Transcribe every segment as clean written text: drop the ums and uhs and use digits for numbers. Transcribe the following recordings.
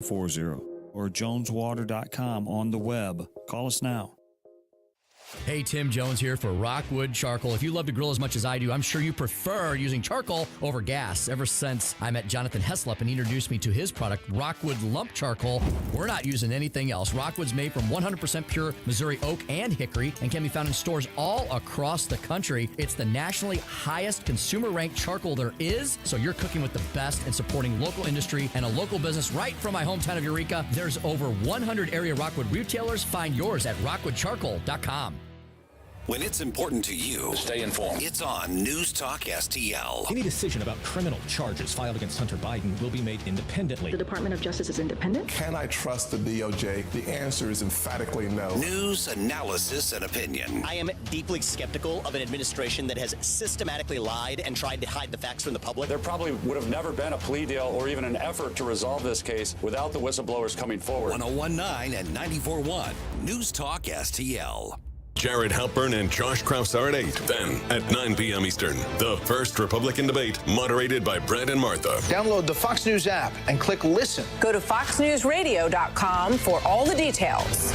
40 or joneswater.com on the web. Call us now. Hey, Tim Jones here for Rockwood Charcoal. If you love to grill as much as I do, I'm sure you prefer using charcoal over gas. Ever since I met Jonathan Heslop and he introduced me to his product, Rockwood Lump Charcoal, we're not using anything else. Rockwood's made from 100% pure Missouri oak and hickory and can be found in stores all across the country. It's the nationally highest consumer-ranked charcoal there is, so you're cooking with the best and supporting local industry and a local business right from my hometown of Eureka. There's over 100 area Rockwood retailers. Find yours at rockwoodcharcoal.com. When it's important to you, stay informed. It's on News Talk STL. Any decision about criminal charges filed against Hunter Biden will be made independently. The Department of Justice is independent. Can I trust the DOJ? The answer is emphatically no. News, analysis, and opinion. I am deeply skeptical of an administration that has systematically lied and tried to hide the facts from the public. There probably would have never been a plea deal or even an effort to resolve this case without the whistleblowers coming forward. 101.9 and 94.1 News Talk STL. Jared Halpern and Josh Krause are at 8. Then, at 9 p.m. Eastern, the first Republican debate, moderated by Brad and Martha. Download the Fox News app and click Listen. Go to foxnewsradio.com for all the details.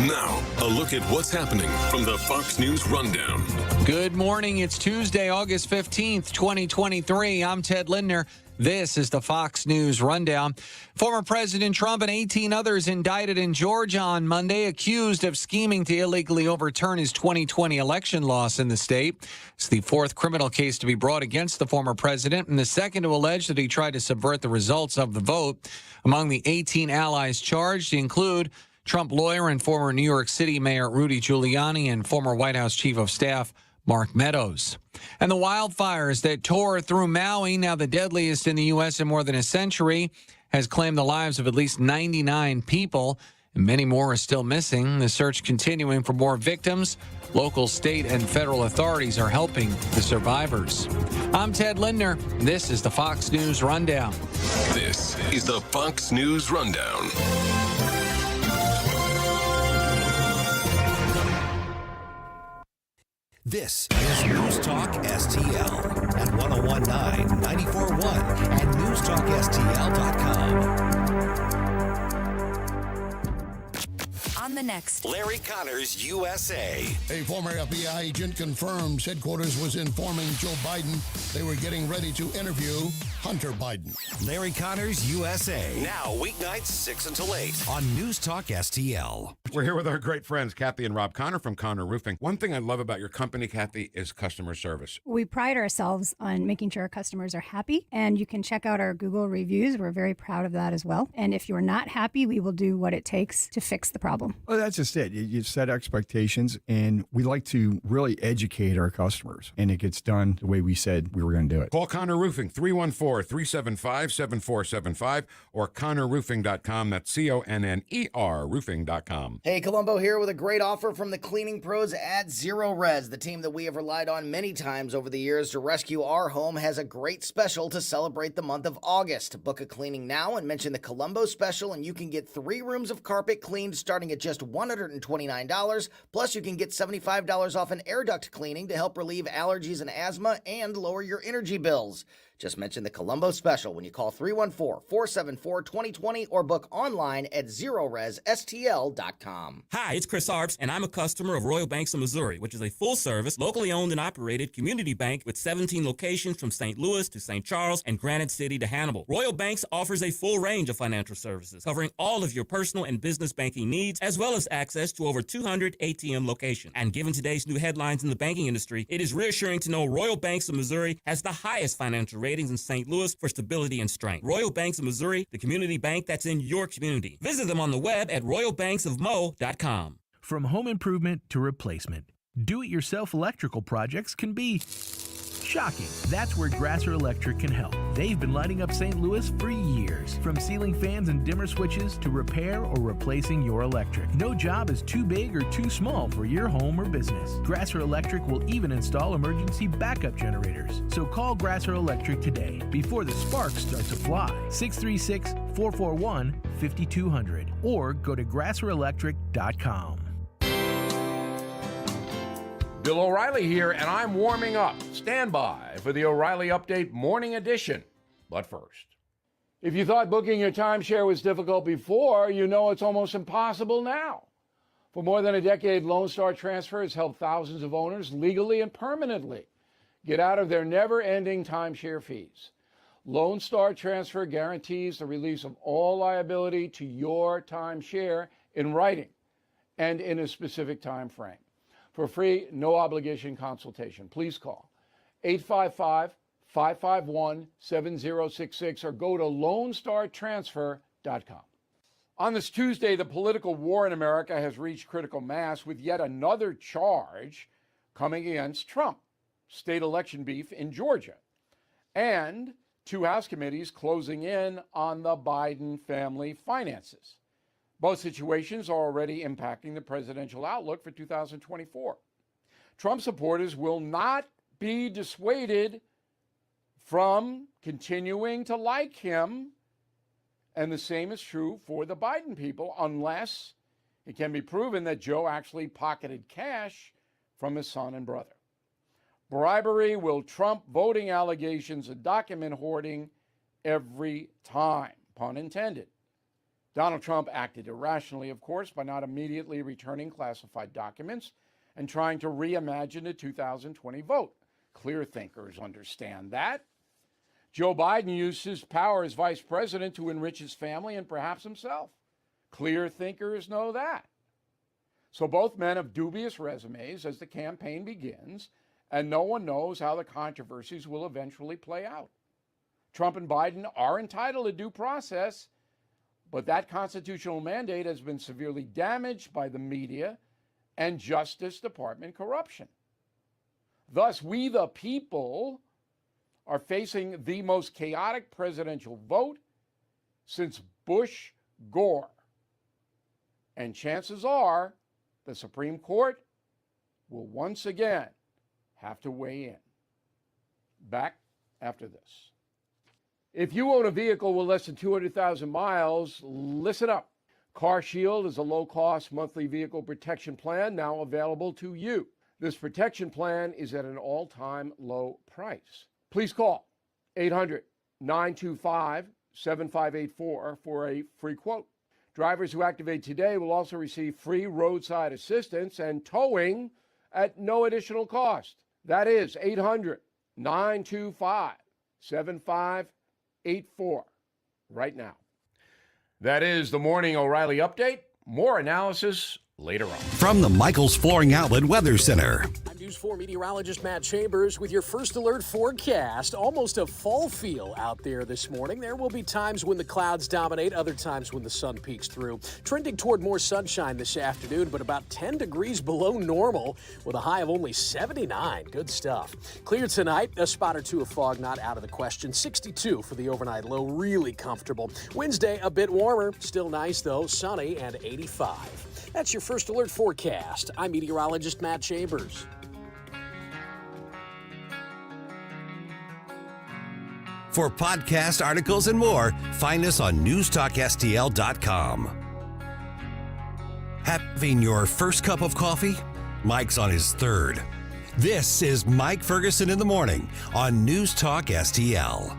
Now, a look at what's happening from the Fox News Rundown. Good morning. It's Tuesday, August 15th, 2023. I'm Ted Lindner. This is the Fox News Rundown. Former President Trump and 18 others indicted in Georgia on Monday, accused of scheming to illegally overturn his 2020 election loss in the state. It's the fourth criminal case to be brought against the former president, and the second to allege that he tried to subvert the results of the vote. Among the 18 allies charged include Trump lawyer and former New York City Mayor Rudy Giuliani and former White House Chief of Staff Mark Meadows. And the wildfires that tore through Maui, now the deadliest in the U.S. in more than a century, has claimed the lives of at least 99 people, and many more are still missing. The search continuing for more victims. Local, state, and federal authorities are helping the survivors. I'm Ted Lindner. This is the Fox News Rundown. This is the Fox News Rundown. This is News Talk STL at 101.9, 94.1, and newstalkstl.com. On the next, Larry Connors, USA. A former FBI agent confirms headquarters was informing Joe Biden they were getting ready to interview Hunter Biden. Larry Connors, USA. Now, weeknights 6 until 8 on News Talk STL. We're here with our great friends, Kathy and Rob Connor from Connor Roofing. One thing I love about your company, Kathy, is customer service. We pride ourselves on making sure our customers are happy, and you can check out our Google reviews. We're very proud of that as well. And if you're not happy, we will do what it takes to fix the problem. Well, that's just it. You set expectations, and we like to really educate our customers, and it gets done the way we said we were going to do it. Call Connor Roofing, 314-375-7475, or connorroofing.com. That's CONNER roofing.com. Hey, Colombo here with a great offer from the cleaning pros at Zero Res. The team that we have relied on many times over the years to rescue our home has a great special to celebrate the month of August. Book a cleaning now and mention the Colombo special, and you can get 3 rooms of carpet cleaned starting at just $129. Plus, you can get $75 off an air duct cleaning to help relieve allergies and asthma and lower your energy bills. Just mention the Colombo special when you call 314-474-2020 or book online at ZeroResSTL.com. Hi, it's Chris Arps, and I'm a customer of Royal Banks of Missouri, which is a full-service, locally owned and operated community bank with 17 locations from St. Louis to St. Charles and Granite City to Hannibal. Royal Banks offers a full range of financial services, covering all of your personal and business banking needs, as well as access to over 200 ATM locations. And given today's new headlines in the banking industry, it is reassuring to know Royal Banks of Missouri has the highest financial ratings in St. Louis for stability and strength. Royal Banks of Missouri, the community bank that's in your community. Visit them on the web at royalbanksofmo.com. From home improvement to replacement, do-it-yourself electrical projects can be Shocking. That's where Grasser Electric can help. They've been lighting up St. Louis for years. From ceiling fans and dimmer switches to repair or replacing your electric. No job is too big or too small for your home or business. Grasser Electric will even install emergency backup generators. So call Grasser Electric today before the sparks start to fly. 636-441-5200 or go to grasserelectric.com. Bill O'Reilly here, and I'm warming up. Stand by for the O'Reilly Update Morning Edition. But first, if you thought booking your timeshare was difficult before, you know it's almost impossible now. For more than a decade, Lone Star Transfer has helped thousands of owners legally and permanently get out of their never-ending timeshare fees. Lone Star Transfer guarantees the release of all liability to your timeshare in writing and in a specific time frame. For free, no-obligation consultation, please call 855-551-7066 or go to LoneStarTransfer.com. On this Tuesday, the political war in America has reached critical mass with yet another charge coming against Trump, state election beef in Georgia, and two House committees closing in on the Biden family finances. Both situations are already impacting the presidential outlook for 2024. Trump supporters will not be dissuaded from continuing to like him, and the same is true for the Biden people unless it can be proven that Joe actually pocketed cash from his son and brother. Bribery will trump voting allegations and document hoarding every time, pun intended. Donald Trump acted irrationally, of course, by not immediately returning classified documents and trying to reimagine the 2020 vote. Clear thinkers understand that. Joe Biden used his power as vice president to enrich his family and perhaps himself. Clear thinkers know that. So both men have dubious resumes as the campaign begins, and no one knows how the controversies will eventually play out. Trump and Biden are entitled to due process, but that constitutional mandate has been severely damaged by the media and Justice Department corruption. Thus, we the people are facing the most chaotic presidential vote since Bush Gore. And chances are the Supreme Court will once again have to weigh in. Back after this. If you own a vehicle with less than 200,000 miles, listen up. CarShield is a low-cost monthly vehicle protection plan now available to you. This protection plan is at an all-time low price. Please call 800-925-7584 for a free quote. Drivers who activate today will also receive free roadside assistance and towing at no additional cost. That is 800-925-7584 right now. That is the Morning O'Reilly Update. More analysis later on. From the Michaels Flooring Outlet Weather Center. I'm News 4 meteorologist Matt Chambers with your first alert forecast. Almost a fall feel out there this morning. There will be times when the clouds dominate, other times when the sun peeks through. Trending toward more sunshine this afternoon, but about 10 degrees below normal with a high of only 79. Good stuff. Clear tonight, a spot or two of fog not out of the question. 62 for the overnight low, really comfortable. Wednesday, a bit warmer, still nice though, sunny and 85. That's your first alert forecast. I'm meteorologist Matt Chambers. For podcast articles and more, find us on newstalkstl.com. Having your first cup of coffee? Mike's on his third. This is Mike Ferguson in the Morning on News Talk STL.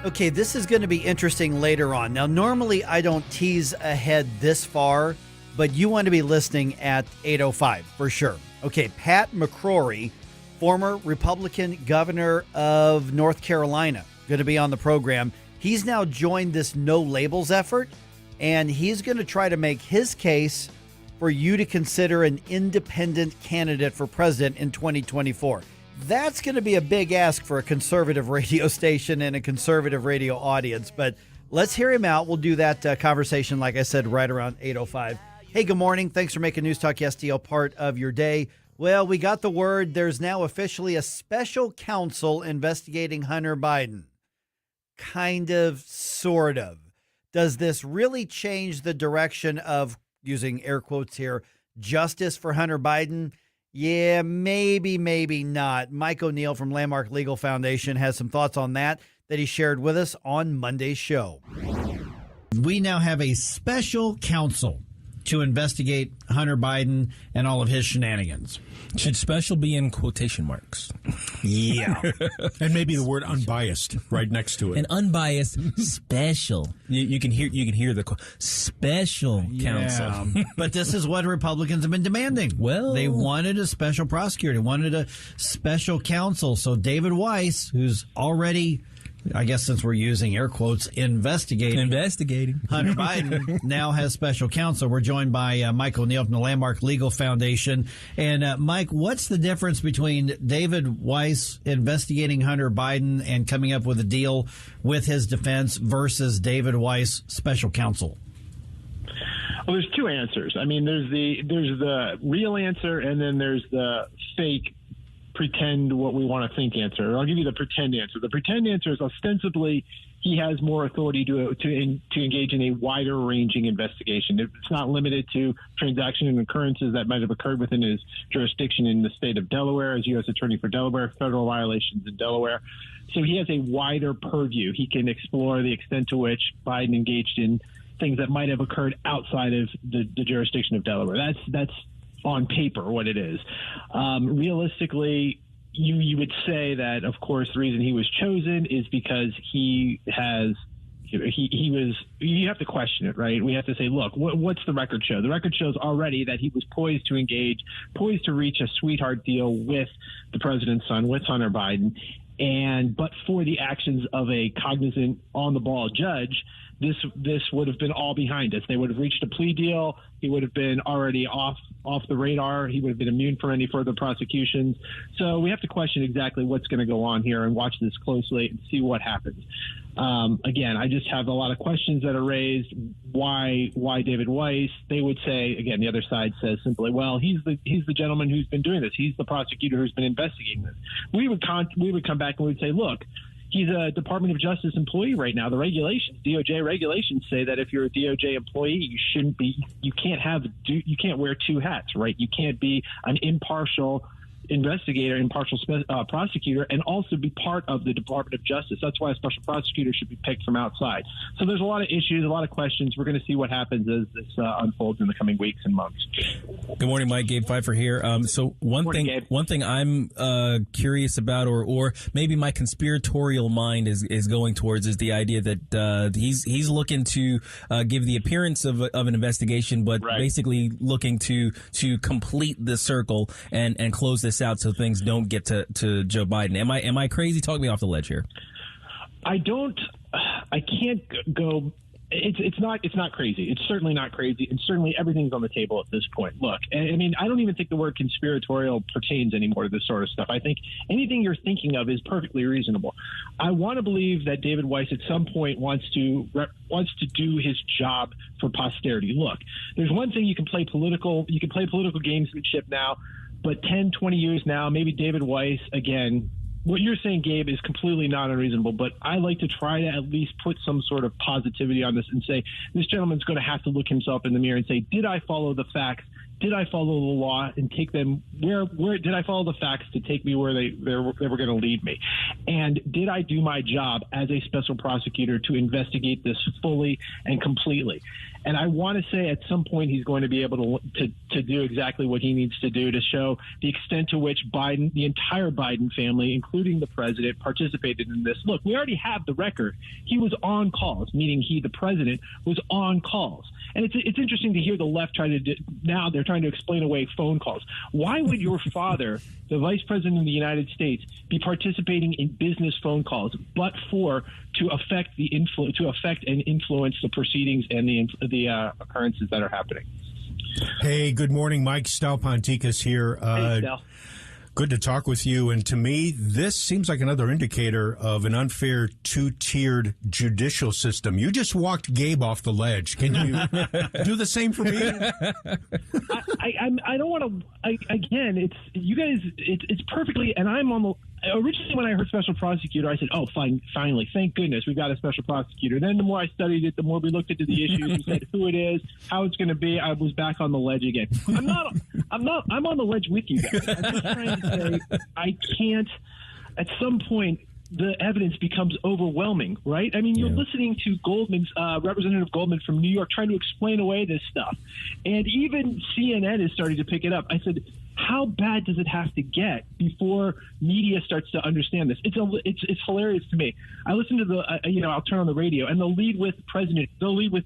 Okay, this is going to be interesting later on. Now, normally I don't tease ahead this far, but you want to be listening at 8:05 for sure. Okay, Pat McCrory, former Republican governor of North Carolina, going to be on the program. He's now joined this no labels effort, and he's going to try to make his case for you to consider an independent candidate for president in 2024. That's going to be a big ask for a conservative radio station and a conservative radio audience, but let's hear him out. We'll do that conversation, like I said, right around 8:05. Hey, good morning. Thanks for making News Talk STL part of your day. Well, we got the word. There's now officially a special counsel investigating Hunter Biden. Kind of, sort of. Does this really change the direction of, using air quotes here, justice for Hunter Biden? Yeah, maybe, maybe not. Mike O'Neill from Landmark Legal Foundation has some thoughts on that he shared with us on Monday's show. We now have a special counsel to investigate Hunter Biden and all of his shenanigans. Should special be in quotation marks? Yeah. And maybe the word unbiased right next to it. An unbiased special. You can hear the special counsel. But this is what Republicans have been demanding. Well, they wanted a special prosecutor. They wanted a special counsel. So David Weiss, who's already, I guess since we're using air quotes, investigating Hunter Biden, now has special counsel. We're joined by Mike O'Neill from the Landmark Legal Foundation. And Mike, what's the difference between David Weiss investigating Hunter Biden and coming up with a deal with his defense versus David Weiss special counsel? Well, there's two answers. I mean, there's the real answer, and then there's the fake pretend what we want to think answer. I'll give you the pretend answer. The pretend answer is ostensibly he has more authority to engage in a wider ranging investigation. It's not limited to transactions and occurrences that might have occurred within his jurisdiction in the state of Delaware as U.S. Attorney for Delaware, federal violations in Delaware. So he has a wider purview. He can explore the extent to which Biden engaged in things that might have occurred outside of the jurisdiction of Delaware. That's on paper what it is. Realistically, you would say that, of course, the reason he was chosen is because he was, you have to question it, right? We have to say, look, what's the record show? The record shows already that he was poised to reach a sweetheart deal with the president's son, with Hunter Biden. But for the actions of a cognizant, on-the-ball judge, this would have been all behind us. They would have reached a plea deal. He would have been already off the radar. He would have been immune from any further prosecutions. So we have to question exactly what's going to go on here and watch this closely and see what happens. Again, I just have a lot of questions that are raised. Why David Weiss? They would say, again, the other side says simply, well, he's the gentleman who's been doing this. He's the prosecutor who's been investigating this. We would come back and we'd say, look, he's a Department of Justice employee right now. The regulations, DOJ regulations, say that if you're a DOJ employee, you can't wear two hats, right? You can't be an impartial investigator, impartial prosecutor, and also be part of the Department of Justice. That's why a special prosecutor should be picked from outside. So there's a lot of issues, a lot of questions. We're going to see what happens as this unfolds in the coming weeks and months. Good morning, Mike. Gabe Pfeiffer here. So one thing I'm curious about, or maybe my conspiratorial mind is going towards, is the idea that he's looking to give the appearance of an investigation, but basically looking to complete the circle and close this out so things don't get to Joe Biden. Am I crazy? Talk me off the ledge here. I can't go. It's not crazy. It's certainly not crazy, and certainly everything's on the table at this point. Look, I mean, I don't even think the word conspiratorial pertains anymore to this sort of stuff. I think anything you're thinking of is perfectly reasonable. I want to believe that David Weiss at some point wants to do his job for posterity. Look, there's one thing you can play political gamesmanship now, but 10, 20 years now, maybe David Weiss, again, what you're saying, Gabe, is completely not unreasonable, but I like to try to at least put some sort of positivity on this and say, this gentleman's going to have to look himself in the mirror and say, did I follow the facts? Did I follow the law and take them where did I follow the facts to take me where they were going to lead me? And did I do my job as a special prosecutor to investigate this fully and completely? And I want to say at some point he's going to be able to do exactly what he needs to do to show the extent to which Biden, the entire Biden family, including the president, participated in this. Look, we already have the record. He was on calls, meaning he, the president, was on calls. And it's interesting to hear the left now they're trying to explain away phone calls. Why would your father, the vice president of the United States, be participating in business phone calls, but to affect and influence the proceedings and the occurrences that are happening? Hey, good morning, Mike. Stal Ponticus here. Hey, Stal. Good to talk with you. And to me, this seems like another indicator of an unfair two-tiered judicial system. You just walked Gabe off the ledge. Can you do the same for me? I don't want to. Again, it's you guys. It's perfectly. And I'm on the. Originally, when I heard special prosecutor, I said, "Oh, fine, finally, thank goodness we've got a special prosecutor." Then, the more I studied it, the more we looked into the issues. We said who it is, how it's going to be. I was back on the ledge again. I'm on the ledge with you guys. I'm just trying to say I can't. At some point, the evidence becomes overwhelming, right? I mean, you're listening to Goldman's Representative Goldman from New York trying to explain away this stuff, and even CNN is starting to pick it up. I said, how bad does it have to get before media starts to understand this? It's hilarious to me. I listen to the I'll turn on the radio and they'll lead with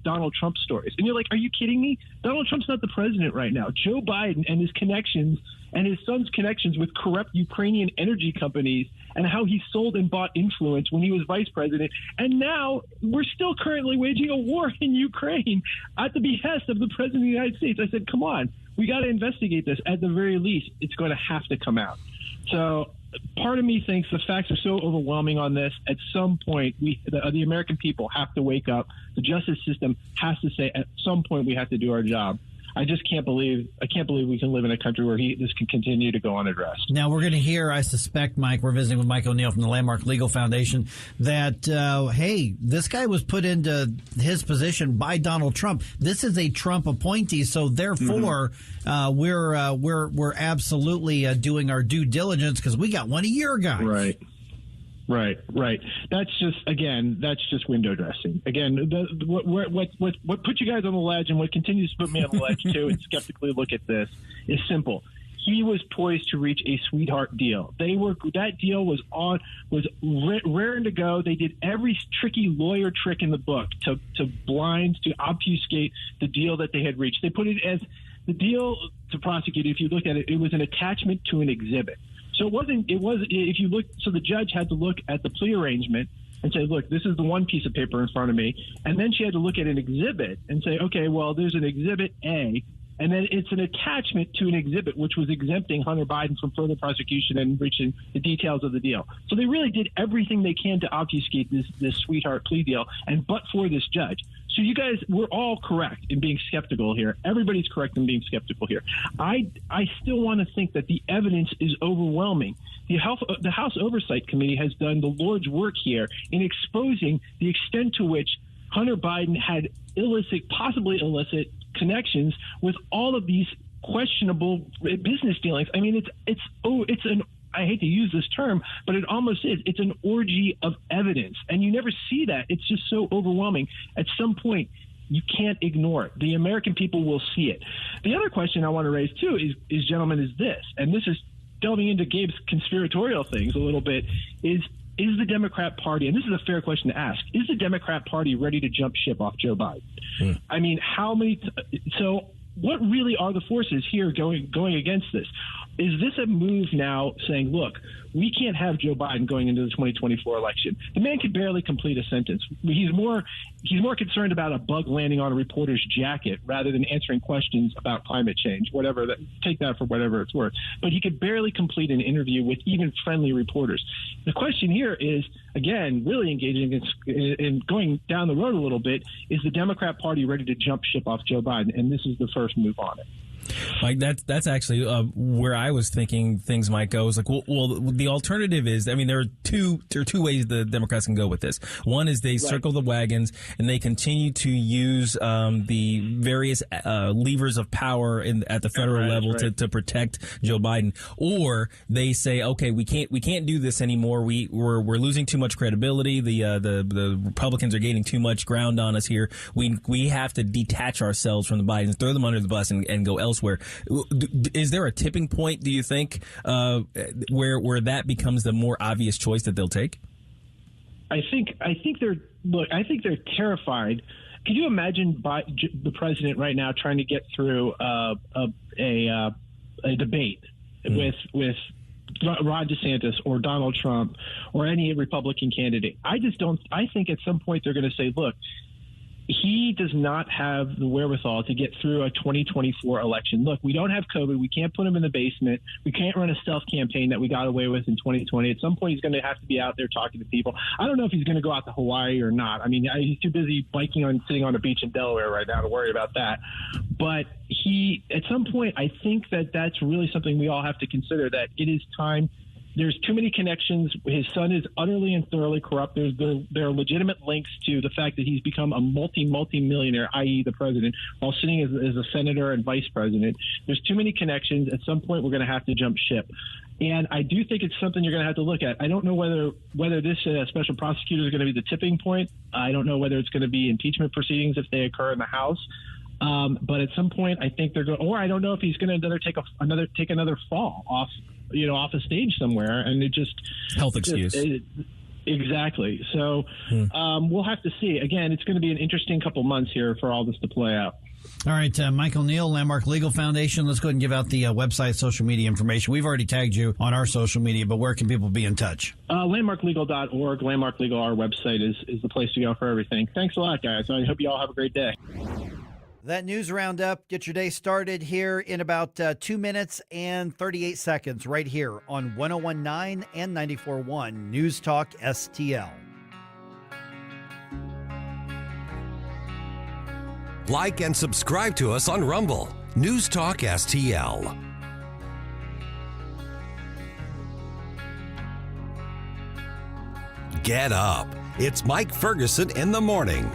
Donald Trump stories, and you're like, are you kidding me? Donald Trump's not the president right now. Joe Biden and his connections and his son's connections with corrupt Ukrainian energy companies and how he sold and bought influence when he was vice president. And now we're still currently waging a war in Ukraine at the behest of the president of the United States. I said, come on, we got to investigate this. At the very least, it's going to have to come out. So part of me thinks the facts are so overwhelming on this. At some point, the American people have to wake up. The justice system has to say, at some point, we have to do our job. I just can't believe we can live in a country where this can continue to go unaddressed. Now, we're going to hear, I suspect, Mike, we're visiting with Mike O'Neill from the Landmark Legal Foundation, that, hey, this guy was put into his position by Donald Trump. This is a Trump appointee, so therefore we're absolutely doing our due diligence because we got one a year, guys. Right. That's just window dressing. Again, what put you guys on the ledge and what continues to put me on the ledge too, and skeptically look at this, is simple. He was poised to reach a sweetheart deal. That deal was raring to go. They did every tricky lawyer trick in the book to obfuscate the deal that they had reached. They put it as the deal to prosecute. If you looked at it, it was an attachment to an exhibit. So the judge had to look at the plea arrangement and say, look, this is the one piece of paper in front of me. And then she had to look at an exhibit and say, okay, well, there's an exhibit A, and then it's an attachment to an exhibit which was exempting Hunter Biden from further prosecution and reaching the details of the deal. So they really did everything they can to obfuscate this sweetheart plea deal, but for this judge. So you guys, we're all correct in being skeptical here. Everybody's correct in being skeptical here. I still want to think that the evidence is overwhelming. The House Oversight Committee has done the Lord's work here in exposing the extent to which Hunter Biden had possibly illicit connections with all of these questionable business dealings. I mean, I hate to use this term, but it almost is. It's an orgy of evidence, and you never see that. It's just so overwhelming. At some point, you can't ignore it. The American people will see it. The other question I want to raise, too, is gentlemen, is this, and this is delving into Gabe's conspiratorial things a little bit, is the Democrat Party, and this is a fair question to ask, is the Democrat Party ready to jump ship off Joe Biden? I mean, so what really are the forces here going against this? Is this a move now saying, look, we can't have Joe Biden going into the 2024 election? The man could barely complete a sentence. He's more concerned about a bug landing on a reporter's jacket rather than answering questions about climate change, take that for whatever it's worth. But he could barely complete an interview with even friendly reporters. The question here is, again, really engaging in going down the road a little bit, is the Democrat Party ready to jump ship off Joe Biden? And this is the first move on it. Like that's actually where I was thinking things might go. Is like, well, the alternative is, I mean, there are two ways the Democrats can go with this. One is they circle the wagons and they continue to use the various levers of power at the federal level to protect Joe Biden, or they say, okay, we can't do this anymore. We're losing too much credibility. The Republicans are gaining too much ground on us here. We have to detach ourselves from the Bidens, throw them under the bus, and go elsewhere. Is there a tipping point, do you think, where that becomes the more obvious choice that they'll take? I think they're terrified. Could you imagine the president right now trying to get through a debate with Ron DeSantis or Donald Trump or any Republican candidate? I think at some point they're going to say, look, he does not have the wherewithal to get through a 2024 election. Look, we don't have COVID. We can't put him in the basement. We can't run a stealth campaign that we got away with in 2020. At some point, he's going to have to be out there talking to people. I don't know if he's going to go out to Hawaii or not. I mean, he's too busy sitting on a beach in Delaware right now to worry about that. But at some point, I think that's really something we all have to consider, that it is time. There's too many connections. His son is utterly and thoroughly corrupt. There are legitimate links to the fact that he's become a multi-millionaire, i.e. the president, while sitting as a senator and vice president. There's too many connections. At some point, we're going to have to jump ship. And I do think it's something you're going to have to look at. I don't know whether this special prosecutor is going to be the tipping point. I don't know whether it's going to be impeachment proceedings if they occur in the House. But at some point, I think they're going, or I don't know if he's going to take another fall off a stage somewhere, and it just health excuse. Exactly. So we'll have to see. Again, it's going to be an interesting couple months here for all this to play out. All right, Michael Neal, Landmark Legal Foundation. Let's go ahead and give out the website, social media information. We've already tagged you on our social media, but where can people be in touch? Landmarklegal.org. Landmark Legal, our website, is the place to go for everything. Thanks a lot, guys. I hope you all have a great day. That news roundup, get your day started here in about 2 minutes and 38 seconds right here on 101.9 and 94.1 News Talk STL. Like and subscribe to us on Rumble. News Talk STL. Get up. It's Mike Ferguson in the morning.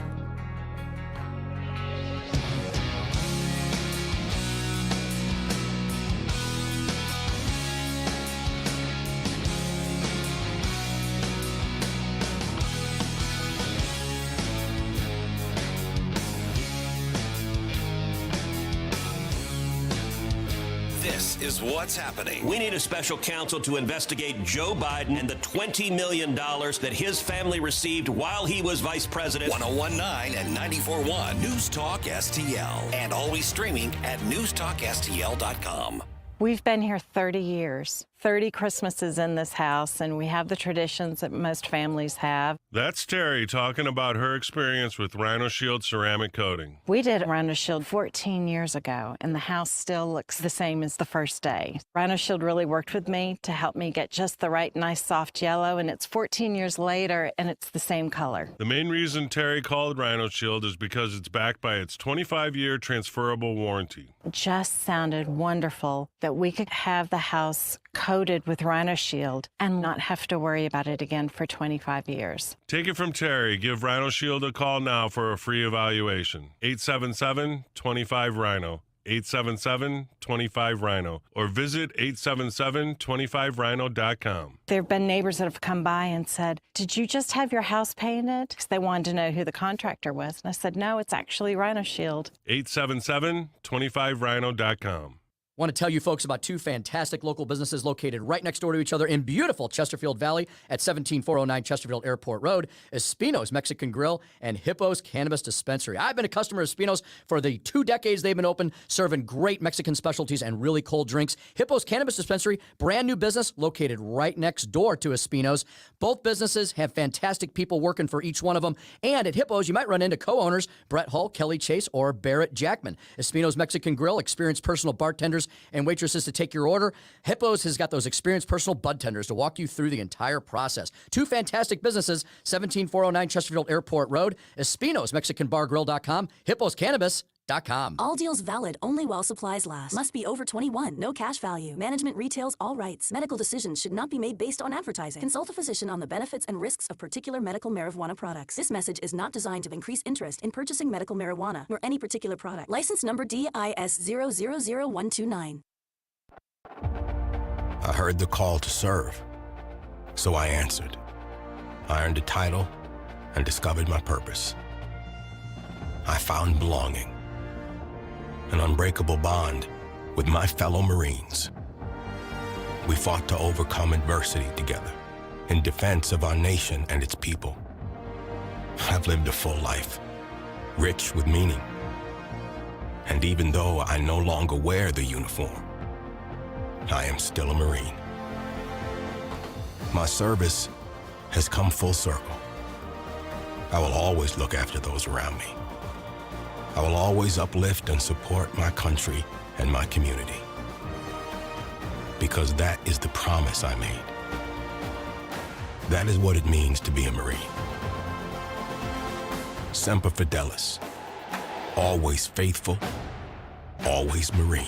Is what's happening. We need a special counsel to investigate Joe Biden and the $20 million that his family received while he was vice president. 101.9 and 94.1 News Talk STL. And always streaming at newstalkstl.com. We've been here 30 years, 30 Christmases in this house, and we have the traditions that most families have. That's Terry talking about her experience with Rhino Shield ceramic coating. We did Rhino Shield 14 years ago, and the house still looks the same as the first day. Rhino Shield really worked with me to help me get just the right nice soft yellow, and it's 14 years later, and it's the same color. The main reason Terry called Rhino Shield is because it's backed by its 25-year transferable warranty. It just sounded wonderful that we could have the house coated with Rhino Shield and not have to worry about it again for 25 years. Take it from Terry. Give Rhino Shield a call now for a free evaluation. 877-25-RHINO. 877-25-RHINO. Or visit 877-25rhino.com. There have been neighbors that have come by and said, "Did you just have your house painted?" Because they wanted to know who the contractor was. And I said, "No, it's actually Rhino Shield." 877-25rhino.com. Want to tell you folks about two fantastic local businesses located right next door to each other in beautiful Chesterfield Valley at 17409 Chesterfield Airport Road, Espino's Mexican Grill and Hippo's Cannabis Dispensary. I've been a customer of Espino's for the 2 decades they've been open, serving great Mexican specialties and really cold drinks. Hippo's Cannabis Dispensary, brand new business located right next door to Espino's. Both businesses have fantastic people working for each one of them. And at Hippo's, you might run into co-owners Brett Hull, Kelly Chase, or Barrett Jackman. Espino's Mexican Grill, experienced personal bartenders and waitresses to take your order. Hippo's has got those experienced personal bud tenders to walk you through the entire process. Two fantastic businesses, 17409 Chesterfield Airport Road, Espino's MexicanBarGrill.com, Hippo's Cannabis.com. All deals valid only while supplies last. Must be over 21. No cash value. Management retails all rights. Medical decisions should not be made based on advertising. Consult a physician on the benefits and risks of particular medical marijuana products. This message is not designed to increase interest in purchasing medical marijuana nor any particular product. License number DIS 000129. I heard the call to serve, so I answered. I earned a title and discovered my purpose. I found belonging, an unbreakable bond with my fellow Marines. We fought to overcome adversity together in defense of our nation and its people. I've lived a full life, rich with meaning. And even though I no longer wear the uniform, I am still a Marine. My service has come full circle. I will always look after those around me, I will always uplift and support my country and my community. Because that is the promise I made. That is what it means to be a Marine. Semper Fidelis. Always faithful, always Marine.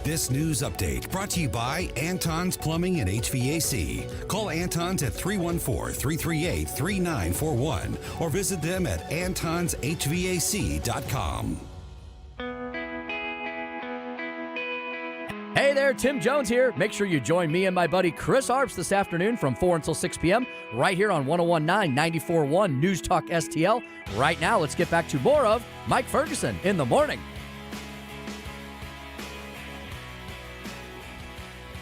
This news update brought to you by Anton's Plumbing and HVAC. Call Anton's at 314-338-3941 or visit them at antonshvac.com. Hey there, Tim Jones here. Make sure you join me and my buddy Chris Arps this afternoon from 4 until 6 p.m. right here on 101.9, 94.1 News Talk STL. Right now, let's get back to more of Mike Ferguson in the morning.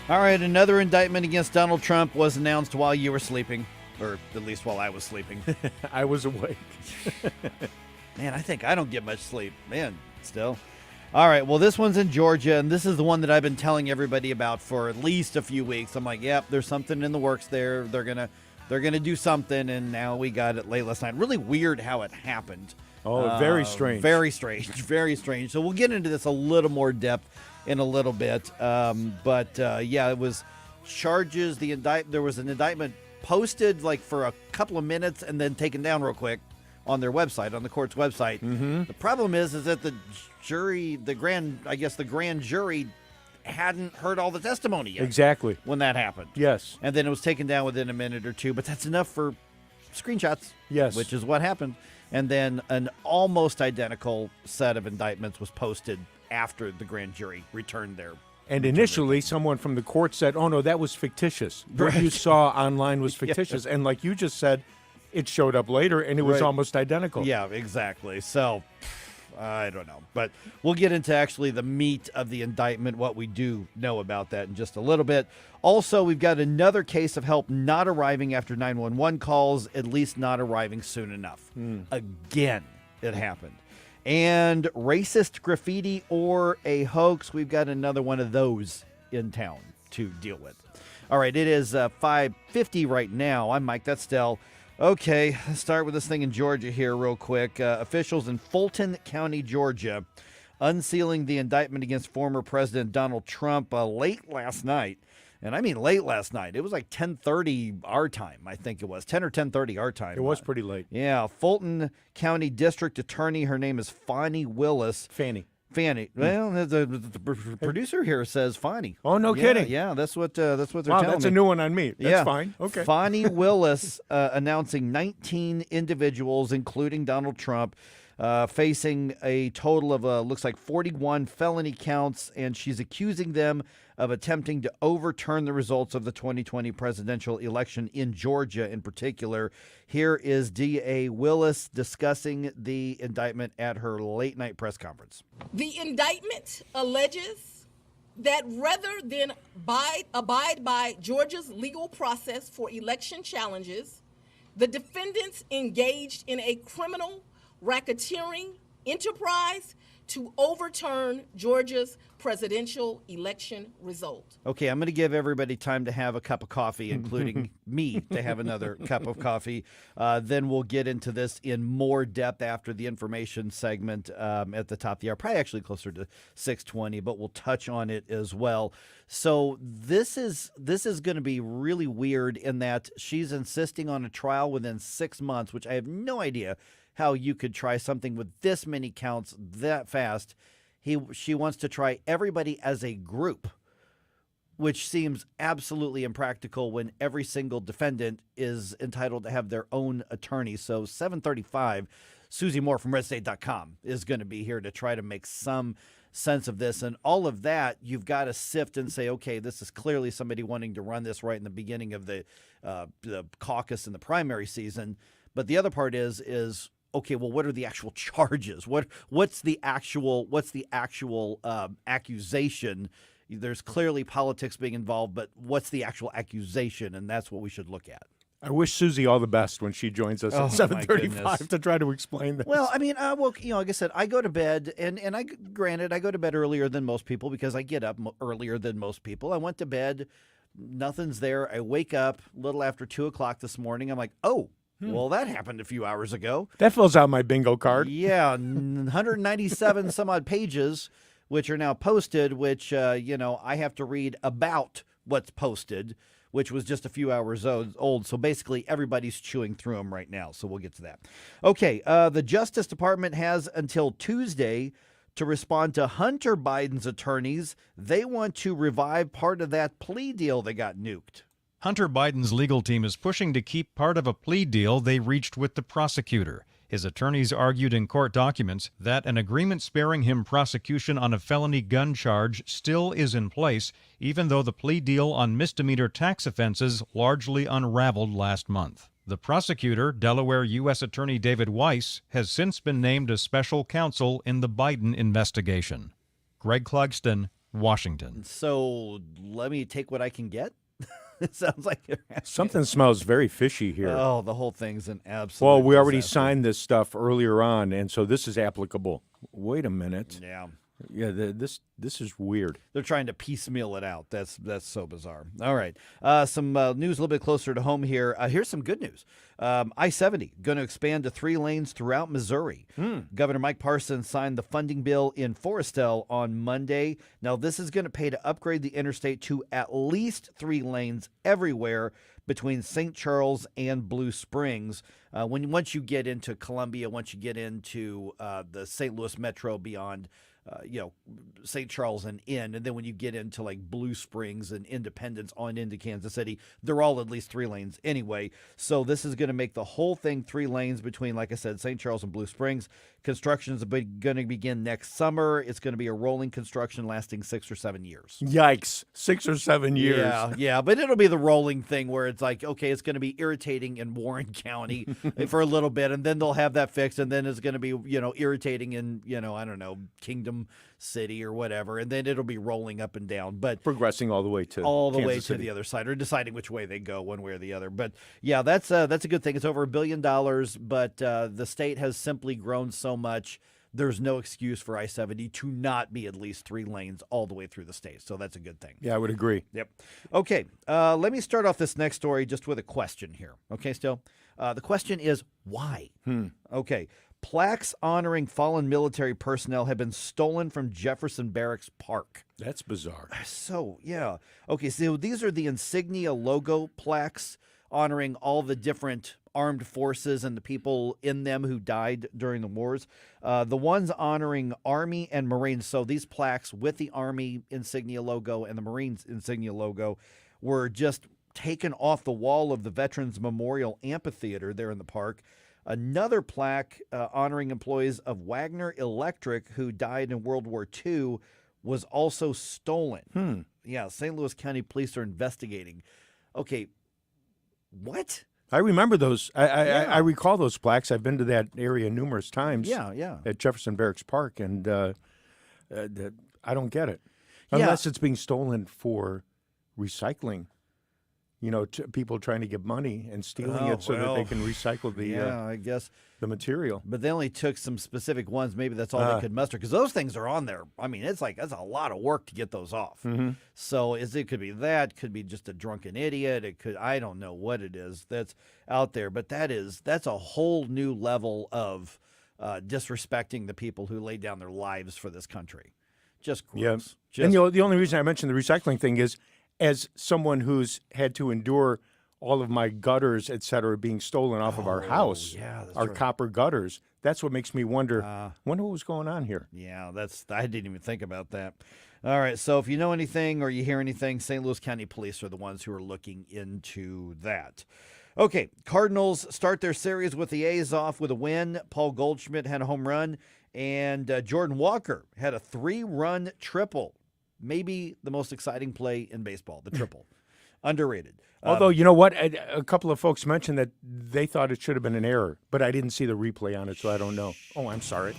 All right, another indictment against Donald Trump was announced while you were sleeping, or at least while I was sleeping. I was awake. Man, I think I don't get much sleep. Man, still. All right, well, this one's in Georgia, and this is the one that I've been telling everybody about for at least a few weeks. I'm like, yep, there's something in the works there. They're gonna do something, and now we got it late last night. Really weird how it happened. Oh, very strange. Very strange. Very strange. So we'll get into this a little more depth in a little bit. Yeah, it was charges. There was an indictment posted like for a couple of minutes and then taken down real quick on their website, on the court's website. Mm-hmm. The problem is that the grand jury hadn't heard all the testimony yet. Exactly. When that happened. Yes. And then it was taken down within a minute or two, but that's enough for screenshots. Yes. Which is what happened. And then an almost identical set of indictments was posted after the grand jury returned their. And initially, someone from the court said, oh, no, that was fictitious. What you saw online was fictitious. And like you just said, it showed up later, and it was almost identical. Yeah, exactly. So, I don't know. But we'll get into actually the meat of the indictment, what we do know about that in just a little bit. Also, we've got another case of help not arriving after 911 calls, at least not arriving soon enough. Again, it happened. And racist graffiti or a hoax, we've got another one of those in town to deal with. All right, it is 5:50 right now. I'm Mike. That's Stell. Okay, let's start with this thing in Georgia here real quick. Officials in Fulton County, Georgia, unsealing the indictment against former President Donald Trump late last night. And I mean late last night. It was like 10:30 our time, I think it was. 10 or 10:30 our time. It was pretty late. Yeah, Fulton County District Attorney, her name is Fannie Willis. Fannie. Well, the producer here says Fannie. Oh, no kidding. Yeah, that's what they're telling me. Wow, that's a new one on me. That's fine. Okay. Fannie Willis announcing 19 individuals, including Donald Trump, facing a total of looks like 41 felony counts, and she's accusing them of attempting to overturn the results of the 2020 presidential election in Georgia in particular. Here is D.A. Willis discussing the indictment at her late-night press conference. The indictment alleges that rather than abide by Georgia's legal process for election challenges, the defendants engaged in a criminal racketeering enterprise to overturn Georgia's presidential election result. Okay, I'm going to give everybody time to have a cup of coffee, including me to have another cup of coffee. Then we'll get into this in more depth after the information segment at the top of the hour, probably actually closer to 6:20, but we'll touch on it as well. So this is going to be really weird in that she's insisting on a trial within 6 months, which I have no idea how you could try something with this many counts that fast. She wants to try everybody as a group, which seems absolutely impractical when every single defendant is entitled to have their own attorney. So 735, Susie Moore from RedState.com is going to be here to try to make some sense of this. And all of that, you've got to sift and say, okay, this is clearly somebody wanting to run this right in the beginning of the caucus and the primary season. But the other part is okay, well, what are the actual charges? What's the actual accusation? There's clearly politics being involved, but what's the actual accusation? And that's what we should look at. I wish Susie all the best when she joins us at 7:35 to try to explain this. Well, I mean, like I said, I go to bed, and granted, I go to bed earlier than most people because I get up earlier than most people. I went to bed, nothing's there. I wake up a little after 2 o'clock this morning. I'm like, oh, Well, that happened a few hours ago. That fills out my bingo card. Yeah, 197 some odd pages, which are now posted, which, I have to read about what's posted, which was just a few hours old. So basically, everybody's chewing through them right now. So we'll get to that. Okay, the Justice Department has until Tuesday to respond to Hunter Biden's attorneys. They want to revive part of that plea deal that got nuked. Hunter Biden's legal team is pushing to keep part of a plea deal they reached with the prosecutor. His attorneys argued in court documents that an agreement sparing him prosecution on a felony gun charge still is in place, even though the plea deal on misdemeanor tax offenses largely unraveled last month. The prosecutor, Delaware U.S. Attorney David Weiss, has since been named as special counsel in the Biden investigation. Greg Clugston, Washington. So let me take what I can get? It sounds like something smells very fishy here. Oh, the whole thing's an absolute Well, we already disaster. signed this stuff earlier on, and so this is applicable. Wait a minute. Yeah. Yeah, this is weird. They're trying to piecemeal it out. That's so bizarre. All right. Some news a little bit closer to home here. Here's some good news. I-70 going to expand to 3 lanes throughout Missouri. Governor Mike Parsons signed the funding bill in Forrestal on Monday. Now, this is going to pay to upgrade the interstate to at least 3 lanes everywhere between St. Charles and Blue Springs. Once you get into Columbia, once you get into the St. Louis Metro beyond St. Charles and in, and then when you get into like Blue Springs and Independence on into Kansas City, they're all at least 3 lanes anyway. So this is going to make the whole thing 3 lanes between, like I said, St. Charles and Blue Springs. Construction is going to begin next summer. It's going to be a rolling construction lasting 6 or 7 years. Yikes. 6 or 7 years. Yeah, but it'll be the rolling thing where it's like, okay, it's going to be irritating in Warren County for a little bit, and then they'll have that fixed, and then it's going to be, irritating in, I don't know, Kingdom City or whatever, and then it'll be rolling up and down, but progressing all the way to Kansas City. The other side, or deciding which way they go, one way or the other. But yeah, that's a good thing. It's over $1 billion, but the state has simply grown so much. There's no excuse for I-70 to not be at least 3 lanes all the way through the state. So that's a good thing. Yeah, I would agree. Yep. Okay, let me start off this next story just with a question here. Okay, still? The question is, why? Okay. Plaques honoring fallen military personnel have been stolen from Jefferson Barracks Park. That's bizarre. So, yeah. Okay, so these are the insignia logo plaques honoring all the different armed forces and the people in them who died during the wars. The ones honoring Army and Marines, so these plaques with the Army insignia logo and the Marines insignia logo were just taken off the wall of the Veterans Memorial Amphitheater there in the park. Another plaque honoring employees of Wagner Electric who died in World War II was also stolen. Yeah, St. Louis County Police are investigating. Okay, what? I remember those. I recall those plaques. I've been to that area numerous times. Yeah. At Jefferson Barracks Park, and I don't get it. Unless it's being stolen for recycling. People trying to get money and stealing it so that they can recycle the I guess the material. But they only took some specific ones. Maybe that's all they could muster, because those things are on there. I mean, that's a lot of work to get those off. So it could be that, could be just a drunken idiot. It could, I don't know what it is that's out there, but that's a whole new level of disrespecting the people who laid down their lives for this country. Just gross. Yeah. And the only reason I mentioned the recycling thing is, as someone who's had to endure all of my gutters, et cetera, being stolen off of our house, our copper gutters, that's what makes me wonder what was going on here. Yeah, I didn't even think about that. All right, so if you know anything or you hear anything, St. Louis County Police are the ones who are looking into that. Okay, Cardinals start their series with the A's off with a win. Paul Goldschmidt had a home run, and Jordan Walker had a 3-run triple. Maybe the most exciting play in baseball, the triple. Underrated. Although, you know what? A couple of folks mentioned that they thought it should have been an error, but I didn't see the replay on it, so I don't know. Oh, I'm sorry.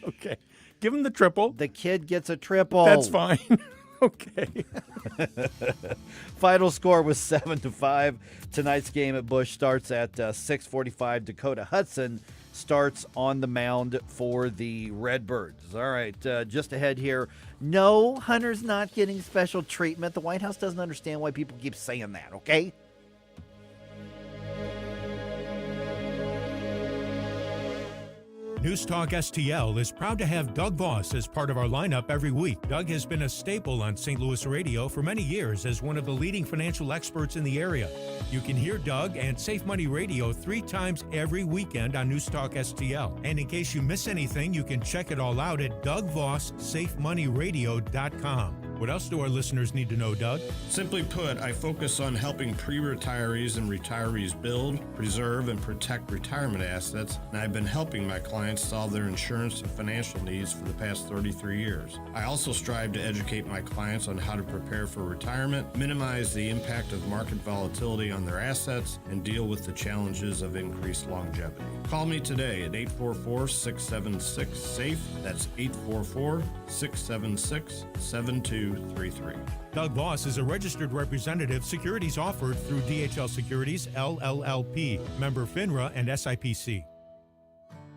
Okay. Give him the triple. The kid gets a triple. That's fine. Okay. Final score was 7-5. Tonight's game at Busch starts at 6:45. Dakota Hudson starts on the mound for the Redbirds. All right, just ahead here. No, Hunter's not getting special treatment. The White House doesn't understand why people keep saying that, okay? News Talk STL is proud to have Doug Voss as part of our lineup every week. Doug has been a staple on St. Louis radio for many years as one of the leading financial experts in the area. You can hear Doug and Safe Money Radio 3 times every weekend on News Talk STL. And in case you miss anything, you can check it all out at DougVossSafeMoneyRadio.com. What else do our listeners need to know, Doug? Simply put, I focus on helping pre-retirees and retirees build, preserve, and protect retirement assets, and I've been helping my clients solve their insurance and financial needs for the past 33 years. I also strive to educate my clients on how to prepare for retirement, minimize the impact of market volatility on their assets, and deal with the challenges of increased longevity. Call me today at 844-676-SAFE. That's 844-676-7233. Doug Voss is a registered representative. Securities offered through DHL Securities, LLLP, member FINRA and SIPC.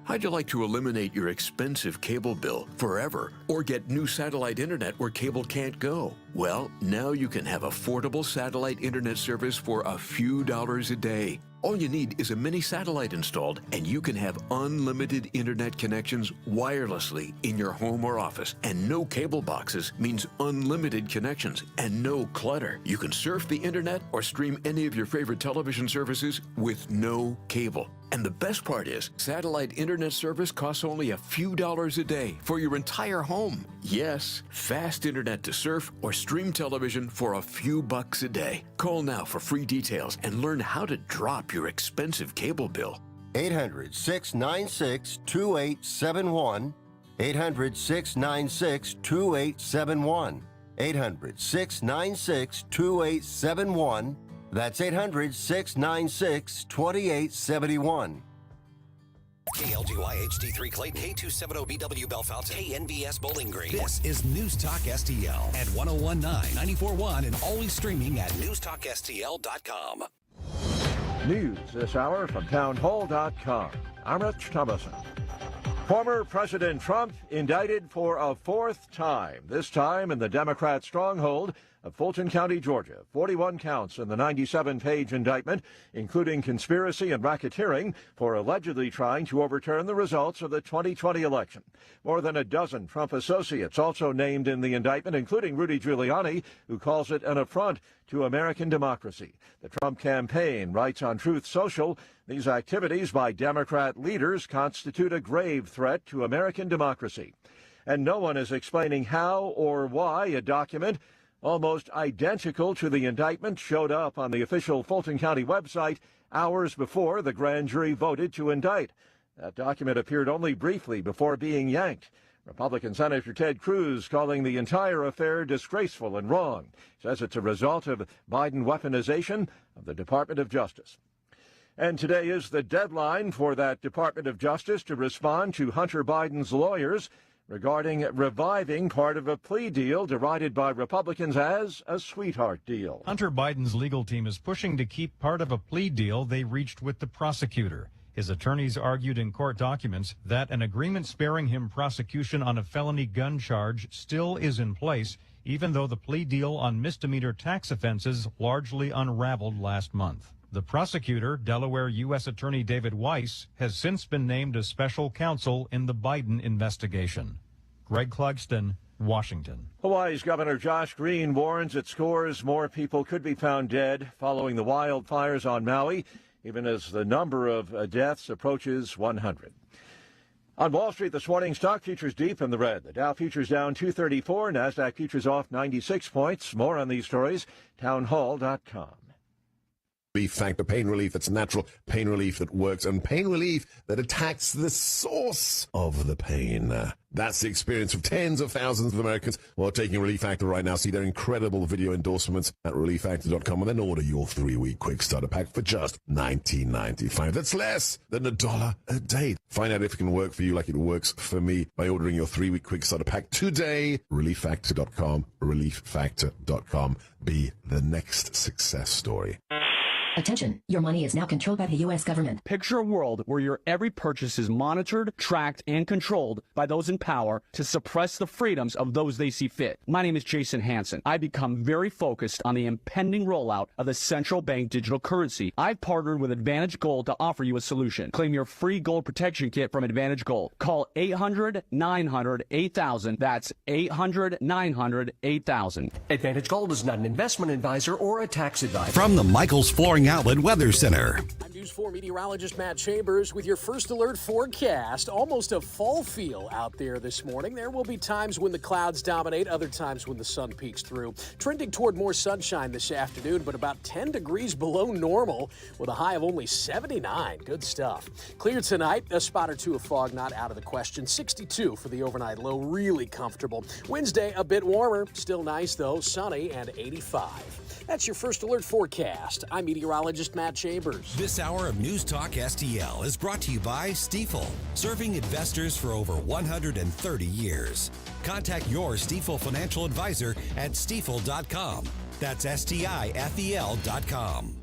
How'd you like to eliminate your expensive cable bill forever or get new satellite internet where cable can't go? Well, now you can have affordable satellite internet service for a few dollars a day. All you need is a mini satellite installed, and you can have unlimited internet connections wirelessly in your home or office. And no cable boxes means unlimited connections and no clutter. You can surf the internet or stream any of your favorite television services with no cable. And the best part is, satellite internet service costs only a few dollars a day for your entire home. Yes, fast internet to surf or stream television for a few bucks a day. Call now for free details and learn how to drop your expensive cable bill. 800-696-2871. 800-696-2871. 800-696-2871. That's 800-696-2871. KLGY HD3 Clayton, K270BW Bellefonte, KNBS Bowling Green. This is News Talk STL at 1019, 94.1, and always streaming at newstalkstl.com. News this hour from townhall.com. I'm Rich Thomason. Former President Trump indicted for a 4th time, this time in the Democrat stronghold of Fulton County, Georgia. 41 counts in the 97-page indictment, including conspiracy and racketeering for allegedly trying to overturn the results of the 2020 election. More than a dozen Trump associates also named in the indictment, including Rudy Giuliani, who calls it an affront to American democracy. The Trump campaign writes on Truth Social, these activities by Democrat leaders constitute a grave threat to American democracy. And no one is explaining how or why a document almost identical to the indictment showed up on the official Fulton County website hours before the grand jury voted to indict. That document appeared only briefly before being yanked. Republican Senator Ted Cruz calling the entire affair disgraceful and wrong. Says it's a result of Biden weaponization of the Department of Justice. And today is the deadline for that Department of Justice to respond to Hunter Biden's lawyers regarding reviving part of a plea deal derided by Republicans as a sweetheart deal. Hunter Biden's legal team is pushing to keep part of a plea deal they reached with the prosecutor. His attorneys argued in court documents that an agreement sparing him prosecution on a felony gun charge still is in place, even though the plea deal on misdemeanor tax offenses largely unraveled last month. The prosecutor, Delaware U.S. Attorney David Weiss, has since been named as special counsel in the Biden investigation. Greg Clugston, Washington. Hawaii's Governor Josh Green warns it scores more people could be found dead following the wildfires on Maui, even as the number of deaths approaches 100. On Wall Street this morning, stock futures deep in the red. The Dow futures down 234, NASDAQ futures off 96 points. More on these stories, townhall.com. Relief Factor, pain relief that's natural, pain relief that works, and pain relief that attacks the source of the pain. That's the experience of tens of thousands of Americans who are taking Relief Factor right now. See their incredible video endorsements at relieffactor.com and then order your 3-week quick starter pack for just $19.95. That's less than $1 a day. Find out if it can work for you like it works for me by ordering your 3-week quick starter pack today. relieffactor.com, relieffactor.com. Be the next success story. Attention, your money is now controlled by the U.S. government. Picture a world where your every purchase is monitored, tracked, and controlled by those in power to suppress the freedoms of those they see fit. My name is Jason Hansen. I become very focused on the impending rollout of the central bank digital currency. I've partnered with Advantage Gold to offer you a solution. Claim your free gold protection kit from Advantage Gold. Call 800-900-8000. That's 800-900-8000. Advantage Gold is not an investment advisor or a tax advisor. From the Michaels Flooring Outlet Weather Center. I'm News 4 meteorologist Matt Chambers with your first alert forecast. Almost a fall feel out there this morning. There will be times when the clouds dominate, other times when the sun peeks through. Trending toward more sunshine this afternoon, but about 10 degrees below normal with a high of only 79. Good stuff. Clear tonight, a spot or two of fog not out of the question. 62 for the overnight low, really comfortable. Wednesday, a bit warmer, still nice though, sunny and 85. That's your first alert forecast. I'm meteorologist Matt Chambers. This hour of News Talk STL is brought to you by Stifel, serving investors for over 130 years. Contact your Stifel financial advisor at stifel.com. That's STIFEL.com.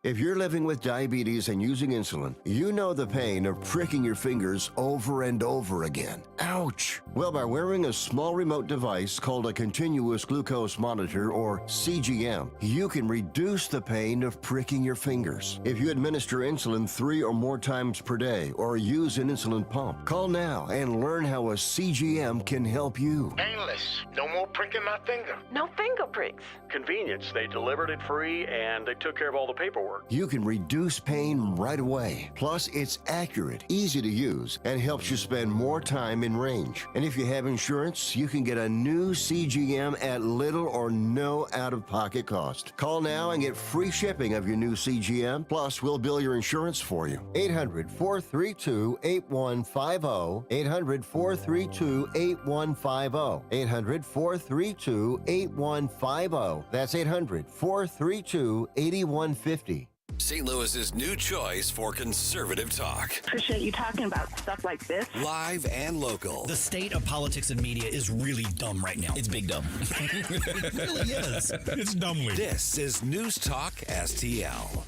If you're living with diabetes and using insulin, you know the pain of pricking your fingers over and over again. Ouch! Well, by wearing a small remote device called a continuous glucose monitor, or CGM, you can reduce the pain of pricking your fingers. If you administer insulin 3 or more times per day or use an insulin pump, call now and learn how a CGM can help you. Painless. No more pricking my finger. No finger pricks. Convenience. They delivered it free and they took care of all the paperwork. You can reduce pain right away. Plus, it's accurate, easy to use, and helps you spend more time in range. And if you have insurance, you can get a new CGM at little or no out-of-pocket cost. Call now and get free shipping of your new CGM. Plus, we'll bill your insurance for you. 800-432-8150. 800-432-8150. 800-432-8150. That's 800-432-8150. St. Louis's new choice for conservative talk. Appreciate you talking about stuff like this. Live and local. The state of politics and media is really dumb right now. It's big dumb. It really is. It's dumbly. This is News Talk STL.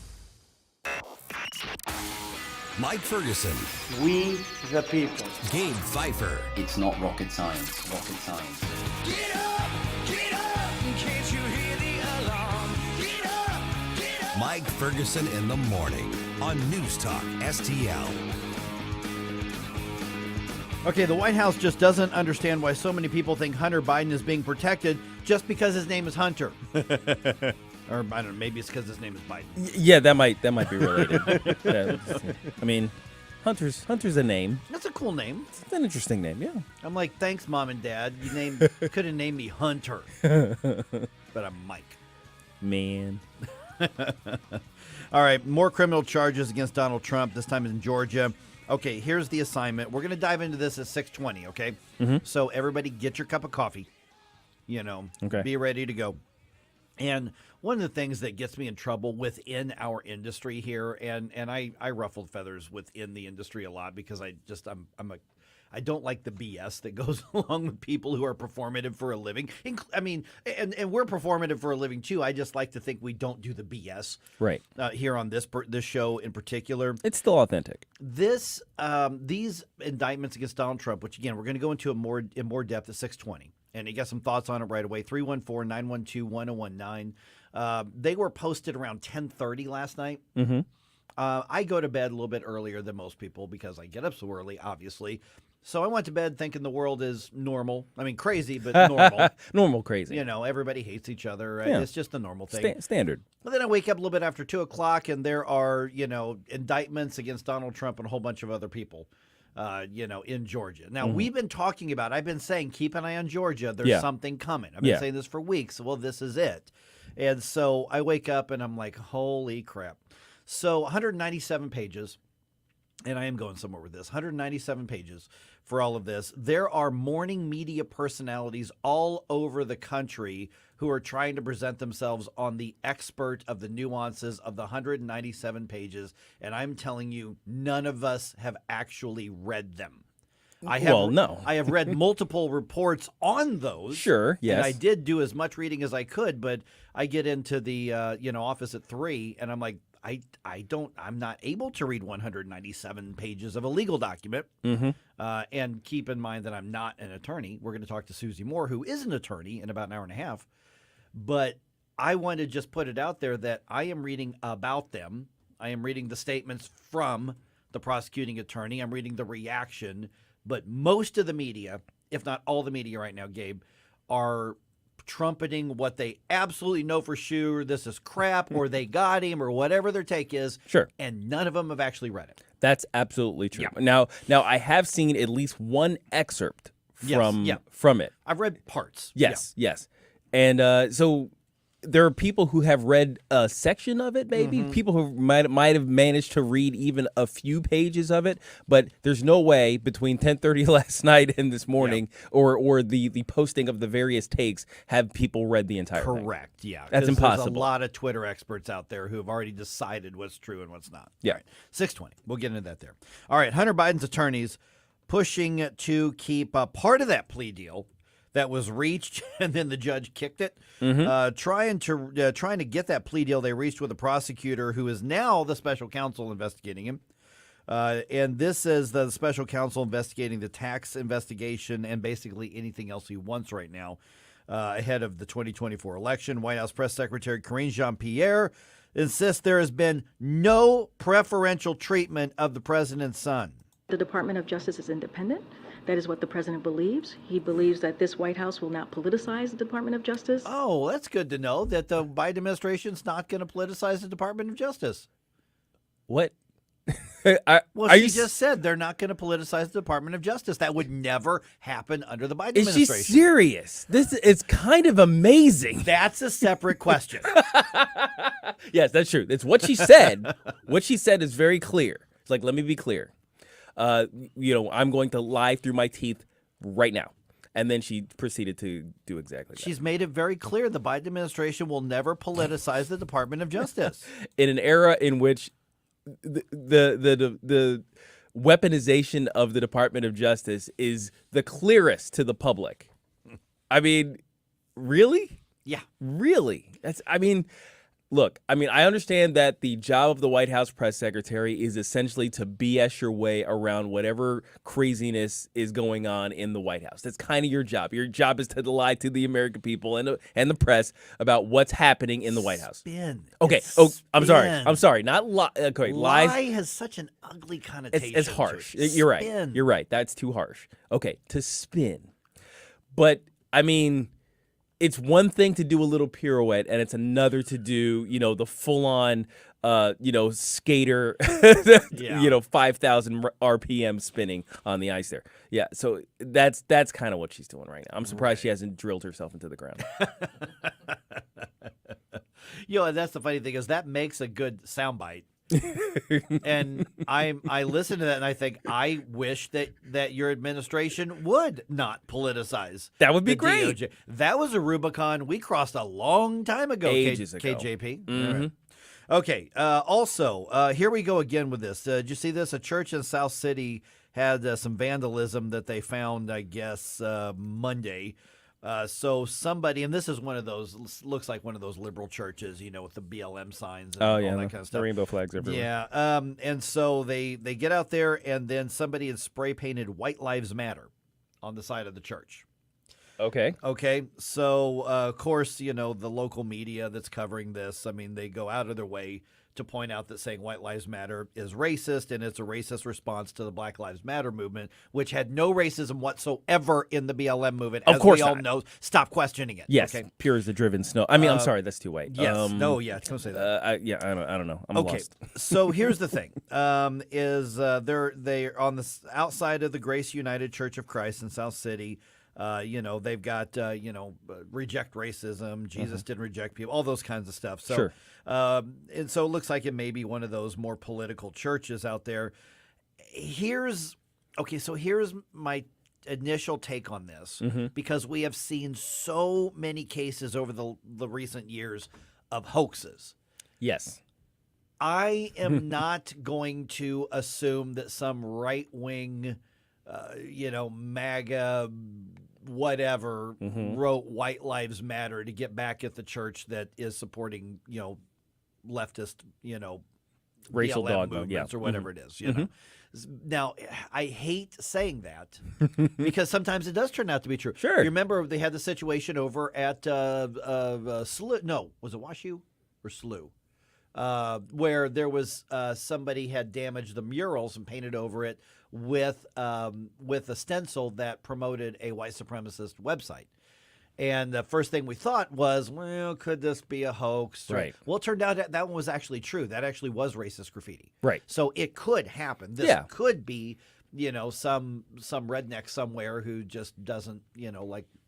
Mike Ferguson. We the people. Gabe Pfeiffer. It's not rocket science. Rocket science. Get up! Get up! Can't you hear the alarm? Get up! Get up! Mike Ferguson in the morning on News Talk STL. Okay, the White House just doesn't understand why so many people think Hunter Biden is being protected just because his name is Hunter. Or I don't know, maybe it's because his name is Biden. Yeah, that might be related. I mean, Hunter's a name. That's a cool name. It's an interesting name, yeah. I'm like, thanks, Mom and Dad. You could have named me Hunter, but I'm Mike. Man. All right, more criminal charges against Donald Trump. This time in Georgia. Okay, here's the assignment. We're going to dive into this at 6:20. Okay, So everybody, get your cup of coffee. Okay. Be ready to go. And one of the things that gets me in trouble within our industry here, and I ruffled feathers within the industry a lot because I don't like the BS that goes along with people who are performative for a living. I mean, and we're performative for a living too. I just like to think we don't do the BS right here on this show in particular. It's still authentic. These indictments against Donald Trump, which again we're going to go into in more depth at 6:20. And you got some thoughts on it right away. 314-912-1019. They were posted around 10:30 last night. Mm-hmm. I go to bed a little bit earlier than most people because I get up so early, obviously. So I went to bed thinking the world is normal. I mean, crazy, but normal. Normal crazy. Everybody hates each other. Right? Yeah. It's just a normal thing. Standard. But then I wake up a little bit after 2 o'clock, and there are, indictments against Donald Trump and a whole bunch of other people. In Georgia. Now, we've been talking about, I've been saying, keep an eye on Georgia. There's something coming. I've been saying this for weeks. Well, this is it. And so I wake up and I'm like, holy crap. So 197 pages, and I am going somewhere with this, 197 pages for all of this. There are morning media personalities all over the country who are trying to present themselves on the expert of the nuances of the 197 pages. And I'm telling you, none of us have actually read them. I have, no. I have read multiple reports on those. Sure, yes. And I did do as much reading as I could, but I get into the office at 3, and I'm like, I'm not able to read 197 pages of a legal document. Mm-hmm. And keep in mind that I'm not an attorney. We're going to talk to Susie Moore, who is an attorney, in about an hour and a half. But I want to just put it out there that I am reading about them. I am reading the statements from the prosecuting attorney. I'm reading the reaction. But most of the media, if not all the media right now, Gabe, are trumpeting what they absolutely know for sure. This is crap, or they got him, or whatever their take is. Sure. And none of them have actually read it. That's absolutely true. Yeah. Now I have seen at least one excerpt from it. I've read parts. Yes. And so there are people who have read a section of it, maybe people who might have managed to read even a few pages of it, but there's no way between 10:30 last night and this morning, or the posting of the various takes, have people read the entire thing. Correct. Yeah, that's impossible. There's a lot of Twitter experts out there who have already decided what's true and what's not. Yeah. All right. 6:20. We'll get into that there. All right. Hunter Biden's attorneys pushing to keep part of that plea deal that was reached, and then the judge kicked it. Trying to get that plea deal they reached with the prosecutor, who is now the special counsel investigating him. And this is the special counsel investigating the tax investigation and basically anything else he wants right now ahead of the 2024 election. White House Press Secretary Karine Jean-Pierre insists there has been no preferential treatment of the president's son. The Department of Justice is independent. That is what the president believes. He believes that this White House will not politicize the Department of Justice. Oh, that's good to know, that the Biden administration's not going to politicize the Department of Justice. What? She just said they're not going to politicize the Department of Justice. That would never happen under the Biden administration. Is she serious? This is kind of amazing. That's a separate question. Yes, that's true. It's what she said. What she said is very clear. It's like, let me be clear. I'm going to lie through my teeth right now. And then she proceeded to do exactly that. She's made it very clear the Biden administration will never politicize the Department of Justice. In an era in which the weaponization of the Department of Justice is the clearest to the public. I mean, really? Yeah. Really? Look, I understand that the job of the White House press secretary is essentially to BS your way around whatever craziness is going on in the White House. That's kind of your job. Your job is to lie to the American people and the press about what's happening in the White House. Spin. Okay. I'm sorry. Not lie. Okay. Lie has such an ugly connotation. It's harsh. To it. You're right. Spin. You're right. That's too harsh. Okay. To spin. But, it's one thing to do a little pirouette, and it's another to do, the full-on, skater, 5,000 RPM spinning on the ice there. Yeah, so that's kind of what she's doing right now. I'm surprised she hasn't drilled herself into the ground. And that's the funny thing is that makes a good soundbite. And I listen to that and I think I wish that your administration would not politicize. That would be the great. DOJ. That was a Rubicon we crossed a long time ago. Ages ago. KJP. Mm-hmm. All right. Okay. Also, here we go again with this. Did you see this? A church in South City had some vandalism that they found, I guess, Monday. So somebody, and this is one of those, looks like one of those liberal churches, with the BLM signs and all that kind of stuff. The rainbow flags everywhere. Yeah. And so they get out there, and then somebody had spray painted "White Lives Matter" on the side of the church. Okay. So, of course, the local media that's covering this, they go out of their way to point out that saying White Lives Matter is racist, and it's a racist response to the Black Lives Matter movement, which had no racism whatsoever in the BLM movement. Of course we all not. know. Stop questioning it. Yes, okay? pure as the driven snow. I'm sorry, that's too white. Yes, don't say that. I don't know. I'm lost. So here's the thing: they're on the outside of the Grace United Church of Christ in South City. They've got, reject racism. Jesus didn't reject people, all those kinds of stuff. So, sure. And so it looks like it may be one of those more political churches out there. Here's my initial take on this, because we have seen so many cases over the recent years of hoaxes. Yes. I am not going to assume that some right-wing MAGA, whatever, wrote White Lives Matter to get back at the church that is supporting, leftist, racial BLM dogma, movements or whatever it is. Now, I hate saying that because sometimes it does turn out to be true. Sure. You remember they had the situation over at SLU? No, was it WashU or SLU? Where there was somebody had damaged the murals and painted over it with a stencil that promoted a white supremacist website. And the first thing we thought was, well, could this be a hoax? Right. Well, it turned out that one was actually true. That actually was racist graffiti. Right. So it could happen. This could be, some redneck somewhere who just doesn't,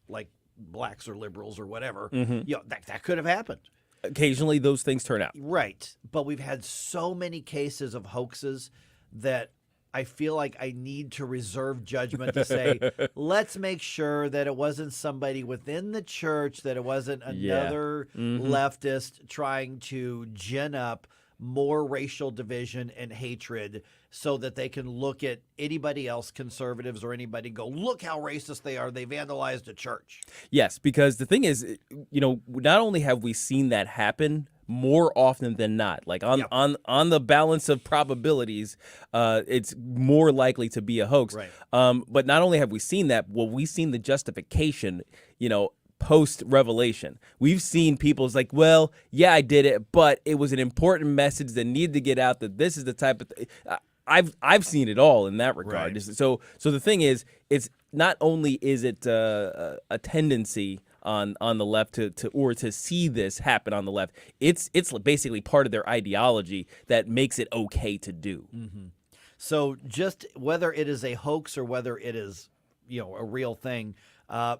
like blacks or liberals or whatever. That could have happened. Occasionally those things turn out. Right. But we've had so many cases of hoaxes that I feel like I need to reserve judgment to say, let's make sure that it wasn't somebody within the church, that it wasn't another leftist trying to gin up more racial division and hatred so that they can look at anybody else, conservatives or anybody, go, look how racist they are. They vandalized a church. Yes, because the thing is, not only have we seen that happen more often than not, like on the balance of probabilities, it's more likely to be a hoax. Right. But not only have we seen that, we've seen the justification, post revelation. We've seen people's like, well, yeah, I did it, but it was an important message that needed to get out that this is the type of I've seen it all in that regard. Right. So the thing is, it's not only is it a tendency on the left to see this happen on the left, it's basically part of their ideology that makes it okay to do. Mm-hmm. So just whether it is a hoax or whether it is a real thing,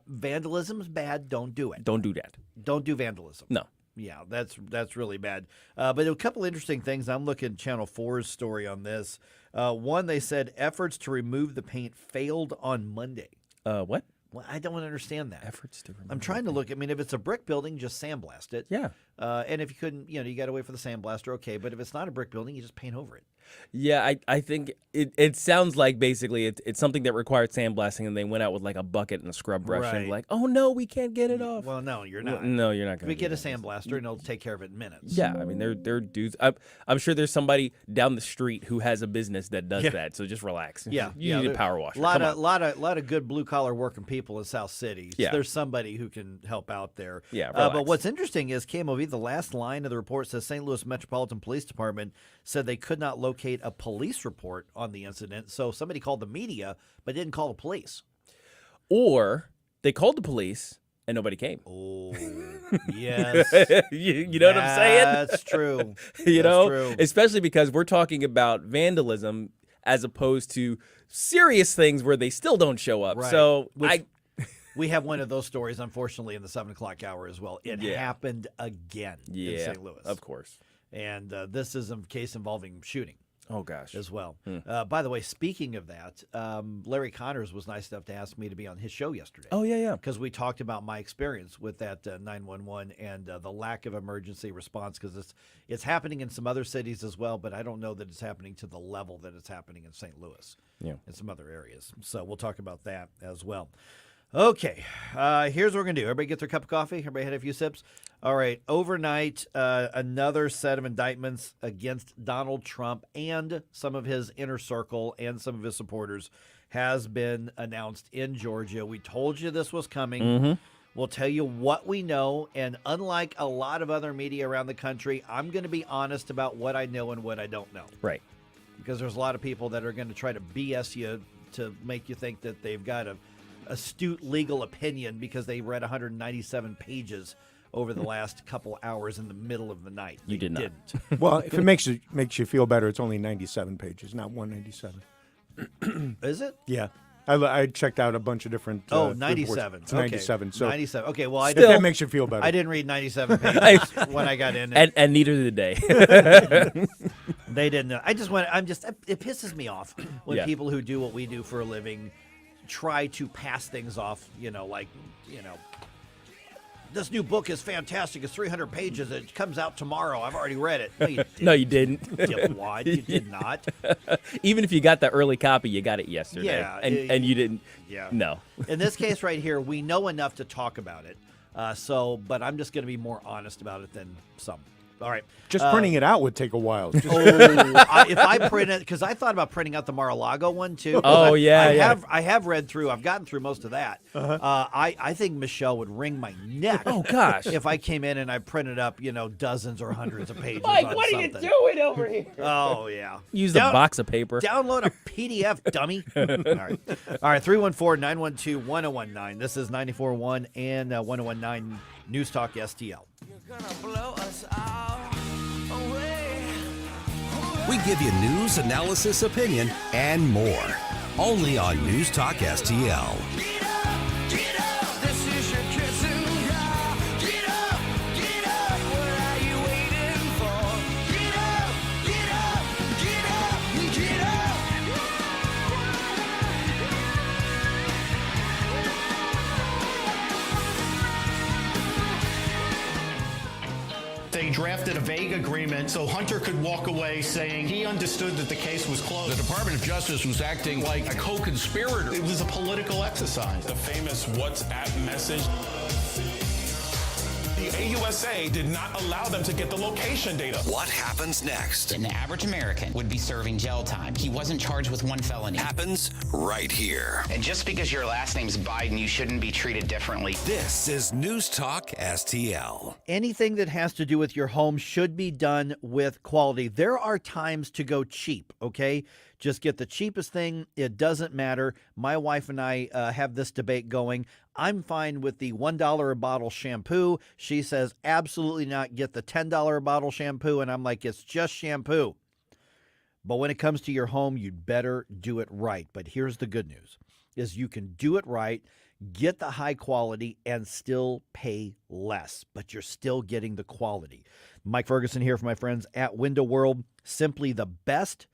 vandalism is bad. Don't do it. Don't do that. Don't do vandalism. No. Yeah, that's really bad. But a couple interesting things. I'm looking at Channel 4's story on this. One, they said efforts to remove the paint failed on Monday. What? Well, I don't understand that. Efforts to remove. I'm trying to look. I mean, if it's a brick building, just sandblast it. Yeah. And if you couldn't, you got to wait for the sandblaster. Okay. But if it's not a brick building, you just paint over it. Yeah, I think it sounds like basically it's something that required sandblasting, and they went out with like a bucket and a scrub brush and like, oh no, we can't get it off. Well, no, you're not. No, you're not going to. We get a sandblaster and it'll take care of it in minutes. Yeah, I mean they're dudes. I'm sure there's somebody down the street who has a business that does that. So just relax. Yeah, you need a power washer. A lot of good blue collar working people in South City. Yeah. There's somebody who can help out there. Yeah, but what's interesting is KMOV, the last line of the report says St. Louis Metropolitan Police Department said they could not locate a police report on the incident. So somebody called the media but didn't call the police. Or they called the police and nobody came. Oh, yes. you know what I'm saying? That's true. True. Especially because we're talking about vandalism as opposed to serious things where they still don't show up. Right. So we have one of those stories, unfortunately, in the 7 o'clock hour as well. It happened again in St. Louis. Of course. And this is a case involving shooting. Oh, gosh. As well. By the way, speaking of that, Larry Connors was nice enough to ask me to be on his show yesterday. Oh, yeah. Because we talked about my experience with that 911 and the lack of emergency response, because it's happening in some other cities as well, but I don't know that it's happening to the level that it's happening in St. Louis and some other areas. So we'll talk about that as well. Okay, here's what we're going to do. Everybody get their cup of coffee? Everybody had a few sips? All right, overnight, another set of indictments against Donald Trump and some of his inner circle and some of his supporters has been announced in Georgia. We told you this was coming. Mm-hmm. We'll tell you what we know, and unlike a lot of other media around the country, I'm going to be honest about what I know and what I don't know. Right. Because there's a lot of people that are going to try to BS you to make you think that they've got a astute legal opinion because they read 197 pages over the last couple hours in the middle of the night. You did not. Didn't. Well, if it makes you feel better, it's only 97 pages, not 197. Is it? Yeah. I checked out a bunch of different 97. It's 97. Okay. So 97. Okay, well, if that makes you feel better. I didn't read 97 pages when I got in. And neither did they. They didn't. It pisses me off when people who do what we do for a living try to pass things off, this new book is fantastic. It's 300 pages. It comes out tomorrow. I've already read it. No, you didn't. No, you didn't. Dipwad, you did not. Even if you got the early copy, you got it yesterday. Yeah, and you didn't. Yeah. No. In this case right here, we know enough to talk about it. But I'm just going to be more honest about it than some. All right. Just printing it out would take a while. If I print it, because I thought about printing out the Mar-a-Lago one too. I have read through. I've gotten through most of that. I think Michelle would wring my neck. Oh gosh! If I came in and I printed up, dozens or hundreds of pages. Mike, on what something. are you doing over here? Oh yeah. Use a box of paper. Download a PDF, dummy. All right. 314-912-1019. This is 94.1 and 101.9 News Talk STL. We give you news, analysis, opinion, and more. Only on News Talk STL. They drafted a vague agreement so Hunter could walk away saying he understood that the case was closed. The Department of Justice was acting like a co-conspirator. It was a political exercise. The famous WhatsApp message. The AUSA did not allow them to get the location data. What happens next? An average American would be serving jail time. He wasn't charged with one felony. Happens right here. And just because your last name's Biden, you shouldn't be treated differently. This is News Talk STL. Anything that has to do with your home should be done with quality. There are times to go cheap, okay? Just get the cheapest thing. It doesn't matter. My wife and I have this debate going. I'm fine with the $1 a bottle shampoo. She says, absolutely not. Get the $10 a bottle shampoo. And I'm like, it's just shampoo. But when it comes to your home, you'd better do it right. But here's the good news, is you can do it right, get the high quality, and still pay less. But you're still getting the quality. Mike Ferguson here for my friends at Window World. Simply the best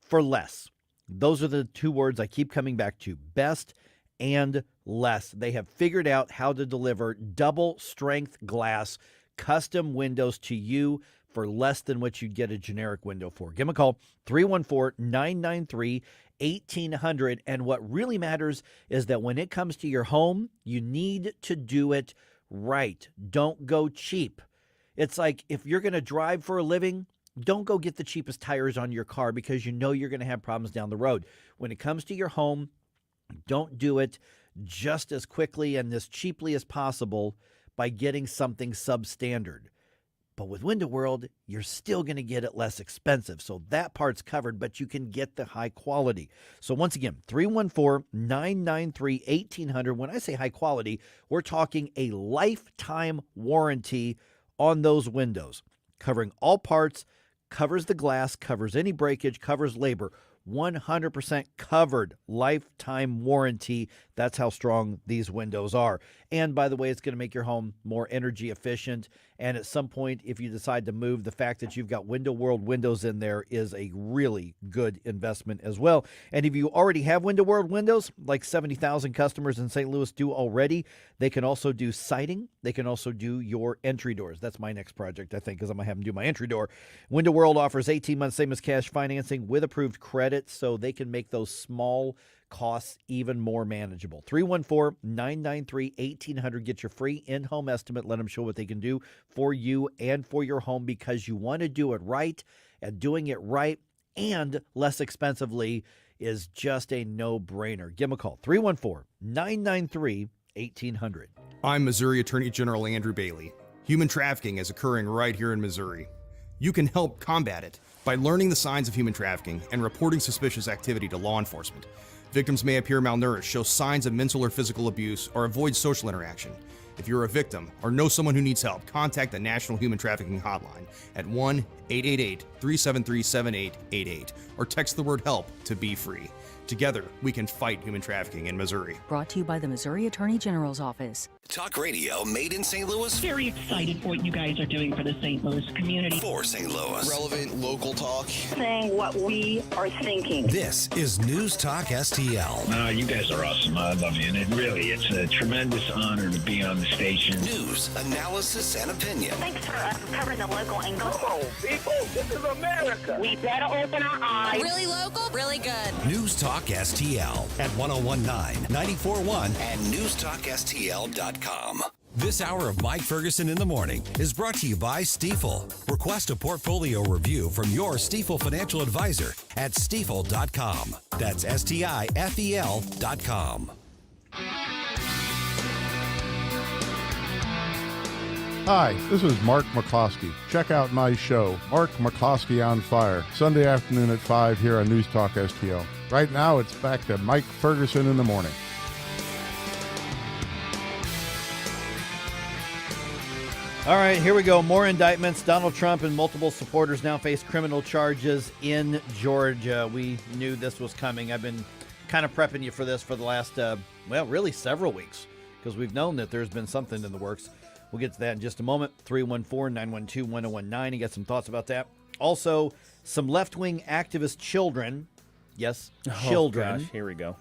for less. Those are the two words I keep coming back to. Best and less. They have figured out how to deliver double strength glass custom windows to you for less than what you'd get a generic window for. Give them a call, 314-993-1800. And what really matters is that when it comes to your home, you need to do it right. Don't go cheap. It's like if you're going to drive for a living, don't go get the cheapest tires on your car because you know you're going to have problems down the road. When it comes to your home, don't do it just as quickly and as cheaply as possible by getting something substandard. But with Window World, you're still going to get it less expensive. So that part's covered, but you can get the high quality. So once again, 314-993-1800. When I say high quality, we're talking a lifetime warranty on those windows, covering all parts, covers the glass, covers any breakage, covers labor. 100% covered lifetime warranty. That's how strong these windows are. And by the way, it's going to make your home more energy efficient. And at some point, if you decide to move, the fact that you've got Window World windows in there is a really good investment as well. And if you already have Window World windows, like 70,000 customers in St. Louis do already, they can also do siding. They can also do your entry doors. That's my next project, I think, because I'm going to have them do my entry door. Window World offers 18 months same as cash financing with approved credit, so they can make those small costs even more manageable. 314-993-1800. Get your free in-home estimate. Let them show what they can do for you and for your home, because you want to do it right, and doing it right and less expensively is just a no-brainer. Give them a call. 314-993-1800. I'm Missouri Attorney General Andrew Bailey. Human trafficking is occurring right here in Missouri. You can help combat it by learning the signs of human trafficking and reporting suspicious activity to law enforcement. Victims may appear malnourished, show signs of mental or physical abuse, or avoid social interaction. If you're a victim or know someone who needs help, contact the National Human Trafficking Hotline at 1-888-373-7888 or text the word HELP to Be Free. Together, we can fight human trafficking in Missouri. Brought to you by the Missouri Attorney General's Office. Talk radio made in St. Louis. Very excited for what you guys are doing for the St. Louis community. For St. Louis. Relevant local talk. Saying what we are thinking. This is News Talk STL. You guys are awesome. I love you. And it's a tremendous honor to be on the station. News, analysis, and opinion. Thanks for covering the local angle. Oh, people, this is America. We better open our eyes. Really local, really good. News Talk STL at 1019, 94.1, and newstalkstl.com. This hour of Mike Ferguson in the Morning is brought to you by Stifel. Request a portfolio review from your Stifel financial advisor at stifel.com. That's STIFEL.com. Hi, this is Mark McCloskey. Check out my show, Mark McCloskey on Fire, Sunday afternoon at 5 here on News Talk STL. Right now, it's back to Mike Ferguson in the Morning. All right, here we go. More indictments. Donald Trump and multiple supporters now face criminal charges in Georgia. We knew this was coming. I've been kind of prepping you for this for the last, really several weeks, because we've known that there's been something in the works. We'll get to that in just a moment. 314-912-1019. You got some thoughts about that. Also, some left-wing activist children, yes, children. Oh, gosh, here we go.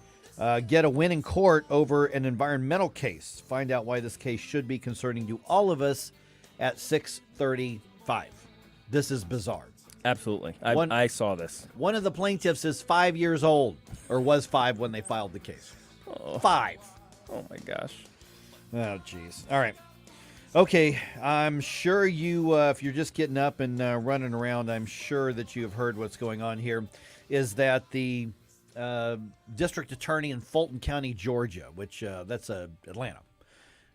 Get a win in court over an environmental case. Find out why this case should be concerning to all of us at 6:35. This is bizarre. Absolutely. I saw this. One of the plaintiffs is 5 years old, or was 5 when they filed the case. 5. Oh, my gosh. Oh, jeez. All right. Okay, I'm sure you, if you're just getting up and running around, I'm sure that you have heard what's going on here, is that the district attorney in Fulton County, Georgia, which that's Atlanta,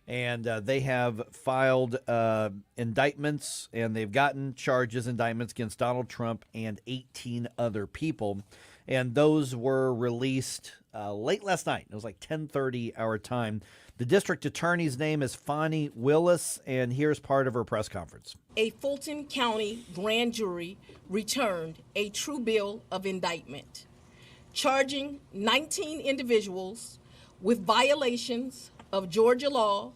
and they have filed indictments, and they've gotten indictments against Donald Trump and 18 other people, and those were released late last night. It was like 10:30 our time. The district attorney's name is Fani Willis, and here's part of her press conference. A Fulton County grand jury returned a true bill of indictment, charging 19 individuals with violations of Georgia law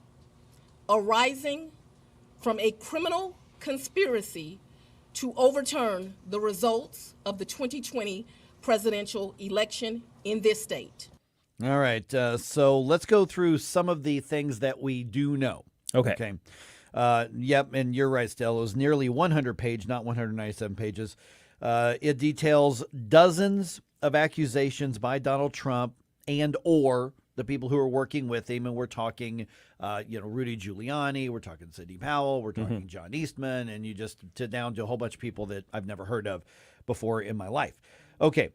arising from a criminal conspiracy to overturn the results of the 2020 presidential election in this state. All right, so let's go through some of the things that we do know. Okay. Yep, and you're right, Stella. It was nearly 100 pages, not 197 pages. It details dozens of accusations by Donald Trump and or the people who are working with him, and we're talking, Rudy Giuliani, we're talking Sidney Powell, we're talking John Eastman, and you just down to a whole bunch of people that I've never heard of before in my life. Okay,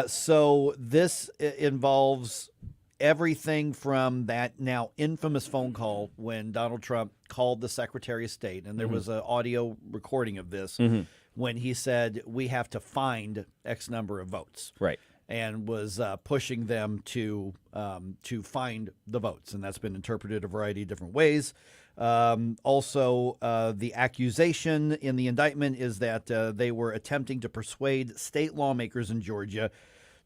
so this involves everything from that now infamous phone call when Donald Trump called the Secretary of State, and there was an audio recording of this when he said, we have to find X number of votes. Right. And was pushing them to find the votes, and that's been interpreted a variety of different ways. Also, the accusation in the indictment is that they were attempting to persuade state lawmakers in Georgia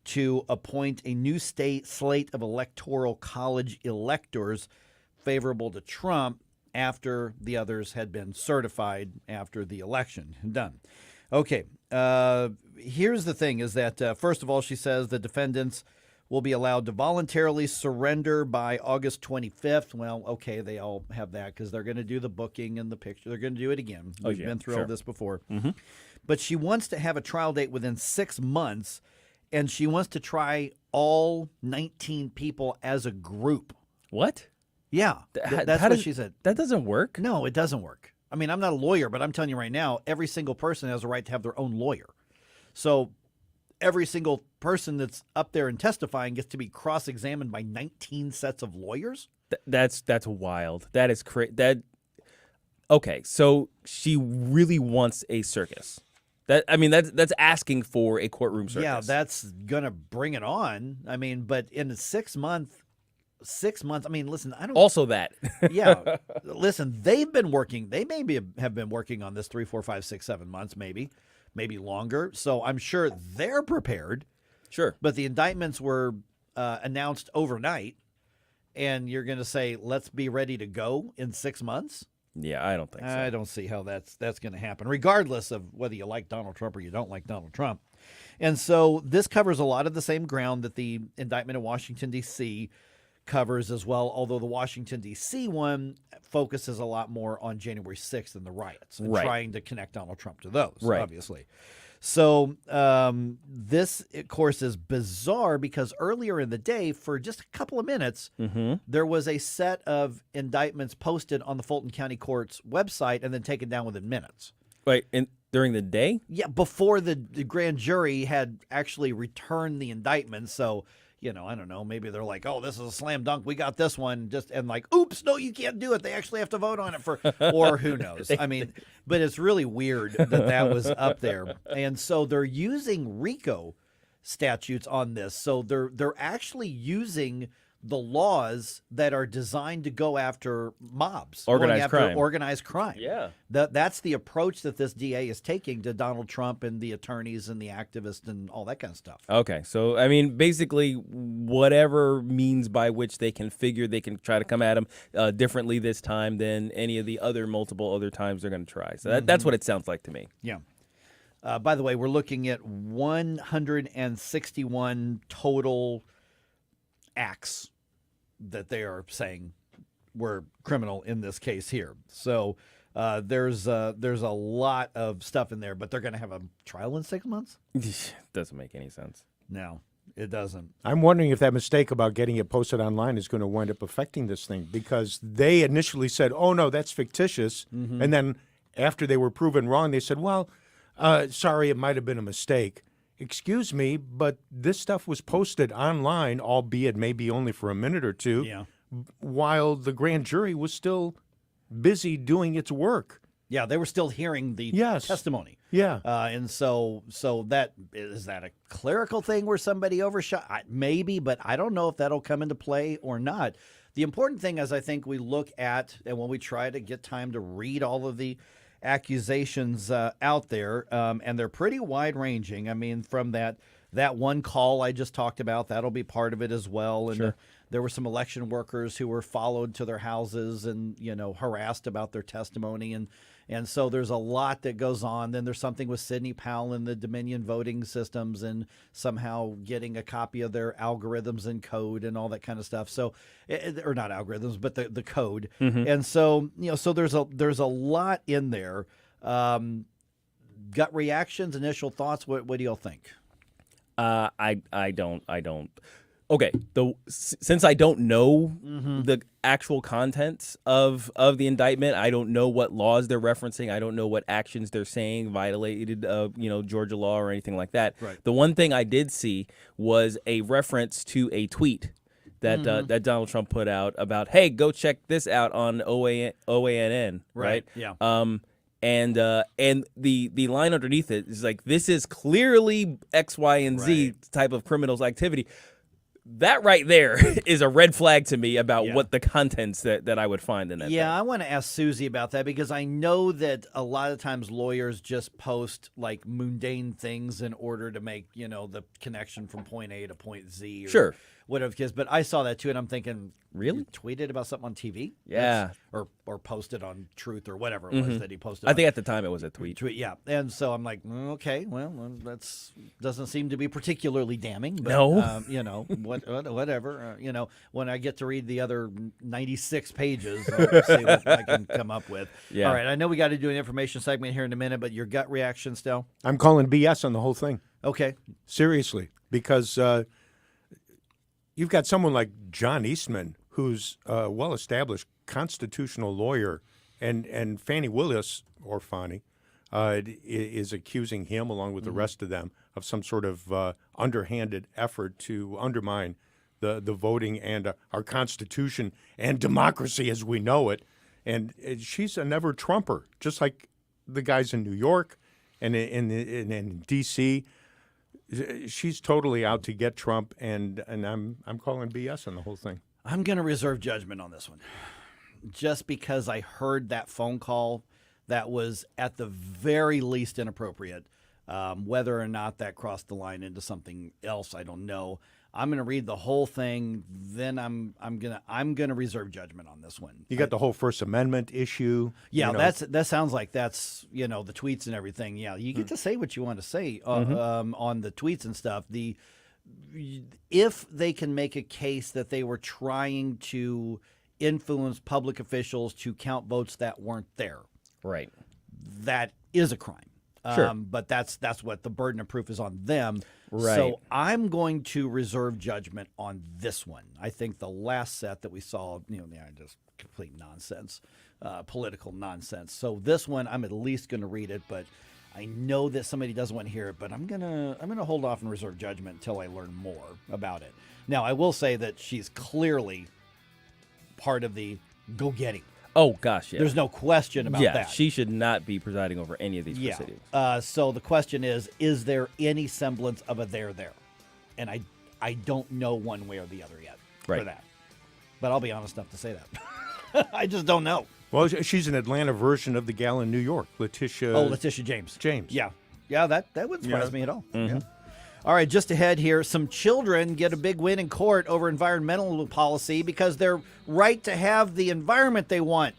to appoint a new state slate of electoral college electors favorable to Trump after the others had been certified after the election done. Okay, here's the thing is that, first of all, she says the defendants will be allowed to voluntarily surrender by August 25th. Well, okay, they all have that because they're going to do the booking and the picture. They're going to do it again. We've been through all this before. But she wants to have a trial date within 6 months, and she wants to try all 19 people as a group. What? Yeah, that's what she said. That doesn't work? No, it doesn't work. I mean, I'm not a lawyer, but I'm telling you right now, every single person has a right to have their own lawyer. So every single person that's up there and testifying gets to be cross-examined by 19 sets of lawyers? That's wild. That is crazy. Okay, so she really wants a circus. That's asking for a courtroom circus. Yeah, that's going to bring it on. I mean, but in a 6 months, I mean, listen, I don't... Also that. Yeah. Listen, they've been working. They maybe have been working on this 3, 4, 5, 6, 7 months, maybe longer. So I'm sure they're prepared. Sure. But the indictments were announced overnight. and you're going to say, let's be ready to go in 6 months? Yeah, I don't think so. I don't see how that's going to happen, regardless of whether you like Donald Trump or you don't like Donald Trump. And so this covers a lot of the same ground that the indictment in Washington, D.C. covers as well, although the Washington, D.C. one focuses a lot more on January 6th and the riots and trying to connect Donald Trump to those, obviously. So this, of course, is bizarre because earlier in the day, for just a couple of minutes, there was a set of indictments posted on the Fulton County Court's website and then taken down within minutes. Wait, during the day? Yeah, before the grand jury had actually returned the indictment. So, I don't know, maybe they're like, oh, this is a slam dunk. We got this one. And like, oops, no, you can't do it. They actually have to vote on it or who knows. I mean, but it's really weird that was up there. And so they're using RICO statutes on this. So they're actually using the laws that are designed to go after mobs, organized crime. Yeah, that's the approach that this DA is taking to Donald Trump and the attorneys and the activists and all that kind of stuff. Okay, so I mean, basically, whatever means by which they can try to come at him differently this time than any of the multiple other times they're going to try. So that's what it sounds like to me. Yeah. By the way, we're looking at 161 total acts that they are saying were criminal in this case here. So there's a lot of stuff in there, but they're going to have a trial in 6 months? Doesn't make any sense. No, it doesn't. I'm wondering if that mistake about getting it posted online is going to wind up affecting this thing, because they initially said, oh, no, that's fictitious. And then after they were proven wrong, they said, well, sorry, it might have been a mistake. Excuse me, but this stuff was posted online, albeit maybe only for a minute or two, while the grand jury was still busy doing its work. Yeah, they were still hearing the testimony. Yeah. And so that is that a clerical thing where somebody overshot? Maybe, but I don't know if that'll come into play or not. The important thing is I think we look at, and when we try to get time to read all of the accusations out there, and they're pretty wide-ranging. I mean, from that one call I just talked about, that'll be part of it as well. And there were some election workers who were followed to their houses and, harassed about their testimony. And so there's a lot that goes on. Then there's something with Sidney Powell and the Dominion voting systems and somehow getting a copy of their algorithms and code and all that kind of stuff. So, or not algorithms, but the code. And so, so there's a lot in there. Gut reactions, initial thoughts. What do y'all think? I don't. Okay, since I don't know the actual contents of the indictment, I don't know what laws they're referencing. I don't know what actions they're saying violated, Georgia law or anything like that. Right. The one thing I did see was a reference to a tweet that that Donald Trump put out about, hey, go check this out on OANN, right? Yeah. And the line underneath it is like, this is clearly X, Y, and Z type of criminals activity. That right there is a red flag to me about what the contents that I would find in that. Yeah, thing. I want to ask Susie about that because I know that a lot of times lawyers just post like mundane things in order to make, the connection from point A to point Z or whatever it is. But I saw that too, and I'm thinking, really? You tweeted about something on TV? Yeah. Or posted on Truth or whatever it was that he posted. I think at the time it was a tweet. Yeah. And so I'm like, okay, well, that's doesn't seem to be particularly damning. But, no. Whatever. When I get to read the other 96 pages, I'll see what I can come up with. Yeah. All right. I know we got to do an information segment here in a minute, but your gut reaction still? I'm calling BS on the whole thing. Okay. Seriously, because you've got someone like John Eastman, who's a well-established constitutional lawyer, and Fannie Willis, or Fannie, is accusing him, along with the rest of them, of some sort of underhanded effort to undermine the voting and our Constitution and democracy as we know it. And she's a never-Trumper, just like the guys in New York and in D.C., she's totally out to get Trump, and I'm calling BS on the whole thing. I'm going to reserve judgment on this one, just because I heard that phone call that was at the very least inappropriate. Whether or not that crossed the line into something else, I don't know. I'm going to read the whole thing. Then I'm gonna reserve judgment on this one. You got the whole First Amendment issue. Yeah, that sounds like that's the tweets and everything. Yeah, you get to say what you want to say on the tweets and stuff. If they can make a case that they were trying to influence public officials to count votes that weren't there, right, that is a crime. Sure. But that's what the burden of proof is on them. Right. So I'm going to reserve judgment on this one. I think the last set that we saw, just complete nonsense, political nonsense. So this one, I'm at least going to read it, but I know that somebody doesn't want to hear it. But I'm gonna hold off and reserve judgment until I learn more about it. Now, I will say that she's clearly part of the go-getting. Oh, gosh, yeah. There's no question about that. Yeah, she should not be presiding over any of these proceedings. So the question is there any semblance of a there? And I don't know one way or the other yet for that. But I'll be honest enough to say that. I just don't know. Well, she's an Atlanta version of the gal in New York, Letitia. Oh, Letitia James. Yeah. Yeah, that wouldn't surprise me at all. Mm-hmm. Yeah. All right, just ahead here, some children get a big win in court over environmental policy because they're right to have the environment they want.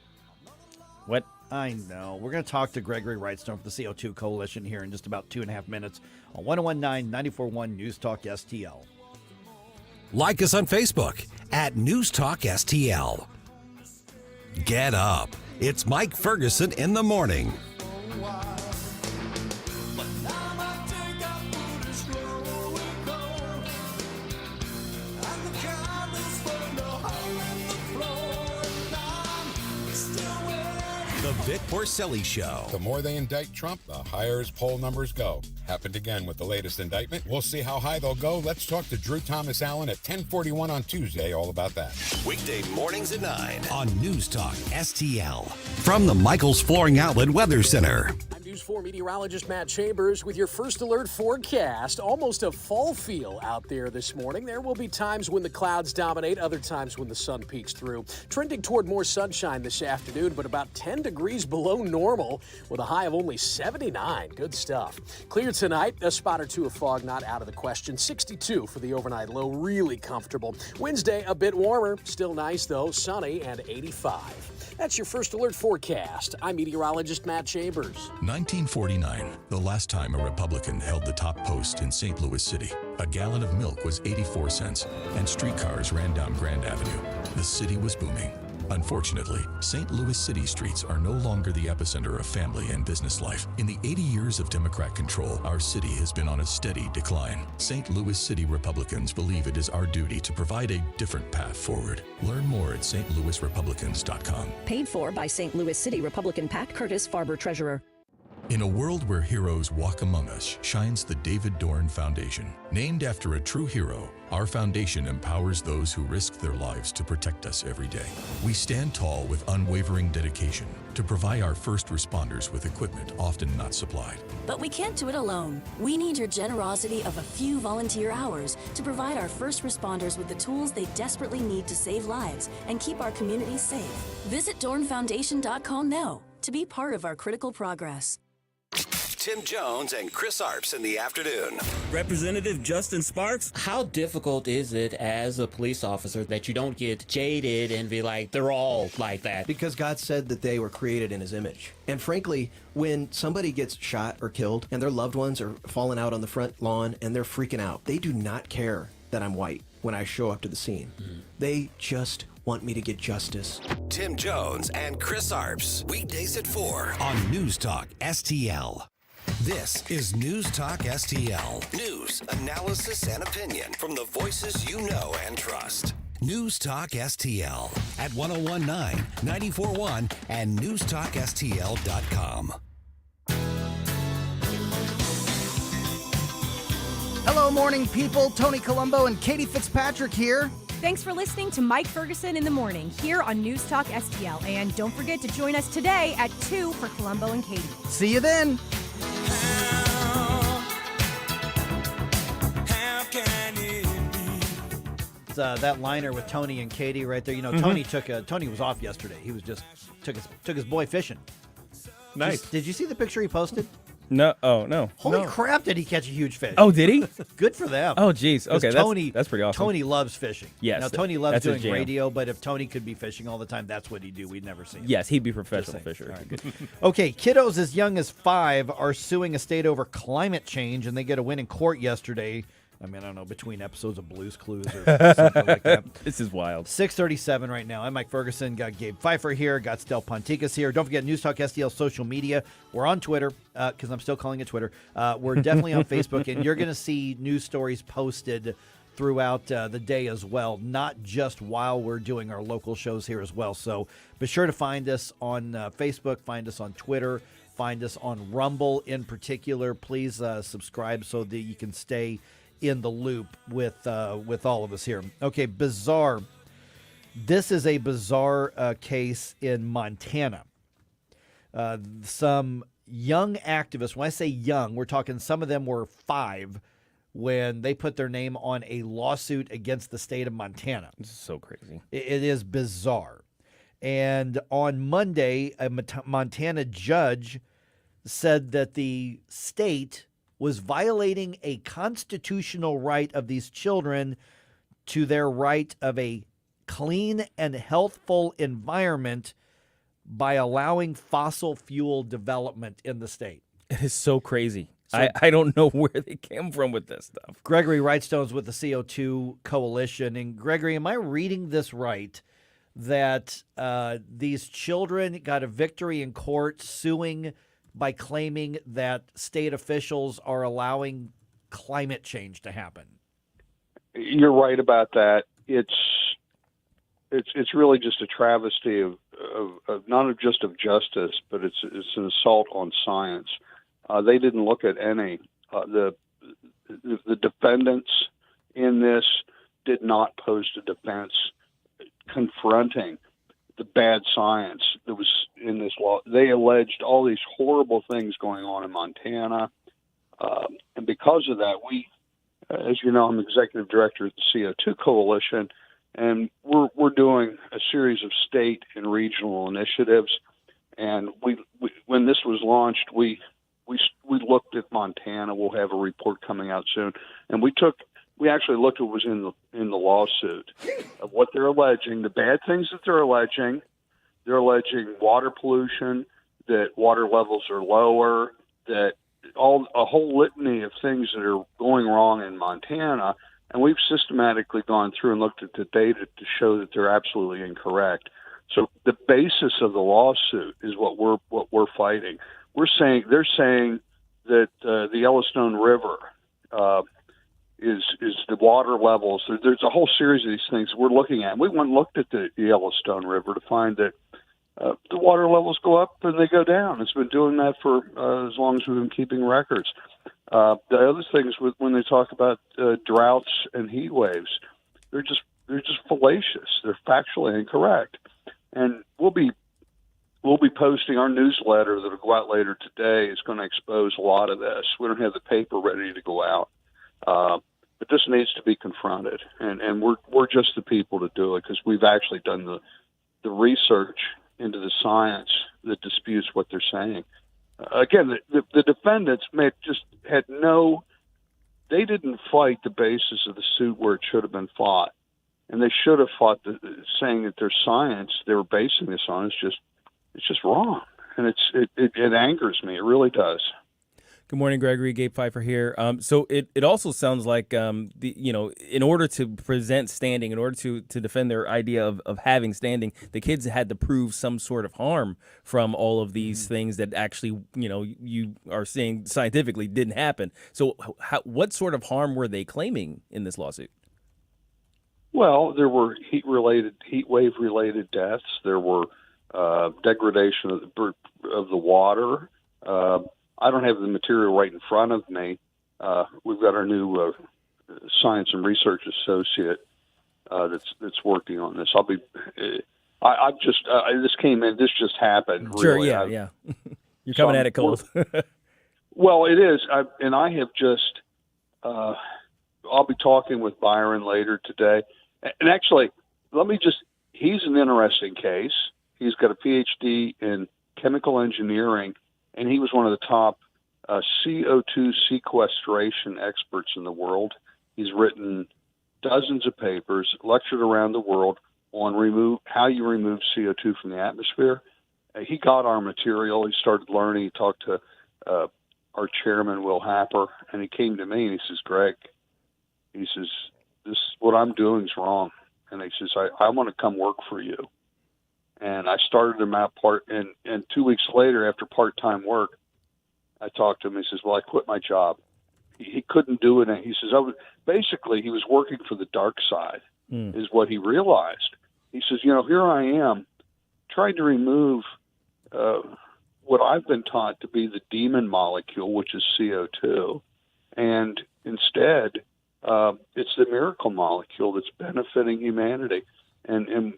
What? I know. We're going to talk to Gregory Wrightstone from the CO2 Coalition here in just about 2.5 minutes on 1019 94.1 News Talk STL. Like us on Facebook at News Talk STL. Get up. It's Mike Ferguson in the morning. The Vic Porcelli Show. The more they indict Trump, the higher his poll numbers go. Happened again with the latest indictment. We'll see how high they'll go. Let's talk to Drew Thomas Allen at 10:41 on Tuesday. All about that. Weekday mornings at 9 on News Talk STL. From the Michaels Flooring Outlet Weather Center. I'm News 4 meteorologist Matt Chambers with your first alert forecast. Almost a fall feel out there this morning. There will be times when the clouds dominate, other times when the sun peeks through. Trending toward more sunshine this afternoon, but about 10 degrees below normal with a high of only 79. Good stuff. Clear tonight, a spot or two of fog not out of the question. 62 for the overnight low, really comfortable. Wednesday, a bit warmer, still nice though, sunny and 85. That's your first alert forecast. I'm meteorologist Matt Chambers. 1949, the last time a Republican held the top post in St. Louis City. A gallon of milk was 84 cents, and streetcars ran down Grand Avenue. The city was booming. Unfortunately, St. Louis city streets are no longer the epicenter of family and business life. In the 80 years of Democrat control, our city has been on a steady decline. St. Louis City Republicans believe it is our duty to provide a different path forward. Learn more at stlouisrepublicans.com. Paid for by St. Louis City Republican Pat Curtis, Farber Treasurer. In a world where heroes walk among us, shines the David Dorn Foundation. Named after a true hero, our foundation empowers those who risk their lives to protect us every day. We stand tall with unwavering dedication to provide our first responders with equipment often not supplied. But we can't do it alone. We need your generosity of a few volunteer hours to provide our first responders with the tools they desperately need to save lives and keep our communities safe. Visit dornfoundation.com now to be part of our critical progress. Tim Jones and Chris Arps in the afternoon. Representative Justin Sparks. How difficult is it as a police officer that you don't get jaded and be like, they're all like that? Because God said that they were created in his image. And frankly, when somebody gets shot or killed and their loved ones are falling out on the front lawn and they're freaking out, they do not care that I'm white when I show up to the scene. They just want me to get justice. Tim Jones and Chris Arps. Weekdays at 4 on News Talk STL. This is News Talk STL. News, analysis, and opinion from the voices you know and trust. News Talk STL at 1019, 94.1, and newstalkstl.com. Hello, morning people. Tony Colombo and Katie Fitzpatrick here. Thanks for listening to Mike Ferguson in the morning here on News Talk STL. And don't forget to join us today at 2 for Colombo and Katie. See you then. It's that liner with Tony and Katie right there. You know, Tony was off yesterday. He was just took his boy fishing. Nice. Did you see the picture he posted? No. Oh, no. Holy crap, did he catch a huge fish? Oh, did he? Good for them. Oh, geez. Okay, that's pretty awesome. Tony loves fishing. Yes. Now, Tony loves that's his doing jam. radio, but if Tony could be fishing all the time, that's what he'd do. We'd never see him. Yes, he'd be a professional fisher. All right, good. Okay, kiddos as young as 5 are suing a state over climate change, and they get a win in court yesterday. I mean, I don't know, between episodes of Blue's Clues or something like that. This is wild. 6:37 right now. I'm Mike Ferguson. Got Gabe Pfeiffer here. Got Stel Ponticus here. Don't forget News Talk STL social media. We're on Twitter because I'm still calling it Twitter. We're definitely on Facebook, and you're going to see news stories posted throughout the day as well, not just while we're doing our local shows here as well. So be sure to find us on Facebook, find us on Twitter, find us on Rumble in particular. Please subscribe so that you can stay in the loop with all of us here. Okay, bizarre. This is a bizarre case in Montana. Some young activists, when I say young, we're talking some of them were 5 when they put their name on a lawsuit against the state of Montana. This is so crazy. It is bizarre. And on Monday, a Montana judge said that the state was violating a constitutional right of these children to their right of a clean and healthful environment by allowing fossil fuel development in the state. It is so crazy. I don't know where they came from with this stuff. Gregory Wrightstone's with the CO2 Coalition. And Gregory, am I reading this right, that these children got a victory in court suing by claiming that state officials are allowing climate change to happen? You're right about that. It's really just a travesty of not just of justice, but it's an assault on science. They didn't look at any. The defendants in this did not post a defense confronting the bad science that was in this law. They alleged all these horrible things going on in Montana. And because of that, we, as you know, I'm executive director of the CO2 Coalition, and we're doing a series of state and regional initiatives. And we when this was launched, we looked at Montana. We'll have a report coming out soon. And we actually looked at what was in the lawsuit of what they're alleging, the bad things that they're alleging. They're alleging water pollution, that water levels are lower, that a whole litany of things that are going wrong in Montana. And we've systematically gone through and looked at the data to show that they're absolutely incorrect. So the basis of the lawsuit is what we're fighting. They're saying that the Yellowstone River is the water levels. There's a whole series of these things we're looking at. We went and looked at the Yellowstone River to find that the water levels go up and they go down. It's been doing that for as long as we've been keeping records. The other things when they talk about droughts and heat waves, they're just fallacious. They're factually incorrect. And we'll be posting our newsletter that'll go out later today. Is going to expose a lot of this. We don't have the paper ready to go out, but this needs to be confronted, and we're just the people to do it because we've actually done the research into the science that disputes what they're saying. Again, the defendants they didn't fight the basis of the suit where it should have been fought, and they should have fought saying that their science they were basing this on is just wrong, and it angers me. It really does. Good morning, Gregory. Gabe Pfeiffer here. So it also sounds like in order to present standing, in order to defend their idea of having standing, the kids had to prove some sort of harm from all of these things that actually you are saying scientifically didn't happen. So what sort of harm were they claiming in this lawsuit? Well, there were heat wave related deaths. There were degradation of the water. I don't have the material right in front of me. We've got our new science and research associate that's working on this. This came in. This just happened. Sure. Really. Yeah. You're coming at it cold. Well, it is. I have just. I'll be talking with Byron later today, and actually, he's an interesting case. He's got a PhD in chemical engineering, and he was one of the top CO2 sequestration experts in the world. He's written dozens of papers, lectured around the world on how you remove CO2 from the atmosphere. He got our material. He started learning. He talked to our chairman, Will Happer, and he came to me and he says, Greg, he says, this what I'm doing is wrong. And he says, I want to come work for you. And I started him out and 2 weeks later, after part-time work, I talked to him. He says, well, I quit my job. He couldn't do it. And he says, basically, he was working for the dark side, is what he realized. He says, here I am trying to remove what I've been taught to be the demon molecule, which is CO2. And instead, it's the miracle molecule that's benefiting humanity. And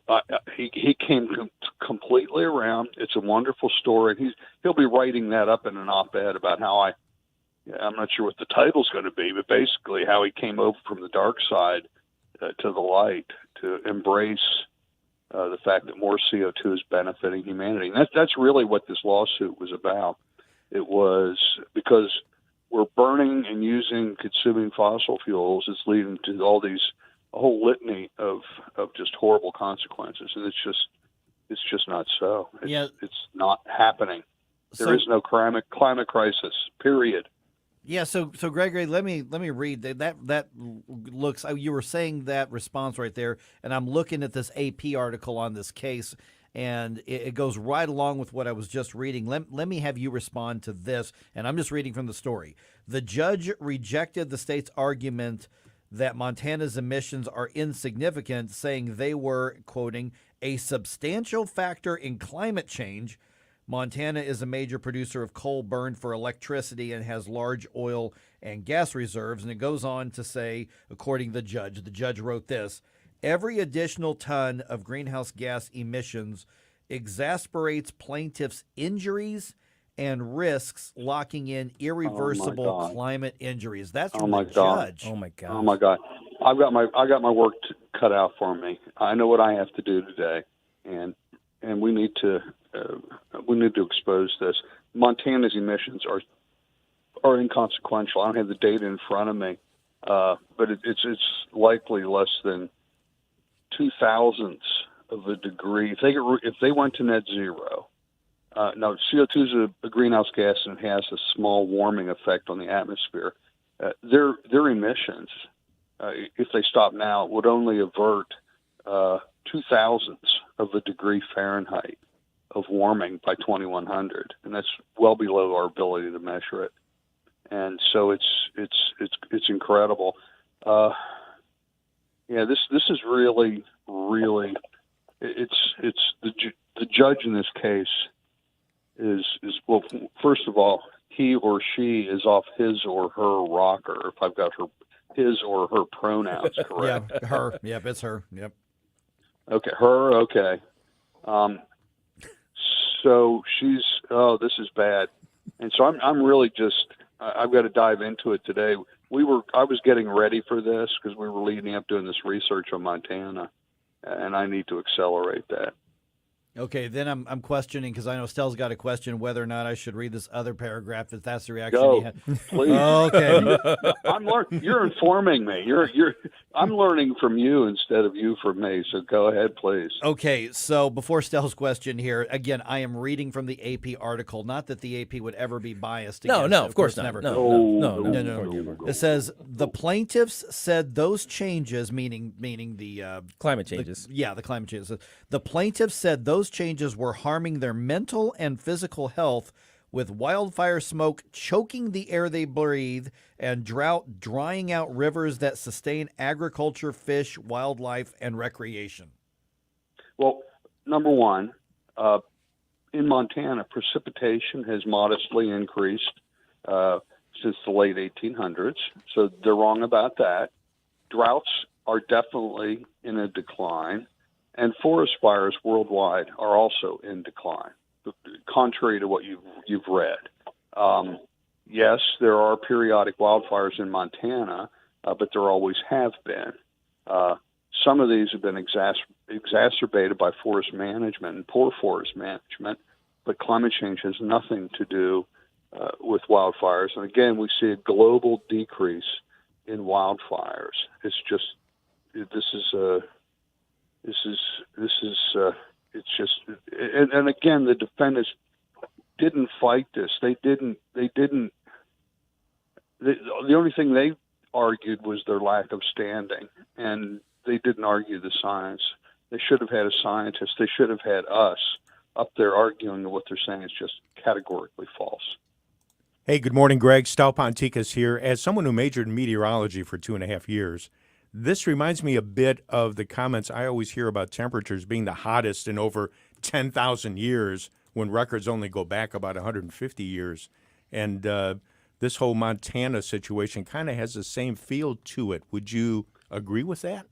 he came completely around. It's a wonderful story. He'll be writing that up in an op-ed about how I'm not sure what the title's going to be, but basically how he came over from the dark side to the light to embrace the fact that more CO2 is benefiting humanity. And that's really what this lawsuit was about. It was because we're burning and consuming fossil fuels. It's leading to a whole litany of just horrible consequences. And it's just not so. It's not happening. There is no climate crisis, period. Yeah, so Gregory, let me read that looks. You were saying that response right there, and I'm looking at this AP article on this case, and it goes right along with what I was just reading. Let me have you respond to this, and I'm just reading from the story. The judge rejected the state's argument that Montana's emissions are insignificant, saying they were, quoting, a substantial factor in climate change. Montana is a major producer of coal burned for electricity and has large oil and gas reserves. And it goes on to say, according to the judge wrote this, every additional ton of greenhouse gas emissions exasperates plaintiffs' injuries and risks locking in irreversible climate injuries. That's from the judge. Oh my God. Oh my God. I got my work cut out for me. I know what I have to do today, and we need to expose this. Montana's emissions are inconsequential. I don't have the data in front of me, but it's likely less than 0.002 of a degree. If they went to net zero. Now, CO2 is a greenhouse gas, and it has a small warming effect on the atmosphere. Their emissions, if they stop now, would only avert 0.002 of a degree Fahrenheit of warming by 2100, and that's well below our ability to measure it. And so it's incredible. This is really it's the judge in this case is well, first of all, he or she is off his or her rocker. If I've got his or her pronouns correct. Yeah, her. Yep, it's her. Yep. Okay, her. Okay. So she's. Oh, this is bad. And so I'm really just. I've got to dive into it today. I was getting ready for this because we were leading up doing this research on Montana, and I need to accelerate that. Okay, then I'm questioning because I know Stell's got a question whether or not I should read this other paragraph if that's the reaction Go, he had. Please. Okay. You're informing me. I'm learning from you instead of you from me. So go ahead, please. Okay, so before Stell's question here, again, I am reading from the AP article. Not that the AP would ever be biased. No, against, of course not. Never. No. It says the plaintiffs said those changes, meaning the climate changes. The climate changes. The plaintiffs said those changes were harming their mental and physical health, with wildfire smoke choking the air they breathe and drought drying out rivers that sustain agriculture, fish, wildlife, and recreation. Well, number one, in Montana, precipitation has modestly increased since the late 1800s, so they're wrong about that. Droughts are definitely in a decline. And forest fires worldwide are also in decline, contrary to what you've read. Yes, there are periodic wildfires in Montana, but there always have been. Some of these have been exacerbated by forest management and poor forest management, but climate change has nothing to do with wildfires. And again, we see a global decrease in wildfires. It's just it's just, and again, the defendants didn't fight this. They didn't. The only thing they argued was their lack of standing, and they didn't argue the science. They should have had a scientist. They should have had us up there arguing that what they're saying is just categorically false. Hey, good morning, Greg. Stal Ponticus here. As someone who majored in meteorology for 2.5 years, this reminds me a bit of the comments I always hear about temperatures being the hottest in over 10,000 years when records only go back about 150 years. And this whole Montana situation kind of has the same feel to it. Would you agree with that?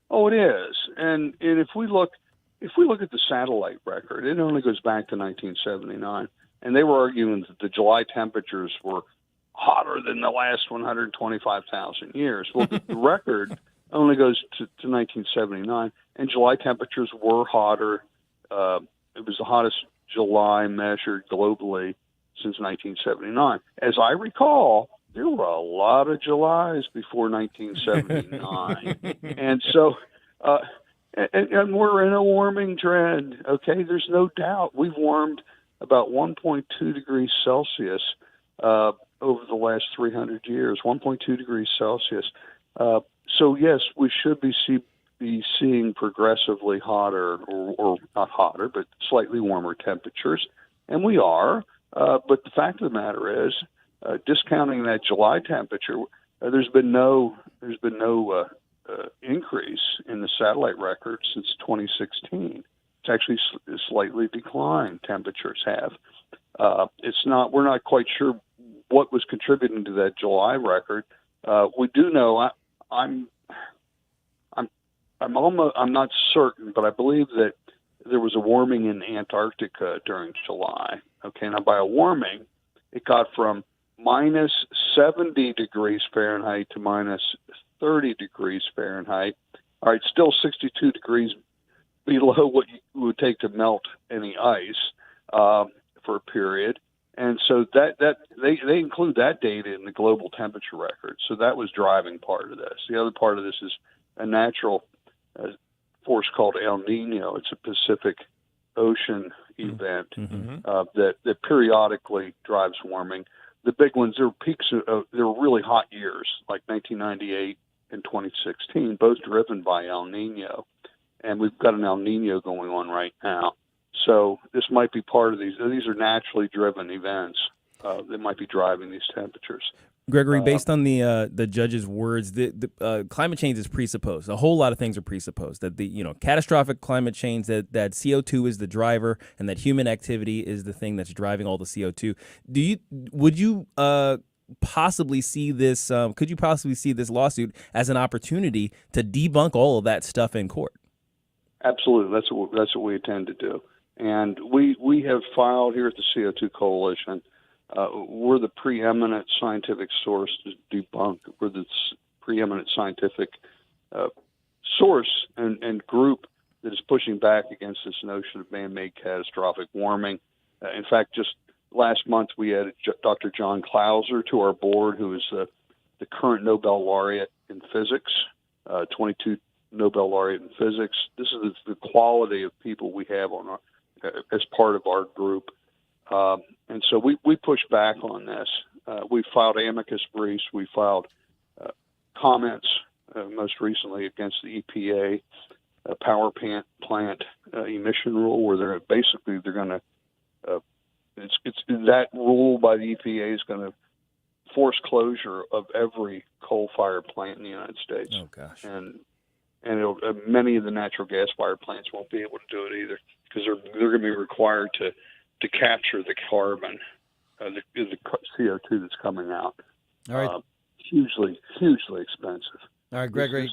Oh, it is. And if we look at the satellite record, it only goes back to 1979. And they were arguing that the July temperatures were hotter than the last 125,000 years. Well, the record only goes to 1979, and July temperatures were hotter. It was the hottest July measured globally since 1979. As I recall, there were a lot of Julys before 1979. And so, and we're in a warming trend, okay? There's no doubt. We've warmed about 1.2 degrees Celsius over the last 300 years, 1.2 degrees Celsius. So, yes, we should be seeing progressively hotter, or not hotter, but slightly warmer temperatures, and we are. But the fact of the matter is, discounting that July temperature, there's been no increase in the satellite record since 2016. It's actually slightly declined. Temperatures have. We're not quite sure what was contributing to that July record. We do know. I'm not certain, but I believe that there was a warming in Antarctica during July. Okay, now by a warming, it got from minus 70 degrees Fahrenheit to minus 30 degrees Fahrenheit. All right, still 62 degrees below what it would take to melt any ice for a period. And so that they include that data in the global temperature record. So that was driving part of this. The other part of this is a natural force called El Nino. It's a Pacific Ocean event that periodically drives warming. The big ones, there were peaks. There were really hot years, like 1998 and 2016, both driven by El Nino. And we've got an El Nino going on right now. So this might be part of these. These are naturally driven events that might be driving these temperatures. Gregory, based on the judge's words, the climate change is presupposed. A whole lot of things are presupposed. That catastrophic climate change, that CO2 is the driver, and that human activity is the thing that's driving all the CO2. Would you possibly see this? Could you possibly see this lawsuit as an opportunity to debunk all of that stuff in court? Absolutely, that's what we intend to do, and we have filed here at the CO2 Coalition. We're the preeminent scientific source to debunk. We're the preeminent scientific source and group that is pushing back against this notion of man-made catastrophic warming. In fact, just last month we added Dr. John Clauser to our board, who is the current Nobel laureate in physics, 22 Nobel laureate in physics. This is the quality of people we have on as part of our group. And so we push back on this. We filed amicus briefs. We filed comments most recently against the EPA power plant emission rule, where they're going to it's that rule by the EPA is going to force closure of every coal-fired plant in the United States. Oh gosh! And many of the natural gas-fired plants won't be able to do it either, because they're going to be required to capture the carbon, the CO2 that's coming out. All right. Hugely expensive. All right, Gregory.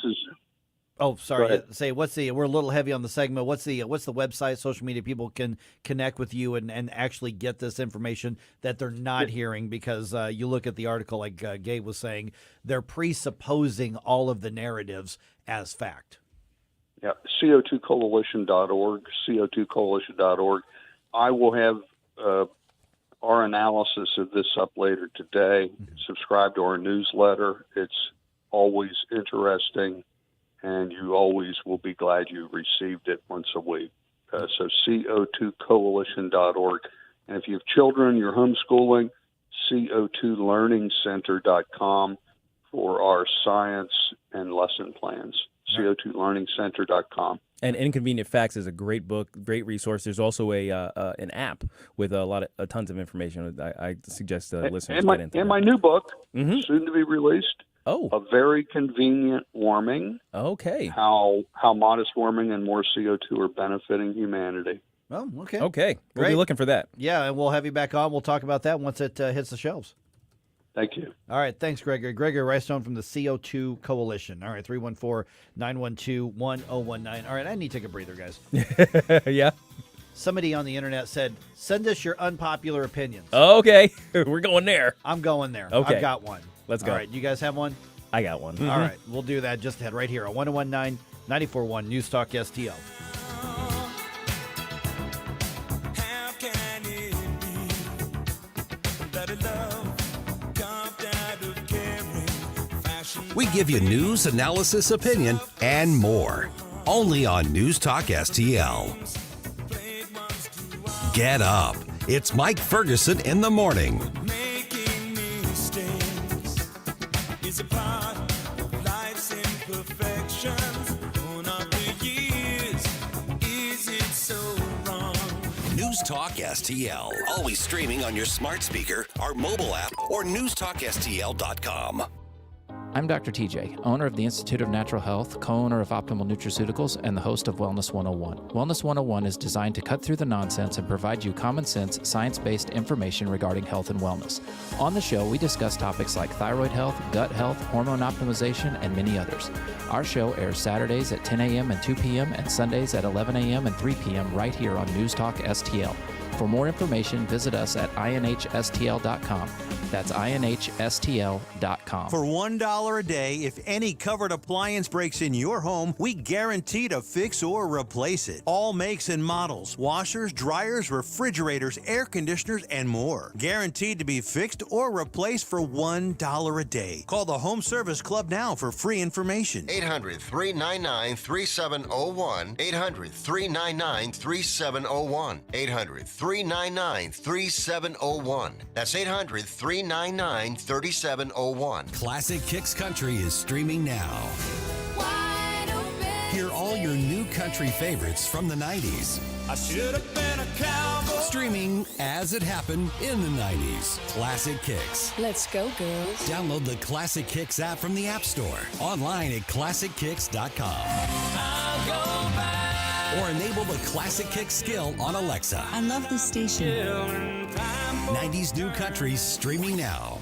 We're a little heavy on the segment. What's the website, social media people can connect with you and actually get this information that they're not hearing? Because you look at the article, like Gabe was saying, they're presupposing all of the narratives as fact. Yeah, CO2coalition.org, CO2coalition.org. I will have our our analysis of this up later today. Subscribe to our newsletter. It's always interesting, and you always will be glad you received it once a week. So co2coalition.org. And if you have children, you're homeschooling, co2learningcenter.com for our science and lesson plans. co2learningcenter.com. And Inconvenient Facts is a great book, great resource. There's also an app with tons of information. I suggest listeners get into. And my new book, soon to be released. Oh, A Very Convenient Warming. Okay. How modest warming and more CO2 are benefiting humanity. Oh, okay. Okay. We'll Great. be looking for that. Yeah, and we'll have you back on. We'll talk about that once it hits the shelves. Thank you. All right. Thanks, Gregory. Gregory Rystone from the CO2 Coalition. All right. 314-912-1019. All right. I need to take a breather, guys. Yeah. Somebody on the internet said, send us your unpopular opinions. Okay. We're going there. I'm going there. Okay. I've got one. Let's go. All right. You guys have one? I got one. All right. We'll do that just ahead right here on 1019 94.1 News Talk STL. We give you news, analysis, opinion, and more. Only on News Talk STL. Get up. It's Mike Ferguson in the morning. Making mistakes is a part of life's imperfections. One of the years, is it so wrong? News Talk STL. Always streaming on your smart speaker, our mobile app, or newstalkstl.com. I'm Dr. TJ, owner of the Institute of Natural Health, co-owner of Optimal Nutraceuticals, and the host of Wellness 101. Wellness 101 is designed to cut through the nonsense and provide you common sense, science-based information regarding health and wellness. On the show, we discuss topics like thyroid health, gut health, hormone optimization, and many others. Our show airs Saturdays at 10 a.m. and 2 p.m. and Sundays at 11 a.m. and 3 p.m. right here on News Talk STL. For more information, visit us at inhstl.com. That's inhstl.com. For $1 a day, if any covered appliance breaks in your home, we guarantee to fix or replace it. All makes and models, washers, dryers, refrigerators, air conditioners, and more. Guaranteed to be fixed or replaced for $1 a day. Call the Home Service Club now for free information. 800-399-3701. 800-399-3701. 800-399-3701. That's 800-399-3701. Classic Kicks Country is streaming now. Hear all your new country favorites from the 90s. I should have been a cowboy. Streaming as it happened in the 90s. Classic Kicks. Let's go, girls. Download the Classic Kicks app from the App Store. Online at ClassicKicks.com. I'll go back. Or enable the Classic Kicks skill on Alexa. I love this station. 90s New Country streaming now.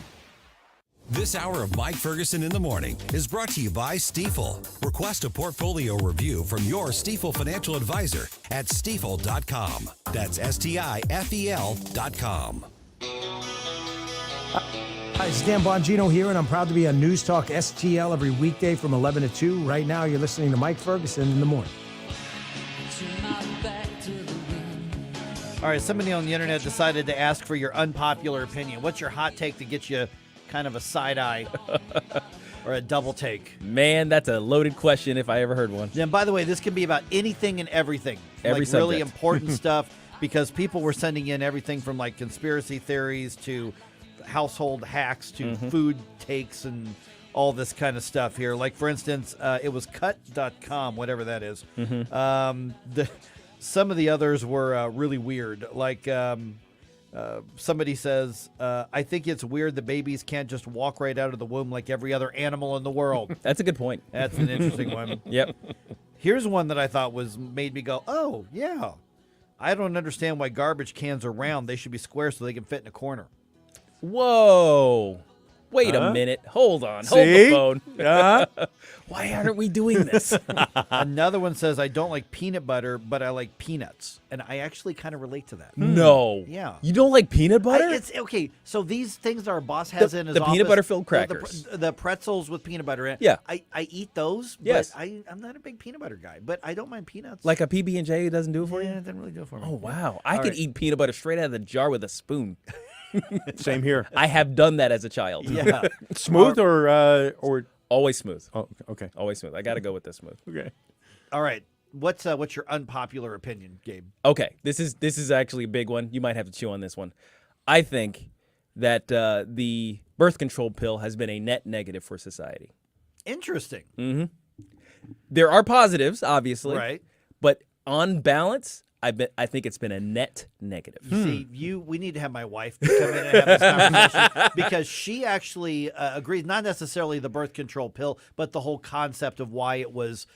This hour of Mike Ferguson in the Morning is brought to you by Stifel. Request a portfolio review from your Stifel financial advisor at stifel.com. That's STIFEL.com. Hi, it's Dan Bongino here, and I'm proud to be on News Talk STL every weekday from 11 to 2. Right now, you're listening to Mike Ferguson in the Morning. All right, somebody on the internet decided to ask for your unpopular opinion. What's your hot take to get you kind of a side eye or a double take? Man, that's a loaded question if I ever heard one. And by the way, this can be about anything and everything. Every like really subject. important stuff, because people were sending in everything from like conspiracy theories to household hacks to food takes and all this kind of stuff here. Like, for instance, it was cut.com, whatever that is. Some of the others were really weird. Like somebody says, I think it's weird the babies can't just walk right out of the womb like every other animal in the world. That's a good point. That's an interesting one. Yep. Here's one that I thought made me go, oh, yeah. I don't understand why garbage cans are round. They should be square so they can fit in a corner. Whoa. Wait a minute. Hold on. Hold the phone. Why aren't we doing this? Another one says, I don't like peanut butter, but I like peanuts. And I actually kind of relate to that. No. Yeah. You don't like peanut butter? It's okay. So these things that our boss has in his the office. peanut butter filled crackers. The pretzels with peanut butter in it. Yeah. I eat those. Yes. But I'm not a big peanut butter guy, but I don't mind peanuts. Like a PB&J doesn't do it for you? Yeah, it doesn't really do it for me. Oh, wow. I All could right. eat peanut butter straight out of the jar with a spoon. Same here. I have done that as a child. Yeah. Smooth or always smooth. Oh, okay. Always smooth. I got to go with this smooth. Okay. All right. What's your unpopular opinion, Gabe? Okay, this is actually a big one. You might have to chew on this one. I think that the birth control pill has been a net negative for society. Interesting. Mm-hmm. There are positives, obviously, Right. but on balance, I think it's been a net negative. See, we need to have my wife come in and have this conversation because she actually agrees, not necessarily the birth control pill, but the whole concept of why it was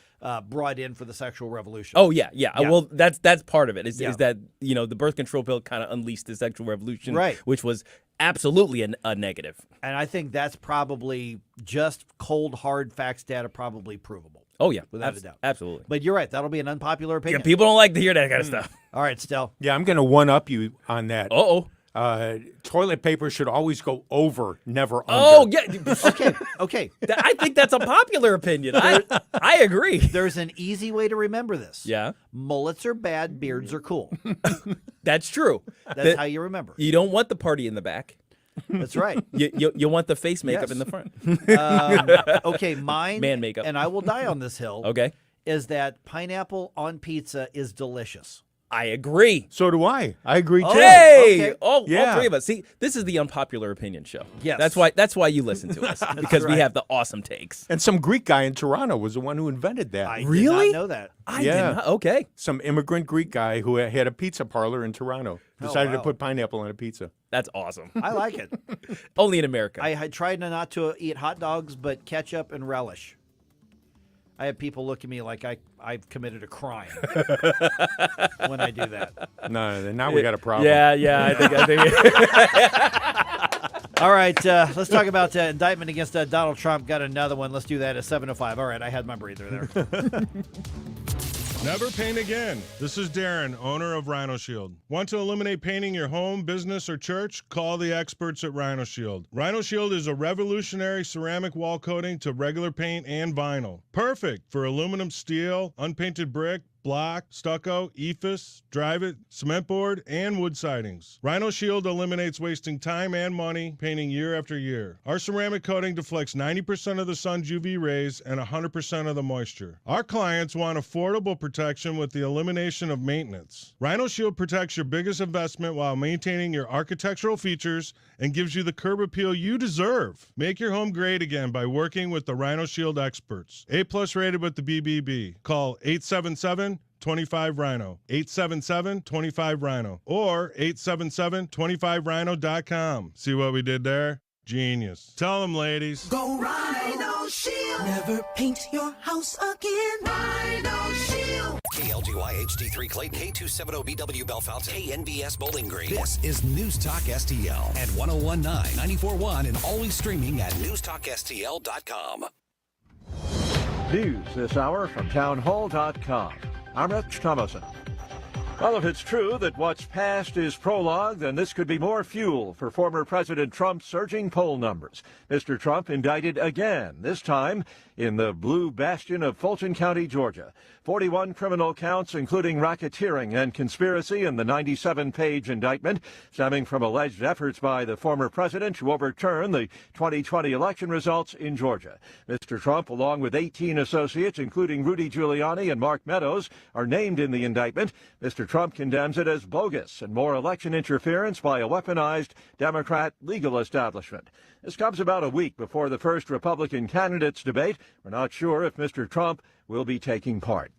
brought in for the sexual revolution. Oh yeah. Well, that's part of it. Is that the birth control pill kind of unleashed the sexual revolution, Right. which was absolutely a negative. And I think that's probably just cold, hard facts, data, probably provable. Oh yeah, without a doubt. Absolutely. But you're right. That'll be an unpopular opinion. Yeah, people don't like to hear that kind of stuff. All right, Stel. Yeah, I'm going to one-up you on that. Uh-oh. Toilet paper should always go over, never under. Oh, yeah. Okay. I think that's a popular opinion. I agree. There's an easy way to remember this. Yeah. Mullets are bad, beards are cool. That's true. That's how you remember. You don't want the party in the back. That's right. You want the face makeup Yes. in the front. Okay, mine, Man makeup. and I will die on this hill, Okay. is that pineapple on pizza is delicious. I agree. So do I. I agree too. Hey! Okay. All Yeah. three of us. See, this is the unpopular opinion show. Yes. That's why you listen to us, because we right. have the awesome takes. And some Greek guy in Toronto was the one who invented that. I Really? did not know that. I Yeah. did not. Okay. Some immigrant Greek guy who had a pizza parlor in Toronto decided to wow. put pineapple on a pizza. That's awesome. I like it. Only in America. I tried not to eat hot dogs, but ketchup and relish. I have people look at me like I've committed a crime when I do that. No, now we got a problem. Yeah. I think. All right, let's talk about indictment against Donald Trump. Got another one. Let's do that at 7:05. All right, I had my breather there. Never paint again. This is Darren, owner of Rhino Shield. Want to eliminate painting your home, business, or church? Call the experts at Rhino Shield. Rhino Shield is a revolutionary ceramic wall coating to regular paint and vinyl. Perfect for aluminum, steel, unpainted brick, block, stucco, ephes, drive-it, cement board, and wood sidings. Rhino Shield eliminates wasting time and money painting year after year. Our ceramic coating deflects 90% of the sun's UV rays and 100% of the moisture. Our clients want affordable protection with the elimination of maintenance. Rhino Shield protects your biggest investment while maintaining your architectural features and gives you the curb appeal you deserve. Make your home great again by working with the Rhino Shield experts. A+ rated with the BBB. Call 877-25-RHINO, 877-25-RHINO, or 877-25rhino.com. See what we did there? Genius. Tell them, ladies. Go Rhino Shield. Never paint your house again. Rhino Shield. KLGY HD3 Clayton, K270BW Bellefonte, KNBS Bowling Green. This is News Talk STL at 1019, 94.1, and always streaming at newstalkstl.com. News this hour from townhall.com. I'm Rich Thomason. Well, if it's true that what's past is prologue, then this could be more fuel for former President Trump's surging poll numbers. Mr. Trump indicted again, this time in the blue bastion of Fulton County, Georgia. 41 criminal counts, including racketeering and conspiracy in the 97-page indictment, stemming from alleged efforts by the former president to overturn the 2020 election results in Georgia. Mr. Trump, along with 18 associates, including Rudy Giuliani and Mark Meadows, are named in the indictment. Mr. Trump condemns it as bogus and more election interference by a weaponized Democrat legal establishment. This comes about a week before the first Republican candidates debate. We're not sure if Mr. Trump will be taking part.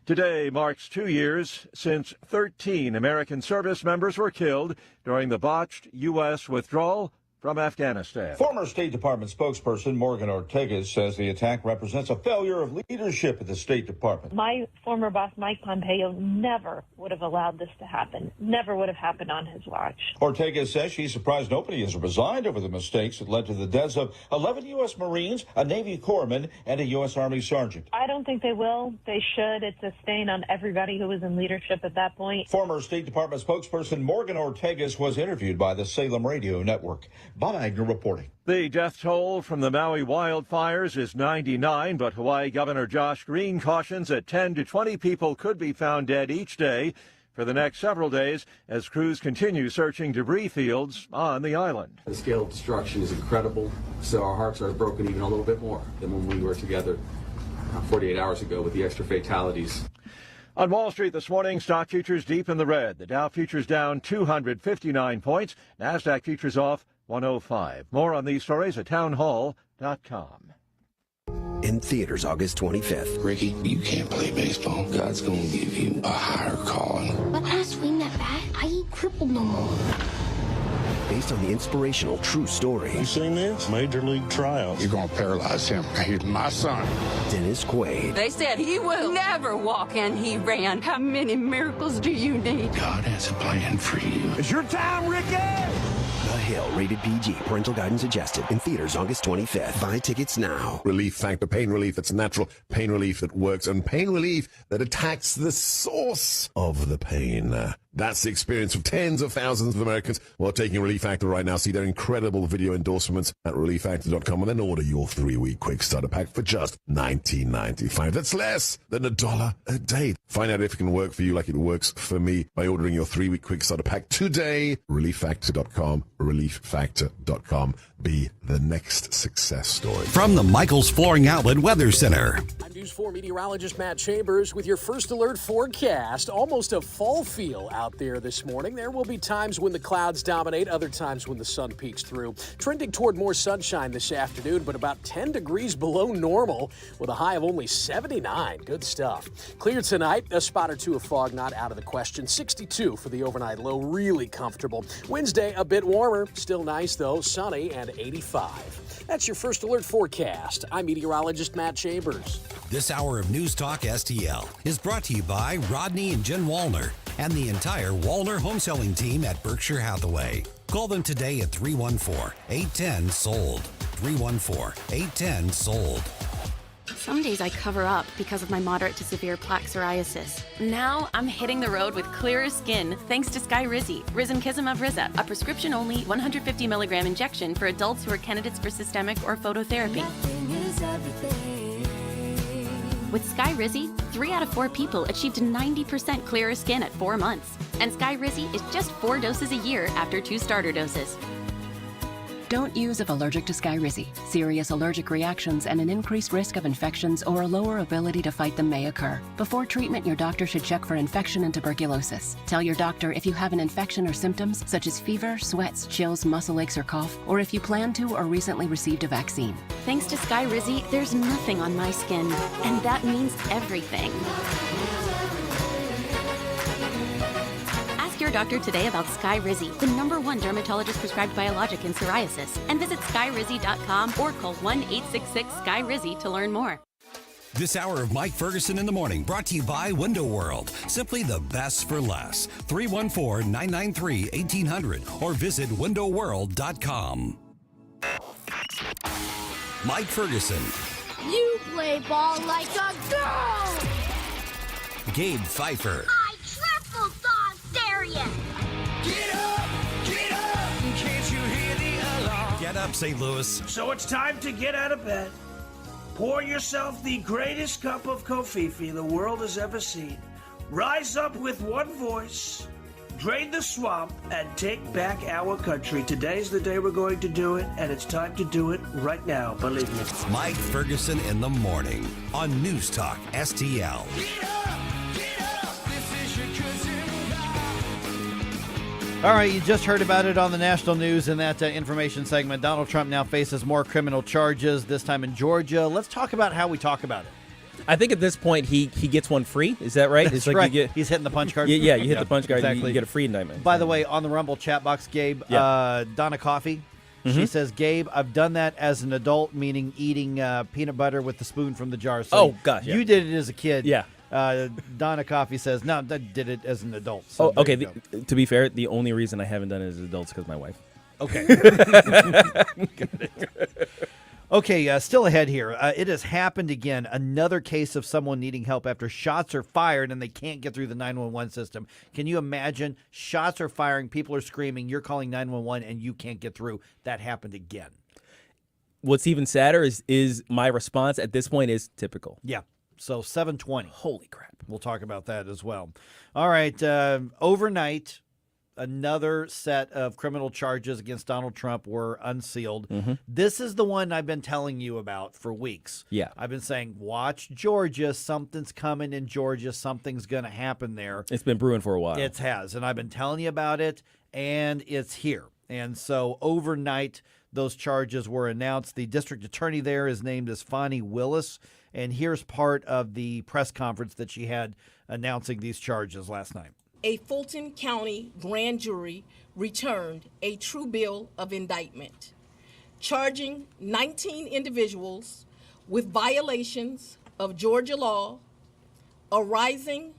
Today marks 2 years since 13 American service members were killed during the botched U.S. withdrawal from Afghanistan. Former State Department spokesperson Morgan Ortega says the attack represents a failure of leadership at the State Department. My former boss, Mike Pompeo, never would have allowed this to happen. Never would have happened on his watch. Ortega says she's surprised nobody has resigned over the mistakes that led to the deaths of 11 U.S. Marines, a Navy corpsman, and a U.S. Army sergeant. I don't think they will. They should. It's a stain on everybody who was in leadership at that point. Former State Department spokesperson Morgan Ortega was interviewed by the Salem Radio Network. Bob Agnew reporting. The death toll from the Maui wildfires is 99, but Hawaii Governor Josh Green cautions that 10 to 20 people could be found dead each day for the next several days as crews continue searching debris fields on the island. The scale of destruction is incredible, so our hearts are broken even a little bit more than when we were together 48 hours ago with the extra fatalities. On Wall Street this morning, stock futures deep in the red. The Dow futures down 259 points. NASDAQ futures off 105. More on these stories at townhall.com. In theaters August 25th. Ricky, you can't play baseball. God's going to give you a higher calling. But when I swing that bat, I ain't crippled no more. Based on the inspirational true story. You seen this? Major League Tryouts. You're going to paralyze him. He's my son. Dennis Quaid. They said he will never walk, and he ran. How many miracles do you need? God has a plan for you. It's your time, Ricky! The Hill, rated PG. Parental guidance suggested. In theaters August 25th. Buy tickets now. Relief Factor, pain relief that's natural, pain relief that works, and pain relief that attacks the source of the pain. That's the experience of tens of thousands of Americans who are taking Relief Factor right now. See their incredible video endorsements at relieffactor.com and then order your 3-week quick starter pack for just $19.95. That's less than $1 a day. Find out if it can work for you like it works for me by ordering your 3-week quick starter pack today. relieffactor.com, relieffactor.com. Be the next success story. From the Michaels Flooring Outlet Weather Center. I'm News 4 meteorologist Matt Chambers with your first alert forecast. Almost a fall feel out there this morning. There will be times when the clouds dominate, other times when the sun peeks through. Trending toward more sunshine this afternoon, but about 10 degrees below normal with a high of only 79. Good stuff. Clear tonight, a spot or two of fog not out of the question. 62 for the overnight low, really comfortable. Wednesday, a bit warmer, still nice though, sunny and 85. That's your first alert forecast. I'm meteorologist Matt Chambers. This hour of News Talk STL is brought to you by Rodney and Jen Wallner and the entire Wallner home selling team at Berkshire Hathaway. Call them today at 314-810-SOLD. 314-810-SOLD. Some days I cover up because of my moderate to severe plaque psoriasis. Now I'm hitting the road with clearer skin thanks to Skyrizi, Risankizumab Riza, a prescription-only 150 milligram injection for adults who are candidates for systemic or phototherapy. With Skyrizi, 3 out of 4 people achieved 90% clearer skin at 4 months. And Skyrizi is just 4 doses a year after 2 starter doses. Don't use if allergic to Skyrizi. Serious allergic reactions and an increased risk of infections or a lower ability to fight them may occur. Before treatment, your doctor should check for infection and tuberculosis. Tell your doctor if you have an infection or symptoms such as fever, sweats, chills, muscle aches, or cough, or if you plan to or recently received a vaccine. Thanks to Skyrizi, there's nothing on my skin, and that means everything. Ask your doctor today about Skyrizi, the #1 dermatologist prescribed biologic in psoriasis, and visit skyrizi.com or call 1-866-SKYRIZI to learn more. This hour of Mike Ferguson in the Morning brought to you by Window World. Simply the best for less. 314-993-1800 or visit windowworld.com. Mike Ferguson. You play ball like a girl! Gabe Pfeiffer. I triple dog dare ya! Get up! Get up! Can't you hear the alarm? Get up, St. Louis. So it's time to get out of bed. Pour yourself the greatest cup of Kofifi the world has ever seen. Rise up with one voice, drain the swamp, and take back our country. Today's the day we're going to do it, and it's time to do it right now, believe me. Mike Ferguson in the Morning on News Talk STL. All right, you just heard about it on the national news in that information segment. Donald Trump now faces more criminal charges, this time in Georgia. Let's talk about how we talk about it. I think at this point he gets one free. Is that right? That's it's like right. You get, He's hitting the punch card. Yeah, you hit the punch card. Exactly. You get a free indictment. By the way, on the Rumble chat box, Gabe, Donna Coffee, she says, Gabe, I've done that as an adult, meaning eating peanut butter with the spoon from the jar. So gosh, you did it as a kid. Yeah. Donna Coffee says, no, I did it as an adult. So okay. To be fair, the only reason I haven't done it as an adult is because my wife. Okay. Okay, still ahead here. It has happened again. Another case of someone needing help after shots are fired and they can't get through the 911 system. Can you imagine? Shots are firing, people are screaming, you're calling 911 and you can't get through. That happened again. What's even sadder is my response at this point is typical. Yeah. So 7:20. Holy crap. We'll talk about that as well. All right. Overnight, another set of criminal charges against Donald Trump were unsealed. This is the one I've been telling you about for weeks. Yeah. I've been saying, watch Georgia. Something's coming in Georgia. Something's going to happen there. It's been brewing for a while. It has. And I've been telling you about it, and it's here. And so overnight, those charges were announced. The district attorney there is named as Fani Willis. And here's part of the press conference that she had announcing these charges last night. A Fulton County grand jury returned a true bill of indictment, charging 19 individuals with violations of Georgia law arising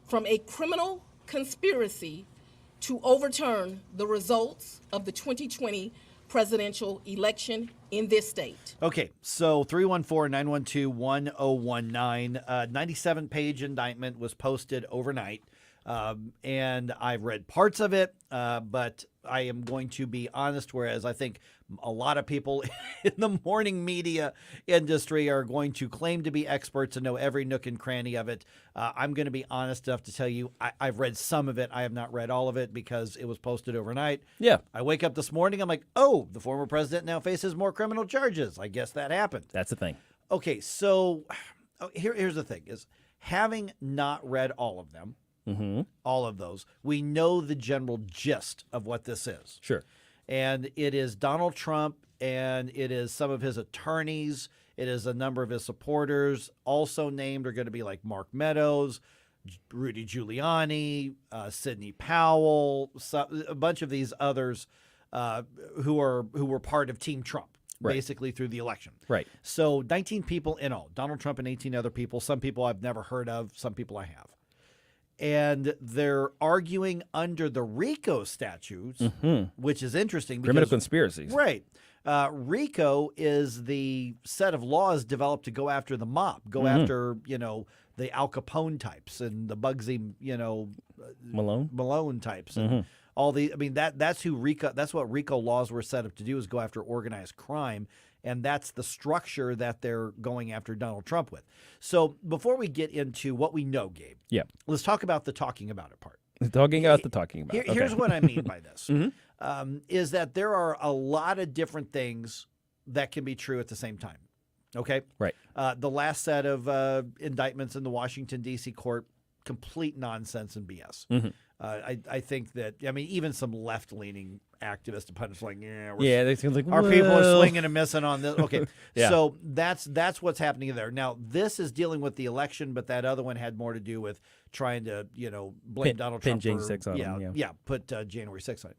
from a criminal conspiracy to overturn the results of the 2020 presidential election in this state. Okay, so 314-912-1019, 97-page indictment was posted overnight. And I've read parts of it, but I am going to be honest, whereas I think a lot of people in the morning media industry are going to claim to be experts and know every nook and cranny of it. I'm going to be honest enough to tell you I've read some of it. I have not read all of it because it was posted overnight. Yeah. I wake up this morning, I'm like, oh, the former president now faces more criminal charges. I guess that happened. That's the thing. Okay, so here's the thing, is having not read all of them, all of those, we know the general gist of what this is. Sure. And it is Donald Trump, and it is some of his attorneys. It is a number of his supporters. Also named are going to be like Mark Meadows, Rudy Giuliani, Sidney Powell, a bunch of these others who were part of Team Trump. Right. Basically through the election. Right. So 19 people in all. Donald Trump and 18 other people. Some people I've never heard of. Some people I have. And they're arguing under the RICO statutes, which is interesting. Because, criminal conspiracies. Right. RICO is the set of laws developed to go after the mob, go after, the Al Capone types and the Bugsy, Malone types. And all the, that's who RICO, that's what RICO laws were set up to do, is go after organized crime. And that's the structure that they're going after Donald Trump with. So before we get into what we know, Gabe, let's talk about the talking about it part. Talking about the talking about. Here's what I mean by this, is that there are a lot of different things that can be true at the same time. Okay? Right. The last set of indictments in the Washington, D.C. court, complete nonsense and BS. I think that, even some left-leaning activists and pundits like, they seem like, our people are swinging and missing on this. Okay, Yeah. So that's what's happening there. Now, this is dealing with the election, but that other one had more to do with trying to, blame Donald Trump. January 6th on him. Put January 6th on him.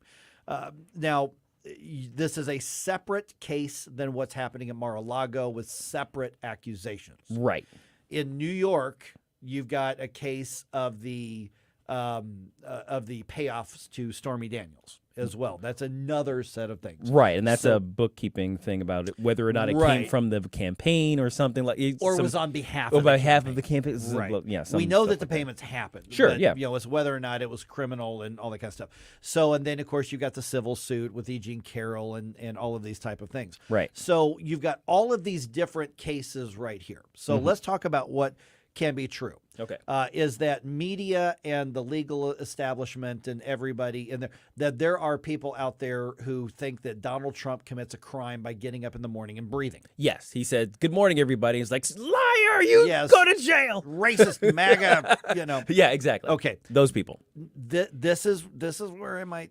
Now, this is a separate case than what's happening at Mar-a-Lago with separate accusations. Right. In New York, you've got a case of the payoffs to Stormy Daniels as well. That's another set of things. Right, and that's a bookkeeping thing about it, whether or not it came from the campaign or something like it. Or was on behalf of the campaign. campaign. Of the campaign. Right. Yeah, we know that the payments happened. Sure, but, yeah. It's whether or not it was criminal and all that kind of stuff. So, and then, of course, you've got the civil suit with E. Jean Carroll and all of these type of things. Right. So you've got all of these different cases right here. So let's talk about what can be true. Okay. Is that media and the legal establishment and everybody in there, that there are people out there who think that Donald Trump commits a crime by getting up in the morning and breathing. Yes. He said, "Good morning, everybody." He's like, "Liar, you go to jail." Racist, MAGA, Yeah, exactly. Okay. Those people. This is where I might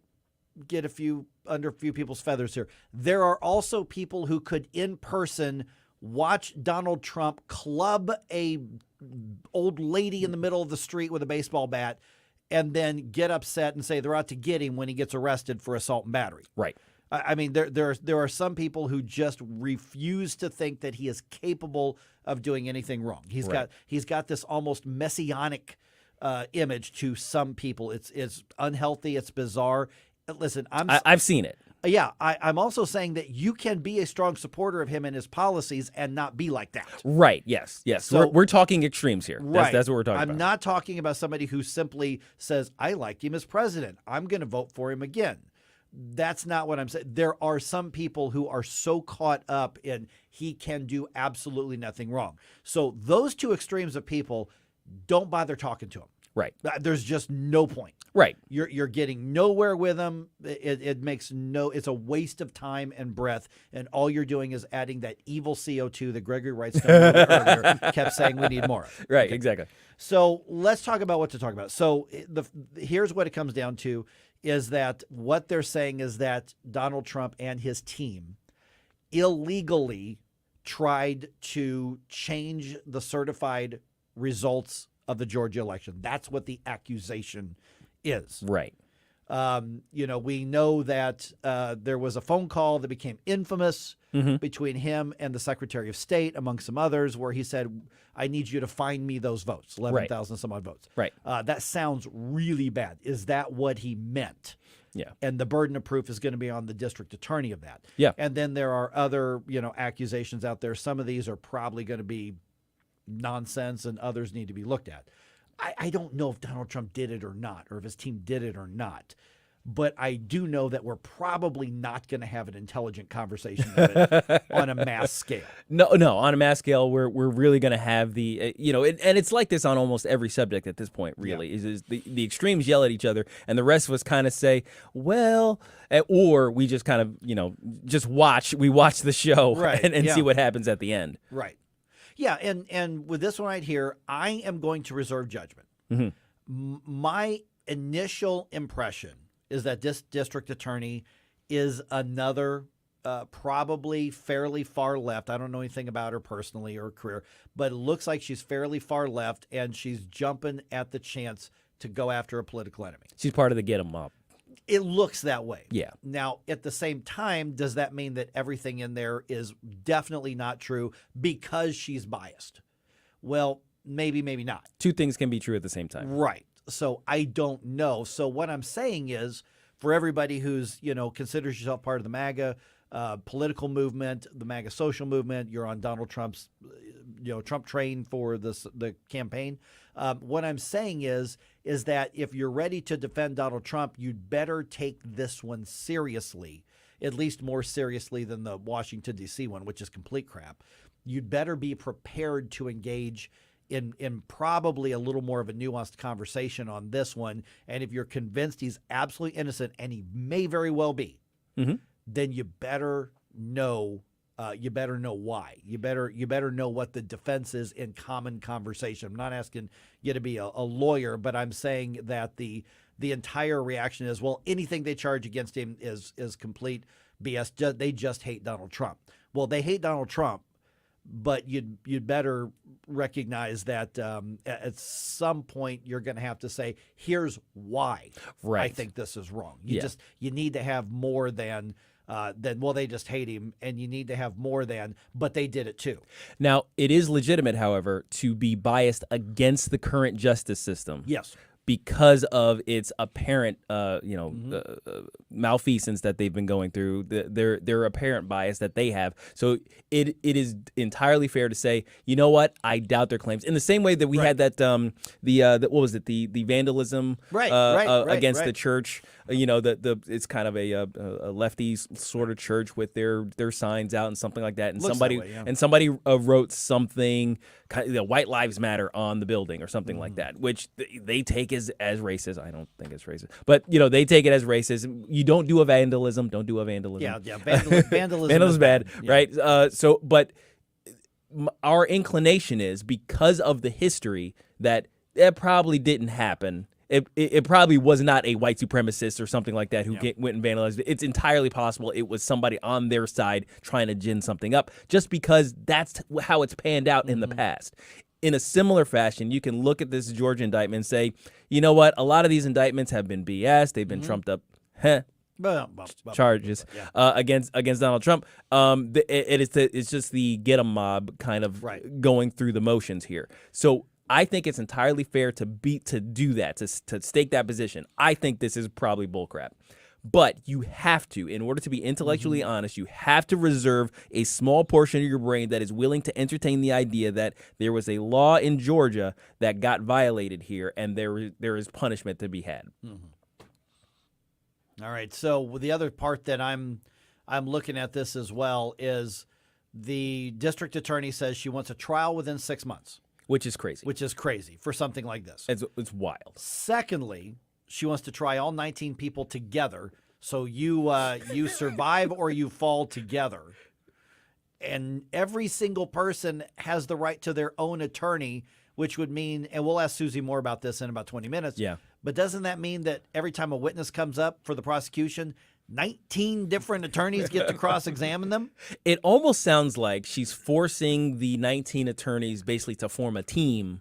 get under a few people's feathers here. There are also people who could in person watch Donald Trump club a old lady in the middle of the street with a baseball bat and then get upset and say they're out to get him when he gets arrested for assault and battery. Right. There are some people who just refuse to think that he is capable of doing anything wrong. He's got this almost messianic image to some people. It's unhealthy. It's bizarre. Listen, I've seen it. Yeah, I'm also saying that you can be a strong supporter of him and his policies and not be like that. Right, yes. So we're talking extremes here. Right. That's what we're talking about. I'm not talking about somebody who simply says, I liked him as president. I'm going to vote for him again. That's not what I'm saying. There are some people who are so caught up in he can do absolutely nothing wrong. So those two extremes of people, don't bother talking to him. Right. There's just no point. Right. You're getting nowhere with them. It's a waste of time and breath, and all you're doing is adding that evil CO2 that Gregory Wrightstone earlier kept saying we need more of. Right, exactly. So let's talk about what to talk about. So here's what it comes down to, is that what they're saying is that Donald Trump and his team illegally tried to change the certified results of the Georgia election. That's what the accusation is. Right. We know that there was a phone call that became infamous between him and the Secretary of State, among some others, where he said, I need you to find me those votes, 11,000 some odd votes. Right. That sounds really bad. Is that what he meant? Yeah. And the burden of proof is going to be on the district attorney of that. Yeah. And then there are other, accusations out there. Some of these are probably going to be nonsense and others need to be looked at. I don't know if Donald Trump did it or not, or if his team did it or not. But I do know that we're probably not going to have an intelligent conversation of it on a mass scale. No, on a mass scale, we're really going to have the, and it's like this on almost every subject at this point, really, is the extremes yell at each other, and the rest of us kind of say, well, or we just kind of, just watch the show and see what happens at the end. Right. Yeah, and with this one right here, I am going to reserve judgment. My initial impression is that this district attorney is another probably fairly far left. I don't know anything about her personally or her career, but it looks like she's fairly far left, and she's jumping at the chance to go after a political enemy. She's part of the get 'em up. It looks that way. Yeah. Now, at the same time, does that mean that everything in there is definitely not true because she's biased? Well, maybe not. Two things can be true at the same time. Right. So I don't know. So what I'm saying is, for everybody who's, considers yourself part of the MAGA political movement, the MAGA social movement, you're on Donald Trump's, Trump train for the campaign. What I'm saying is that if you're ready to defend Donald Trump, you'd better take this one seriously, at least more seriously than the Washington, D.C. one, which is complete crap. You'd better be prepared to engage in probably a little more of a nuanced conversation on this one. And if you're convinced he's absolutely innocent, and he may very well be, then you better know why. You better know what the defense is in common conversation. I'm not asking you to be a lawyer, but I'm saying that the entire reaction is, well, anything they charge against him is complete BS. They just hate Donald Trump. Well, they hate Donald Trump, but you'd better recognize that at some point you're going to have to say, here's why I think this is wrong. You need to have more than well, they just hate him, and you need to have more than, but they did it too. Now, it is legitimate, however, to be biased against the current justice system. Yes. Because of its apparent, malfeasance that they've been going through, their apparent bias that they have. So it is entirely fair to say, you know what? I doubt their claims. In the same way that we had that what was it? The vandalism against the church. It's kind of a lefty sort of church with their signs out and something like that. And somebody wrote something, White Lives Matter on the building or something like that, which they take as racist. I don't think it's racist, but they take it as racist. You don't do a vandalism. Don't do a vandalism. Yeah. Vandalism is bad, right? But our inclination is, because of the history, that it probably didn't happen. It probably was not a white supremacist or something like that who went and vandalized it. It's entirely possible it was somebody on their side trying to gin something up, just because that's how it's panned out in the past. In a similar fashion, you can look at this Georgia indictment and say, you know what? A lot of these indictments have been BS. They've been trumped up charges against Donald Trump. It's just the get 'em mob kind of going through the motions here. So I think it's entirely fair to do that, to stake that position. I think this is probably bullcrap. But you have to, in order to be intellectually honest, you have to reserve a small portion of your brain that is willing to entertain the idea that there was a law in Georgia that got violated here, and there is punishment to be had. All right. So the other part that I'm looking at this as well is the district attorney says she wants a trial within 6 months. Which is crazy. Which is crazy for something like this. It's wild. Secondly, she wants to try all 19 people together. So you survive or you fall together. And every single person has the right to their own attorney, which would mean, and we'll ask Susie more about this in about 20 minutes. Yeah. But doesn't that mean that every time a witness comes up for the prosecution, 19 different attorneys get to cross-examine them? It almost sounds like she's forcing the 19 attorneys basically to form a team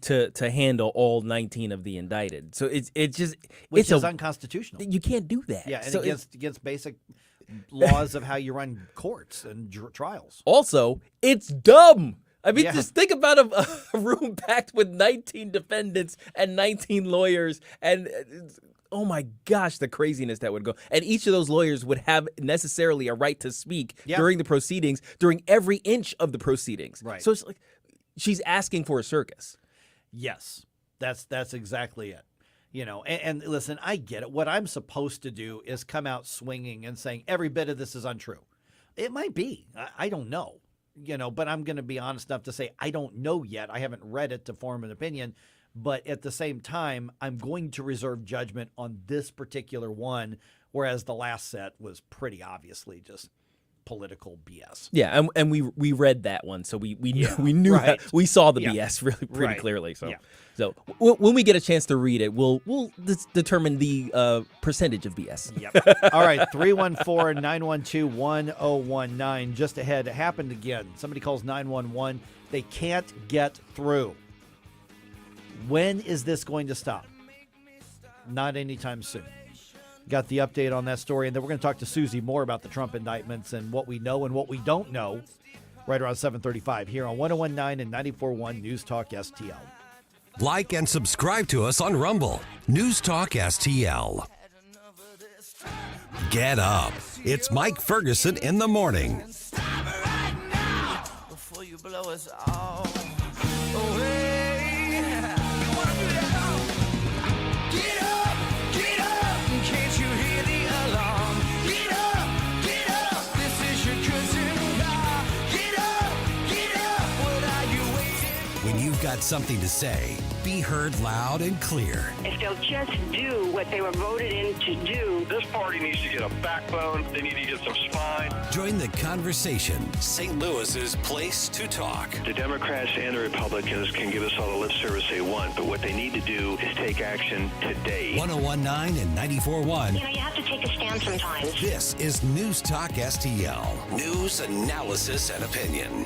to handle all 19 of the indicted. So it's Which is unconstitutional. You can't do that. Yeah, and so against basic laws of how you run courts and trials. Also, it's dumb. I mean, Yeah. just think about a room packed with 19 defendants and 19 lawyers, and oh my gosh, the craziness that would go. And each of those lawyers would have necessarily a right to speak during the proceedings, during every inch of the proceedings. Right. So it's like she's asking for a circus. Yes, that's exactly it. You know, and listen, I get it. What I'm supposed to do is come out swinging and saying every bit of this is untrue. It might be. I don't know. You know, but I'm going to be honest enough to say I don't know yet. I haven't read it to form an opinion. But at the same time, I'm going to reserve judgment on this particular one, whereas the last set was pretty obviously just political BS. Yeah, and we read that one, so we knew Yeah, we knew right. that, we saw the Yeah. BS really pretty Right. clearly. So Yeah. so when we get a chance to read it, we'll determine the percentage of BS. Yep. All right, 314-912-1019. Just ahead, it happened again. Somebody calls 911. They can't get through. When is this going to stop? Not anytime soon. Got the update on that story, and then we're going to talk to Susie more about the Trump indictments and what we know and what we don't know right around 7:35 here on 101.9 and 94.1 News Talk STL. Like and subscribe to us on Rumble. News Talk STL. Get up. It's Mike Ferguson in the morning. Before you blow us all away. Get up, can't you hear the alarm? Get up, this is your cousin car. Get up, what are you waiting? When you've got something to say, be heard loud and clear. If they'll just do what they were voted in to do. This party needs to get a backbone. They need to get some spine. Join the conversation. St. Louis's place to talk. The Democrats and the Republicans can give us all the lip service they want, but what they need to do is take action today. 101.9 and 94.1. You know, you have to take a stand sometimes. This is News Talk STL. News, analysis, and opinion.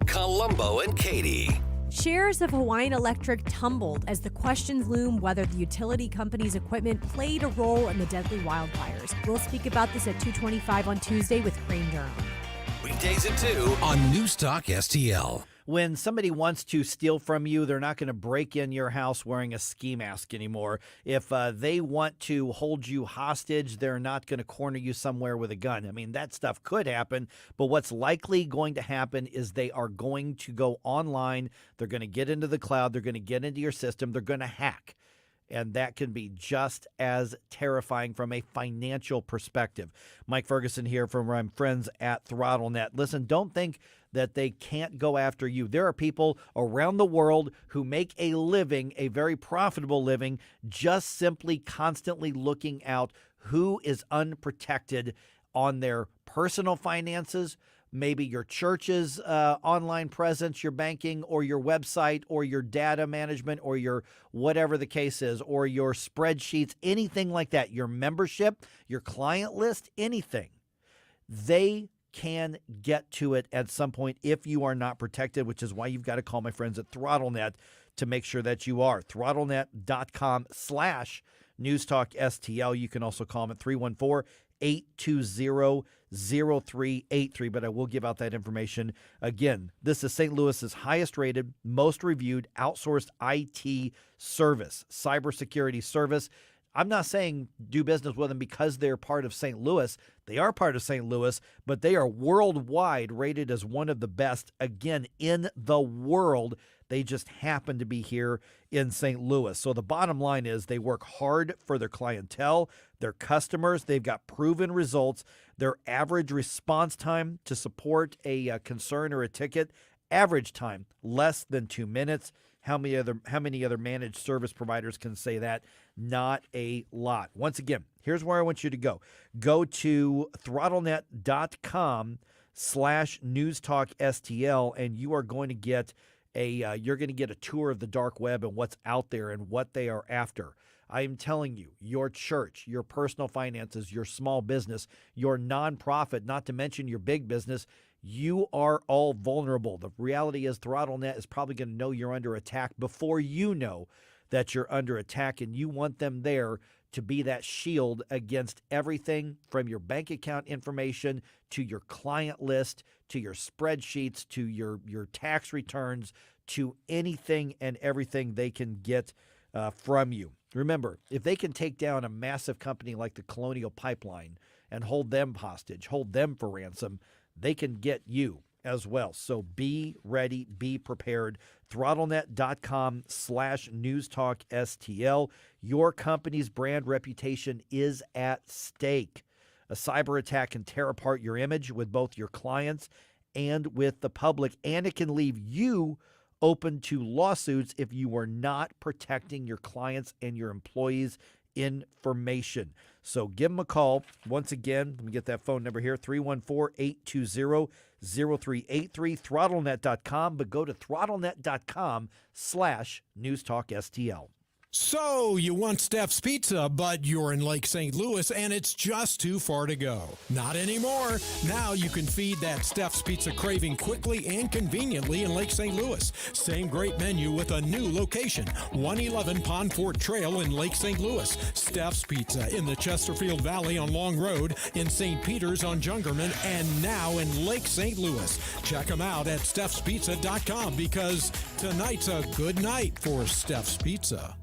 Columbo and Katie. Shares of Hawaiian Electric tumbled as the questions loom whether the utility company's equipment played a role in the deadly wildfires. We'll speak about this at 2:25 on Tuesday with Crane Durham. Weekdays at 2 on News Talk STL. When somebody wants to steal from you, they're not going to break in your house wearing a ski mask anymore. If they want to hold you hostage, they're not going to corner you somewhere with a gun. I mean, that stuff could happen, but what's likely going to happen is they are going to go online. They're going to get into the cloud. They're going to get into your system. They're going to hack. And that can be just as terrifying from a financial perspective. Mike Ferguson here from my friends at ThrottleNet. Listen, don't think that they can't go after you. There are people around the world who make a living, a very profitable living, just simply constantly looking out who is unprotected on their personal finances, maybe your church's online presence, your banking, or your website, or your data management, or your whatever the case is, or your spreadsheets, anything like that, your membership, your client list, anything. They can get to it at some point if you are not protected, which is why you've got to call my friends at ThrottleNet to make sure that you are. ThrottleNet.com/NewsTalkSTL. You can also call them at 314-820-0383, but I will give out that information again. This is St. Louis's highest rated, most reviewed outsourced IT service, cybersecurity service. I'm not saying do business with them because they're part of St. Louis. They are part of St. Louis, but they are worldwide rated as one of the best, again, in the world. They just happen to be here in St. Louis. So the bottom line is they work hard for their clientele, their customers. They've got proven results. Their average response time to support a concern or a ticket, average time, less than 2 minutes. How many other managed service providers can say that? Not a lot. Once again, here's where I want you to go. Go to throttlenet.com/newstalkstl, and you are going to get a tour of the dark web and what's out there and what they are after. I am telling you, your church, your personal finances, your small business, your nonprofit, not to mention your big business, you are all vulnerable. The reality is ThrottleNet is probably going to know you're under attack before you know that you're under attack, and you want them there to be that shield against everything from your bank account information to your client list to your spreadsheets to your tax returns to anything and everything they can get from you. Remember, if they can take down a massive company like the Colonial Pipeline and hold them hostage, hold them for ransom, they can get you as well. So be ready, be prepared. ThrottleNet.com/newstalkstl. Your company's brand reputation is at stake. A cyber attack can tear apart your image with both your clients and with the public, and it can leave you open to lawsuits if you are not protecting your clients and your employees' information. So give them a call. Once again, let me get that phone number here, 314-820-0383, throttlenet.com, but go to throttlenet.com/newstalkstl. So, you want Steph's Pizza, but you're in Lake St. Louis and it's just too far to go. Not anymore. Now you can feed that Steph's Pizza craving quickly and conveniently in Lake St. Louis. Same great menu with a new location, 111 Pond Fort Trail in Lake St. Louis. Steph's Pizza in the Chesterfield Valley on Long Road, in St. Peter's on Jungerman, and now in Lake St. Louis. Check them out at stephspizza.com because tonight's a good night for Steph's Pizza.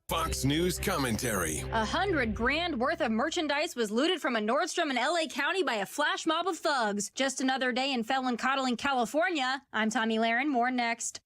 Fox News commentary. $100 grand worth of merchandise was looted from a Nordstrom in LA County by a flash mob of thugs. Just another day in felon coddling, California. I'm Tommy Lahren. More next.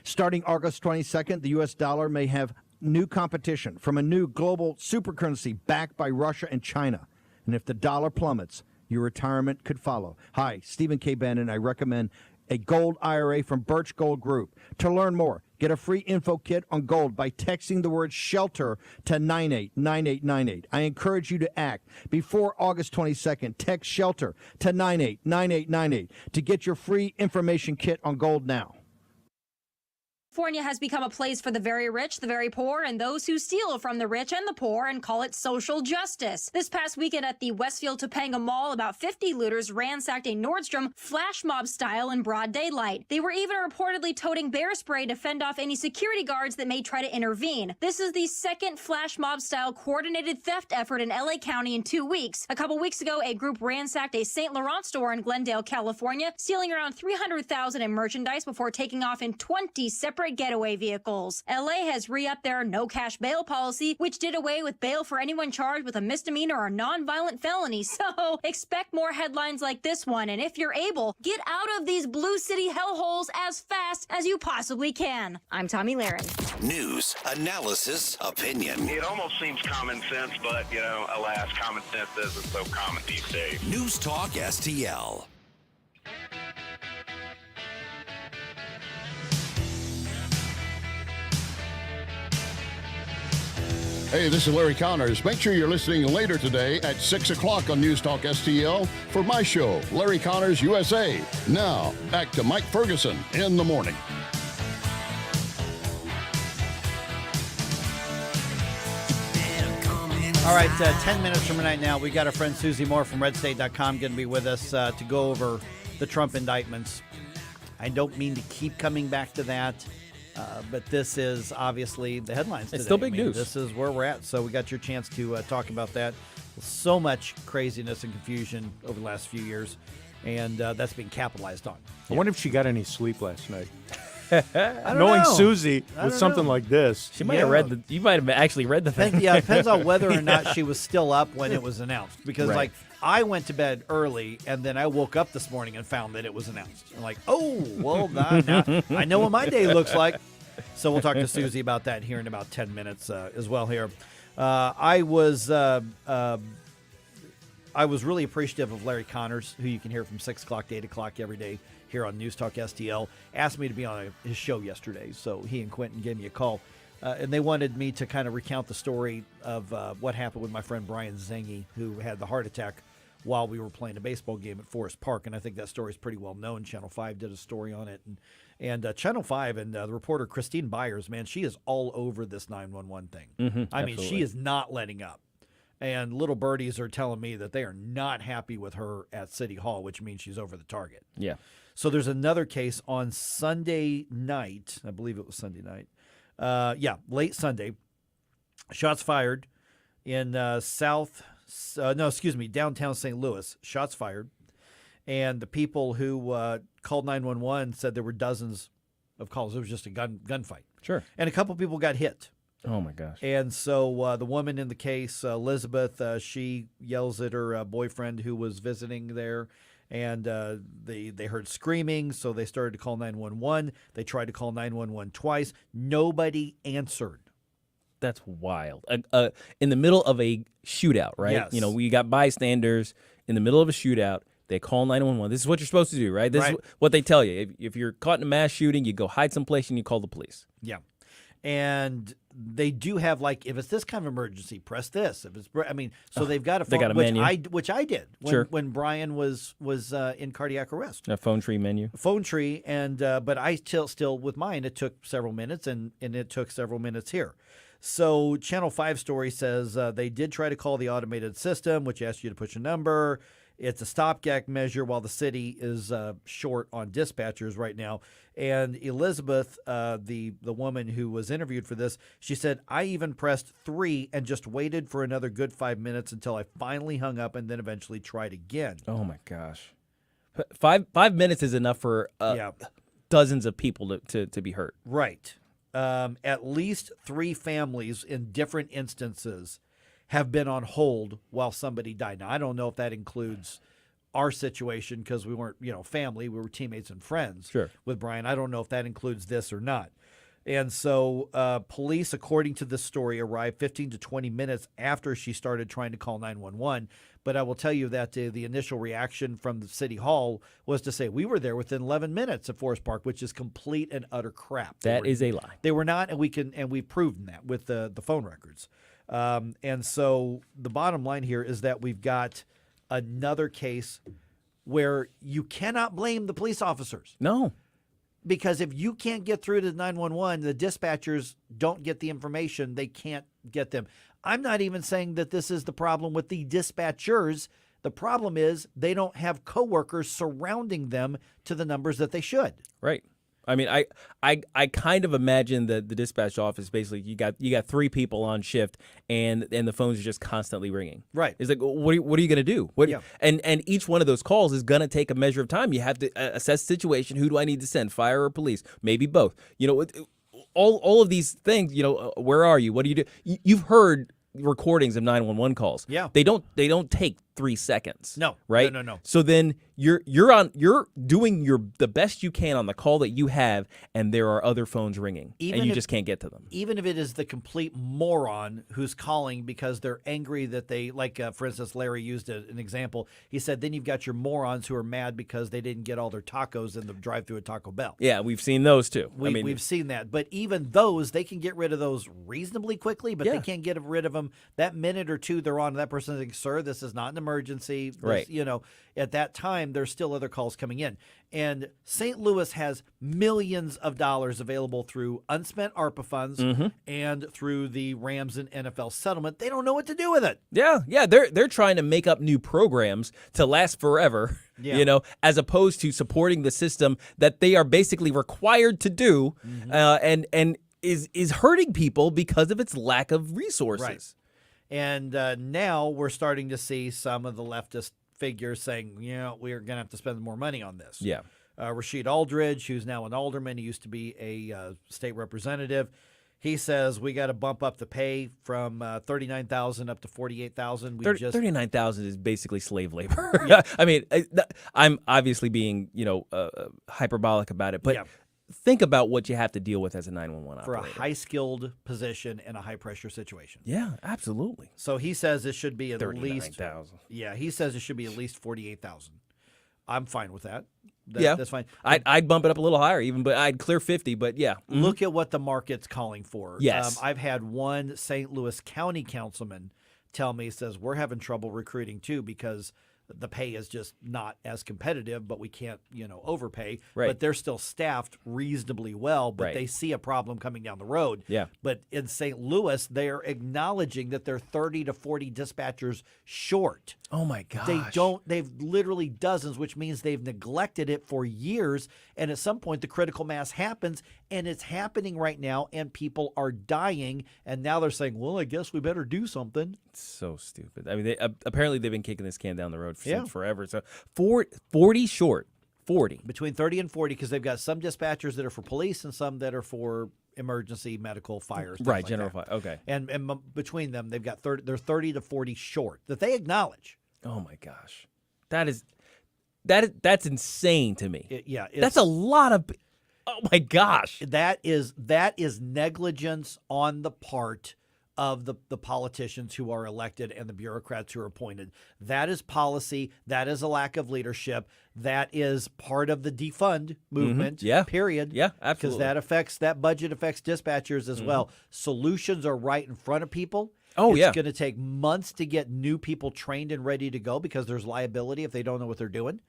Starting August 22nd, the U.S. dollar may have new competition from a new global supercurrency backed by Russia and China. And if the dollar plummets, your retirement could follow. Hi, Stephen K. Bannon. I recommend a gold IRA from Birch Gold Group. To learn more, get a free info kit on gold by texting the word SHELTER to 989898. I encourage you to act. Before August 22nd, text SHELTER to 989898 to get your free information kit on gold now. California has become a place for the very rich, the very poor, and those who steal from the rich and the poor and call it social justice. This past weekend at the Westfield Topanga Mall, about 50 looters ransacked a Nordstrom flash mob style in broad daylight. They were even reportedly toting bear spray to fend off any security guards that may try to intervene. This is the second flash mob style coordinated theft effort in LA County in 2 weeks. A couple weeks ago, a group ransacked a St. Laurent store in Glendale, California, stealing around $300,000 in merchandise before taking off in 20 separate getaway vehicles. LA has re-upped their no cash bail policy, which did away with bail for anyone charged with a misdemeanor or nonviolent felony. So expect more headlines like this one. And if you're able, get out of these blue city hellholes as fast as you possibly can. I'm Tommy Lahren. News, analysis, opinion. It almost seems common sense, but, alas, common sense isn't so common these days. News Talk STL. Hey, this is Larry Connors. Make sure you're listening later today at 6 o'clock on News Talk STL for my show, Larry Connors USA. Now, back to Mike Ferguson in the morning. All right, 10 minutes from tonight now, we got our friend Susie Moore from redstate.com going to be with us to go over the Trump indictments. I don't mean to keep coming back to that. But this is obviously the headlines today. It's still big news. This is where we're at. So we got your chance to talk about that. So much craziness and confusion over the last few years, and that's being capitalized on. I wonder if she got any sleep last night. don't Knowing know. Susie I with don't something know. like this. She might have read the. You might have actually read the thing. Yeah, it depends on whether or not she was still up when it was announced. Because, Right. like, I went to bed early, and then I woke up this morning and found that it was announced. I'm like, oh, well, now I know what my day looks like. So we'll talk to Susie about that here in about 10 minutes as well here. I was really appreciative of Larry Connors, who you can hear from 6 o'clock to 8 o'clock every day here on News Talk STL. Asked me to be on his show yesterday, so he and Quentin gave me a call. And they wanted me to kind of recount the story of what happened with my friend Brian Zengi, who had the heart attack while we were playing a baseball game at Forest Park. And I think that story is pretty well known. Channel 5 did a story on it. And Channel 5 and the reporter Christine Byers, man, she is all over this 911 thing. I mean, she is not letting up. And little birdies are telling me that they are not happy with her at City Hall, which means she's over the target. Yeah. So there's another case on Sunday night. I believe it was Sunday night. Late Sunday. Shots fired in downtown St. Louis. Shots fired. And the people who called 911 said there were dozens of calls. It was just a gunfight. Sure. And a couple people got hit. Oh, my gosh. And so the woman in the case, Elizabeth, she yells at her boyfriend who was visiting there. And they heard screaming, so they started to call 911. They tried to call 911 twice. Nobody answered. That's wild. In the middle of a shootout, right? Yes. You know, we got bystanders in the middle of a shootout. They call 911. This is what you're supposed to do, right? This is what they tell you. If you're caught in a mass shooting, you go hide someplace and you call the police. Yeah. And they do have, like, if it's this kind of emergency, press this. If it's, so they've got a phone, They got a menu. which I did when Brian was in cardiac arrest. A phone tree menu. Phone tree, and but I still with mine, it took several minutes, and it took several minutes here. So Channel 5 story says they did try to call the automated system, which asks you to push a number. It's a stopgap measure while the city is short on dispatchers right now. And Elizabeth, the woman who was interviewed for this, she said, I even pressed 3 and just waited for another good 5 minutes until I finally hung up and then eventually tried again. Oh, my gosh. 5 minutes is enough for dozens of people to be hurt. Right. At least 3 families in different instances have been on hold while somebody died. Now, I don't know if that includes our situation because we weren't, family. We were teammates and friends with Brian. I don't know if that includes this or not. And so police, according to this story, arrived 15 to 20 minutes after she started trying to call 911. But I will tell you that the initial reaction from the City Hall was to say, we were there within 11 minutes at Forest Park, which is complete and utter crap. That is a lie. They were not, and we've proven that with the phone records. And so the bottom line here is that we've got another case where you cannot blame the police officers. No. Because if you can't get through to 911, the dispatchers don't get the information. They can't get them. I'm not even saying that this is the problem with the dispatchers. The problem is they don't have coworkers surrounding them to the numbers that they should. Right. I mean, I kind of imagine that the dispatch office basically you got 3 people on shift and the phones are just constantly ringing. Right. It's like, what are you going to do? And each one of those calls is going to take a measure of time. You have to assess the situation. Who do I need to send? Fire or police? Maybe both. All of these things. Where are you? What do you do? You've heard recordings of 911 calls. Yeah. They don't take 3 seconds. No. Right? No. So then you're doing the best you can on the call that you have, and there are other phones ringing, and you just can't get to them. Even if it is the complete moron who's calling because they're angry that they, for instance, Larry used an example. He said, then you've got your morons who are mad because they didn't get all their tacos in the drive-thru at Taco Bell. Yeah, we've seen those too. We've seen that. But even those, they can get rid of those reasonably quickly, but they can't get rid of them that minute or two they're on. That person thinks, sir, this is not an emergency. Right. At that time, there's still other calls coming in. And St. Louis has millions of dollars available through unspent ARPA funds and through the Rams and NFL settlement. They don't know what to do with it. Yeah. They're trying to make up new programs to last forever, as opposed to supporting the system that they are basically required to do, and is hurting people because of its lack of resources. Right. And now we're starting to see some of the leftist figures saying, we're going to have to spend more money on this. Yeah. Rashid Aldridge, who's now an alderman, he used to be a state representative. He says we got to bump up the pay from $39,000 up to $48,000. $39,000 is basically slave labor. I mean, I'm obviously being hyperbolic about it, but think about what you have to deal with as a 911 for operator. a high-skilled position in a high-pressure situation. Yeah, absolutely. So he says it should be at least $39,000. Yeah, he says it should be at least $48,000. I'm fine with that. That's fine. I'd bump it up a little higher, but I'd clear 50. But yeah, look at what the market's calling for. Yes, I've had one St. Louis County councilman tell me, says we're having trouble recruiting too because the pay is just not as competitive, but we can't, overpay. Right. But they're still staffed reasonably well, but Right. they see a problem coming down the road. Yeah. But in St. Louis, they're acknowledging that they're 30 to 40 dispatchers short. Oh my gosh. They've literally dozens, which means they've neglected it for years. And at some point, the critical mass happens, and it's happening right now, and people are dying. And now they're saying, well, I guess we better do something. It's so stupid. I mean, apparently they've been kicking this can down the road since Yeah. forever. So 40 short, 40. Between 30 and 40, because they've got some dispatchers that are for police and some that are for emergency, medical, fire. Stuff Right, like general that. fire. Okay. And between them, they've got they're 30 to 40 short that they acknowledge. Oh my gosh, that's insane to me. That's a lot of. Oh my gosh, that is negligence on the part of the politicians who are elected and the bureaucrats who are appointed. That is policy. That is a lack of leadership. That is part of the defund movement. Yeah. Period. Yeah, absolutely. Because that budget affects dispatchers as well. Solutions are right in front of people. Oh, It's going to take months to get new people trained and ready to go because there's liability if they don't know what they're doing.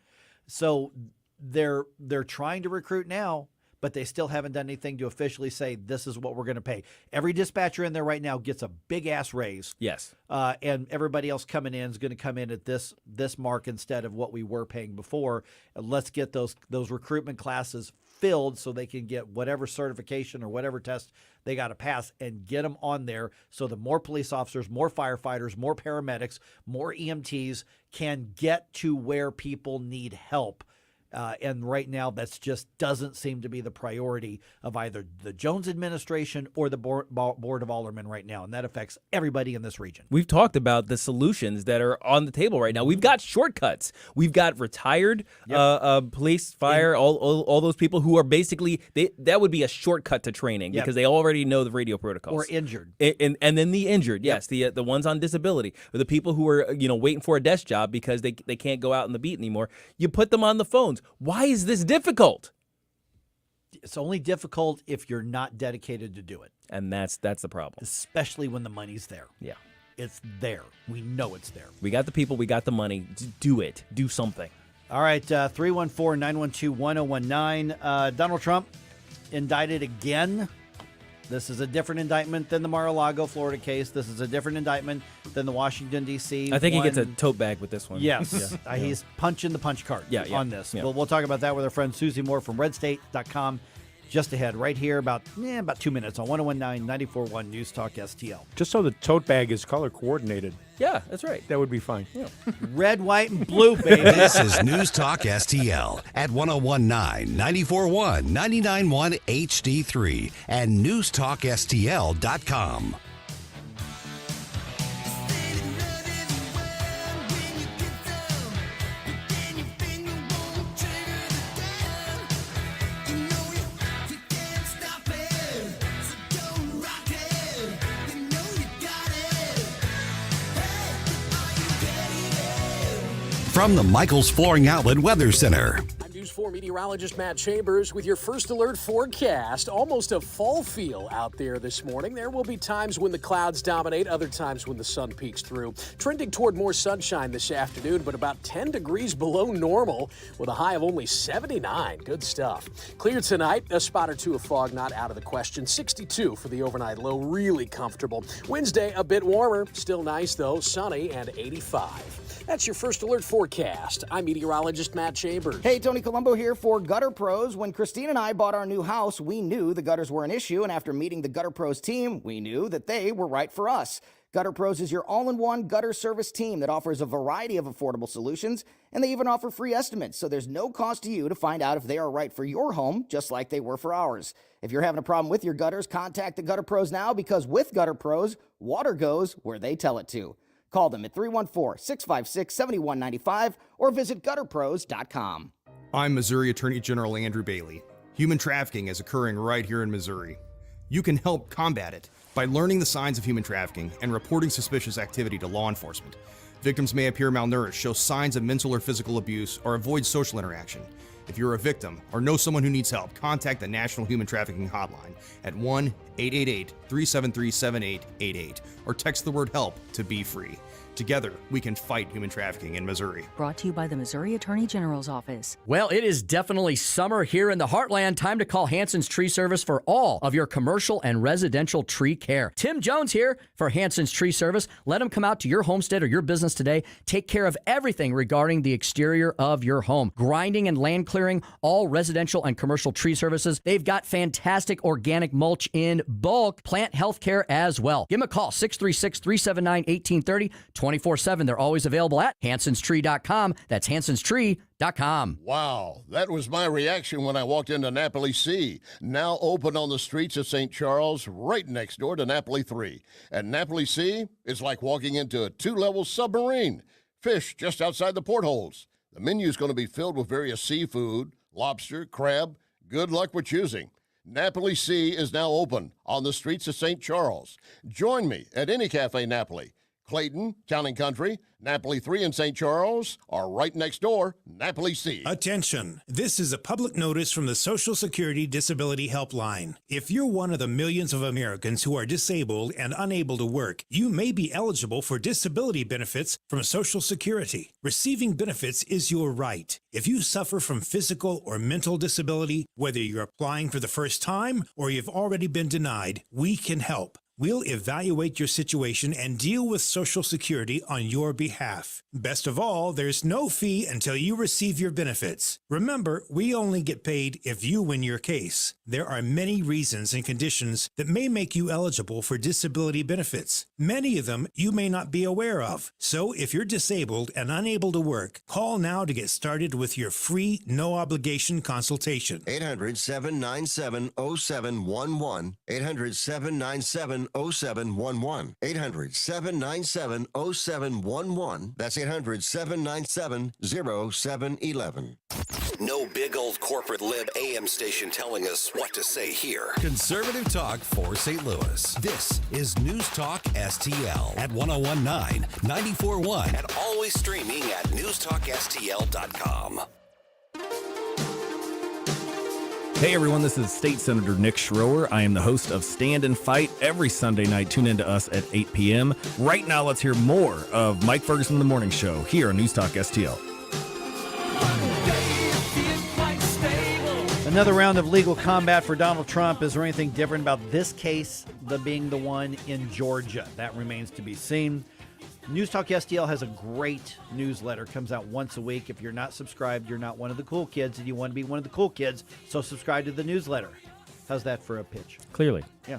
So they're trying to recruit now, but they still haven't done anything to officially say this is what we're going to pay. Every dispatcher in there right now gets a big-ass raise. Yes. And everybody else coming in is going to come in at this mark instead of what we were paying before. And let's get those recruitment classes filled so they can get whatever certification or whatever test they got to pass and get them on there so the more police officers, more firefighters, more paramedics, more EMTs can get to where people need help. And right now, that's just doesn't seem to be the priority of either the Jones administration or the Board of Aldermen right now. And that affects everybody in this region. We've talked about the solutions that are on the table right now. We've got shortcuts. We've got retired police, fire, all those people who are basically, that would be a shortcut to training because they already know the radio protocols. Or injured. And then the injured, yes, the ones on disability, or the people who are waiting for a desk job because they can't go out in the beat anymore. You put them on the phones. Why is this difficult? It's only difficult if you're not dedicated to do it. And that's the problem. Especially when the money's there. Yeah. It's there. We know it's there. We got the people. We got the money. Do it. Do something. All right. 314-912-1019. Donald Trump indicted again. This is a different indictment than the Mar-a-Lago, Florida case. This is a different indictment than the Washington, D.C. I think he gets a tote bag with this one. Yes. He's punching the punch card on this. Yeah. We'll talk about that with our friend Susie Moore from redstate.com just ahead, right here, about 2 minutes on 1019 94.1 News Talk STL. Just so the tote bag is color coordinated. Yeah, that's right. That would be fine. Yeah. Red, white, and blue, baby. This is News Talk STL at 1019 94.1 99.1 HD3 and newstalkstl.com. From the Michaels Flooring Outlet Weather Center. I'm News 4 meteorologist Matt Chambers with your first alert forecast. Almost a fall feel out there this morning. There will be times when the clouds dominate, other times when the sun peeks through. Trending toward more sunshine this afternoon, but about 10 degrees below normal with a high of only 79. Good stuff. Clear tonight, a spot or two of fog not out of the question. 62 for the overnight low, really comfortable. Wednesday, a bit warmer, still nice though, sunny and 85. That's your first alert forecast. I'm meteorologist Matt Chambers. Hey, Tony Colombo here for Gutter Pros. When Christine and I bought our new house, we knew the gutters were an issue, and after meeting the Gutter Pros team, we knew that they were right for us. Gutter Pros is your all-in-one gutter service team that offers a variety of affordable solutions, and they even offer free estimates, so there's no cost to you to find out if they are right for your home, just like they were for ours. If you're having a problem with your gutters, contact the Gutter Pros now, because with Gutter Pros, water goes where they tell it to. Call them at 314-656-7195 or visit gutterpros.com. I'm Missouri Attorney General Andrew Bailey. Human trafficking is occurring right here in Missouri. You can help combat it by learning the signs of human trafficking and reporting suspicious activity to law enforcement. Victims may appear malnourished, show signs of mental or physical abuse, or avoid social interaction. If you're a victim or know someone who needs help, contact the National Human Trafficking Hotline at 1-888-373-7888 or text the word HELP to be free. Together, we can fight human trafficking in Missouri. Brought to you by the Missouri Attorney General's Office. Well, it is definitely summer here in the Heartland. Time to call Hanson's Tree Service for all of your commercial and residential tree care. Tim Jones here for Hanson's Tree Service. Let him come out to your homestead or your business today. Take care of everything regarding the exterior of your home. Grinding and land clearing, all residential and commercial tree services. They've got fantastic organic mulch in bulk, plant health care as well. Give them a call, 636-379-1830. 24/7. They're always available at hansonstree.com. That's hansonstree.com. Wow, that was my reaction when I walked into Napoli C, now open on the streets of St. Charles, right next door to Napoli 3. And Napoli C is like walking into a 2-level submarine. Fish just outside the portholes. The menu's going to be filled with various seafood, lobster, crab. Good luck with choosing. Napoli C is now open on the streets of St. Charles. Join me at any Cafe Napoli. Clayton, Town & Country, Napoli 3 and St. Charles are right next door, Napoli C. Attention! This is a public notice from the Social Security Disability Helpline. If you're one of the millions of Americans who are disabled and unable to work, you may be eligible for disability benefits from Social Security. Receiving benefits is your right. If you suffer from physical or mental disability, whether you're applying for the first time or you've already been denied, we can help. We'll evaluate your situation and deal with Social Security on your behalf. Best of all, there's no fee until you receive your benefits. Remember, we only get paid if you win your case. There are many reasons and conditions that may make you eligible for disability benefits. Many of them you may not be aware of. So if you're disabled and unable to work, call now to get started with your free, no-obligation consultation. 800-797-0711. 800-797-0711. 800-797-0711. That's 800-797-0711. No big old corporate lib AM station telling us what to say here. Conservative talk for St. Louis. This is News Talk STL at 1019, 94.1. And always streaming at newstalkstl.com. Hey everyone, this is State Senator Nick Schroer. I am the host of Stand and Fight every Sunday night. Tune in to us at 8 p.m. Right now, let's hear more of Mike Ferguson in the Morning Show here on News Talk STL. Another round of legal combat for Donald Trump. Is there anything different about this case than being the one in Georgia? That remains to be seen. News Talk STL has a great newsletter. Comes out once a week. If you're not subscribed, you're not one of the cool kids, and you want to be one of the cool kids, so subscribe to the newsletter. How's that for a pitch? Clearly. Yeah.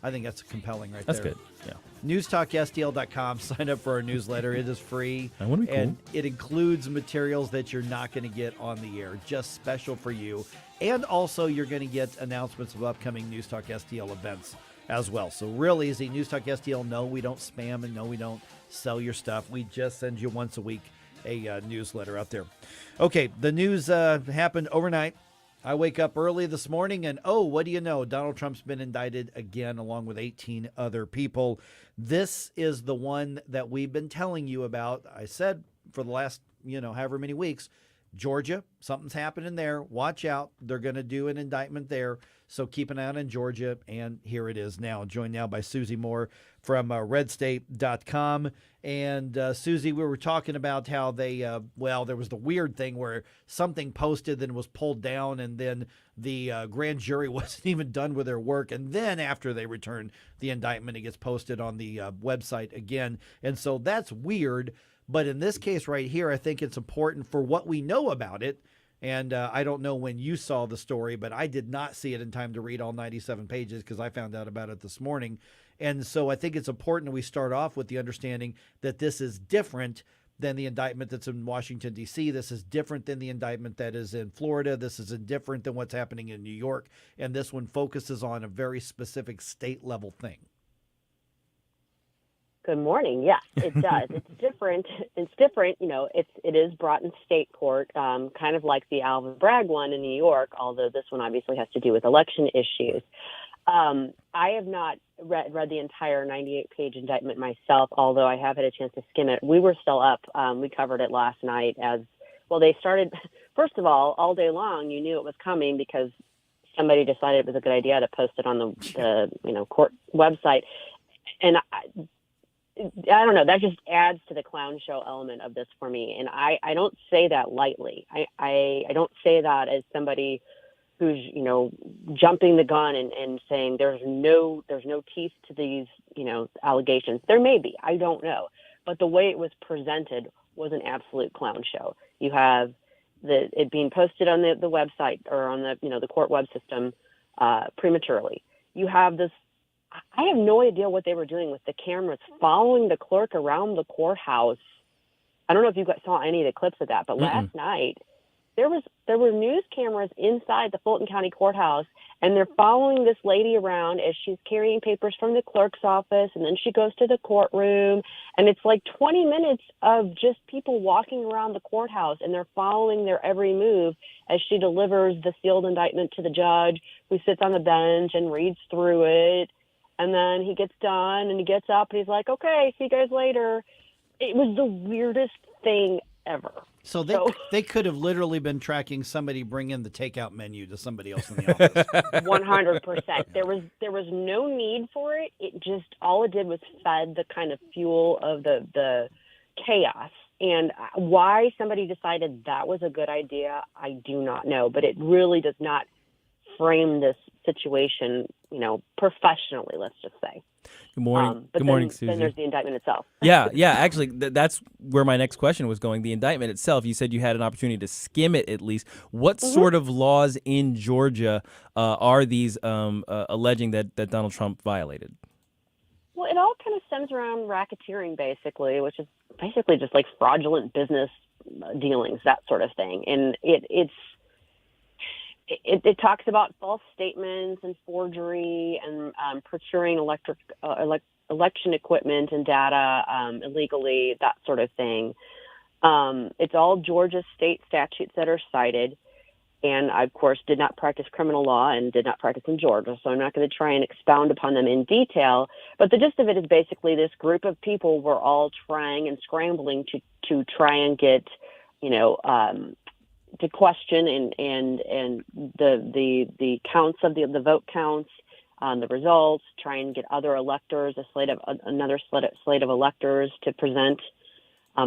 I think that's compelling right That's there. good. Yeah. NewsTalkSTL.com. Sign up for our newsletter. It is free. That would be cool. And it includes materials that you're not going to get on the air, just special for you. And also, you're going to get announcements of upcoming News Talk STL events as well. So real easy. News Talk STL. No, we don't spam, and no, we don't sell your stuff. We just send you once a week a newsletter out there. Okay, the news happened overnight. I wake up early this morning and, oh, what do you know? Donald Trump's been indicted again along with 18 other people. This is the one that we've been telling you about. I said for the last, however many weeks, Georgia, something's happening there. Watch out. They're going to do an indictment there. So keep an eye out in Georgia. And here it is now. Joined now by Susie Moore from redstate.com. And Susie, we were talking about how they, there was the weird thing where something posted then was pulled down, and then the grand jury wasn't even done with their work. And then after they return the indictment, it gets posted on the website again. And so that's weird. But in this case right here, I think it's important for what we know about it. And I don't know when you saw the story, but I did not see it in time to read all 97 pages because I found out about it this morning. And so I think it's important that we start off with the understanding that this is different than the indictment that's in Washington, D.C. This is different than the indictment that is in Florida. This is different than what's happening in New York. And this one focuses on a very specific state-level thing. Good morning. Yes, it does. It's different. It's different. It is brought in state court, kind of like the Alvin Bragg one in New York, although this one obviously has to do with election issues. I have not read the entire 98-page indictment myself, although I have had a chance to skim it. We were still up. We covered it last night as well. They started, first of all day long, you knew it was coming because somebody decided it was a good idea to post it on the court website. And I don't know, that just adds to the clown show element of this for me. And I don't say that lightly. I don't say that as somebody who's, jumping the gun and saying there's no teeth to these, allegations. There may be, I don't know. But the way it was presented was an absolute clown show. You have it being posted on the website or on the court web system prematurely. You have this, I have no idea what they were doing with the cameras following the clerk around the courthouse. I don't know if you guys saw any of the clips of that, but last night there were news cameras inside the Fulton County Courthouse, and they're following this lady around as she's carrying papers from the clerk's office, and then she goes to the courtroom, and it's like 20 minutes of just people walking around the courthouse, and they're following their every move as she delivers the sealed indictment to the judge, who sits on the bench and reads through it. And then he gets done and he gets up and he's like, okay, see you guys later. It was the weirdest thing ever. So they could have literally been tracking somebody bringing the takeout menu to somebody else in the office. 100%. There was no need for it. It just, all it did was fed the kind of fuel of the chaos. And why somebody decided that was a good idea, I do not know. But it really does not frame this situation, professionally, let's just say. Good morning. Good morning, Susie. Then there's the indictment itself. Yeah. Actually, that's where my next question was going. The indictment itself, you said you had an opportunity to skim it at least. What sort of laws in Georgia are these alleging that Donald Trump violated? Well, it all kind of stems around racketeering, basically, which is basically just like fraudulent business dealings, that sort of thing. And it talks about false statements and forgery and procuring election equipment and data illegally, that sort of thing. It's all Georgia state statutes that are cited. And I, of course, did not practice criminal law and did not practice in Georgia, so I'm not going to try and expound upon them in detail. But the gist of it is basically this group of people were all trying and scrambling to try and get, to question and the counts of the vote counts, the results, try and get other electors, another slate of electors to present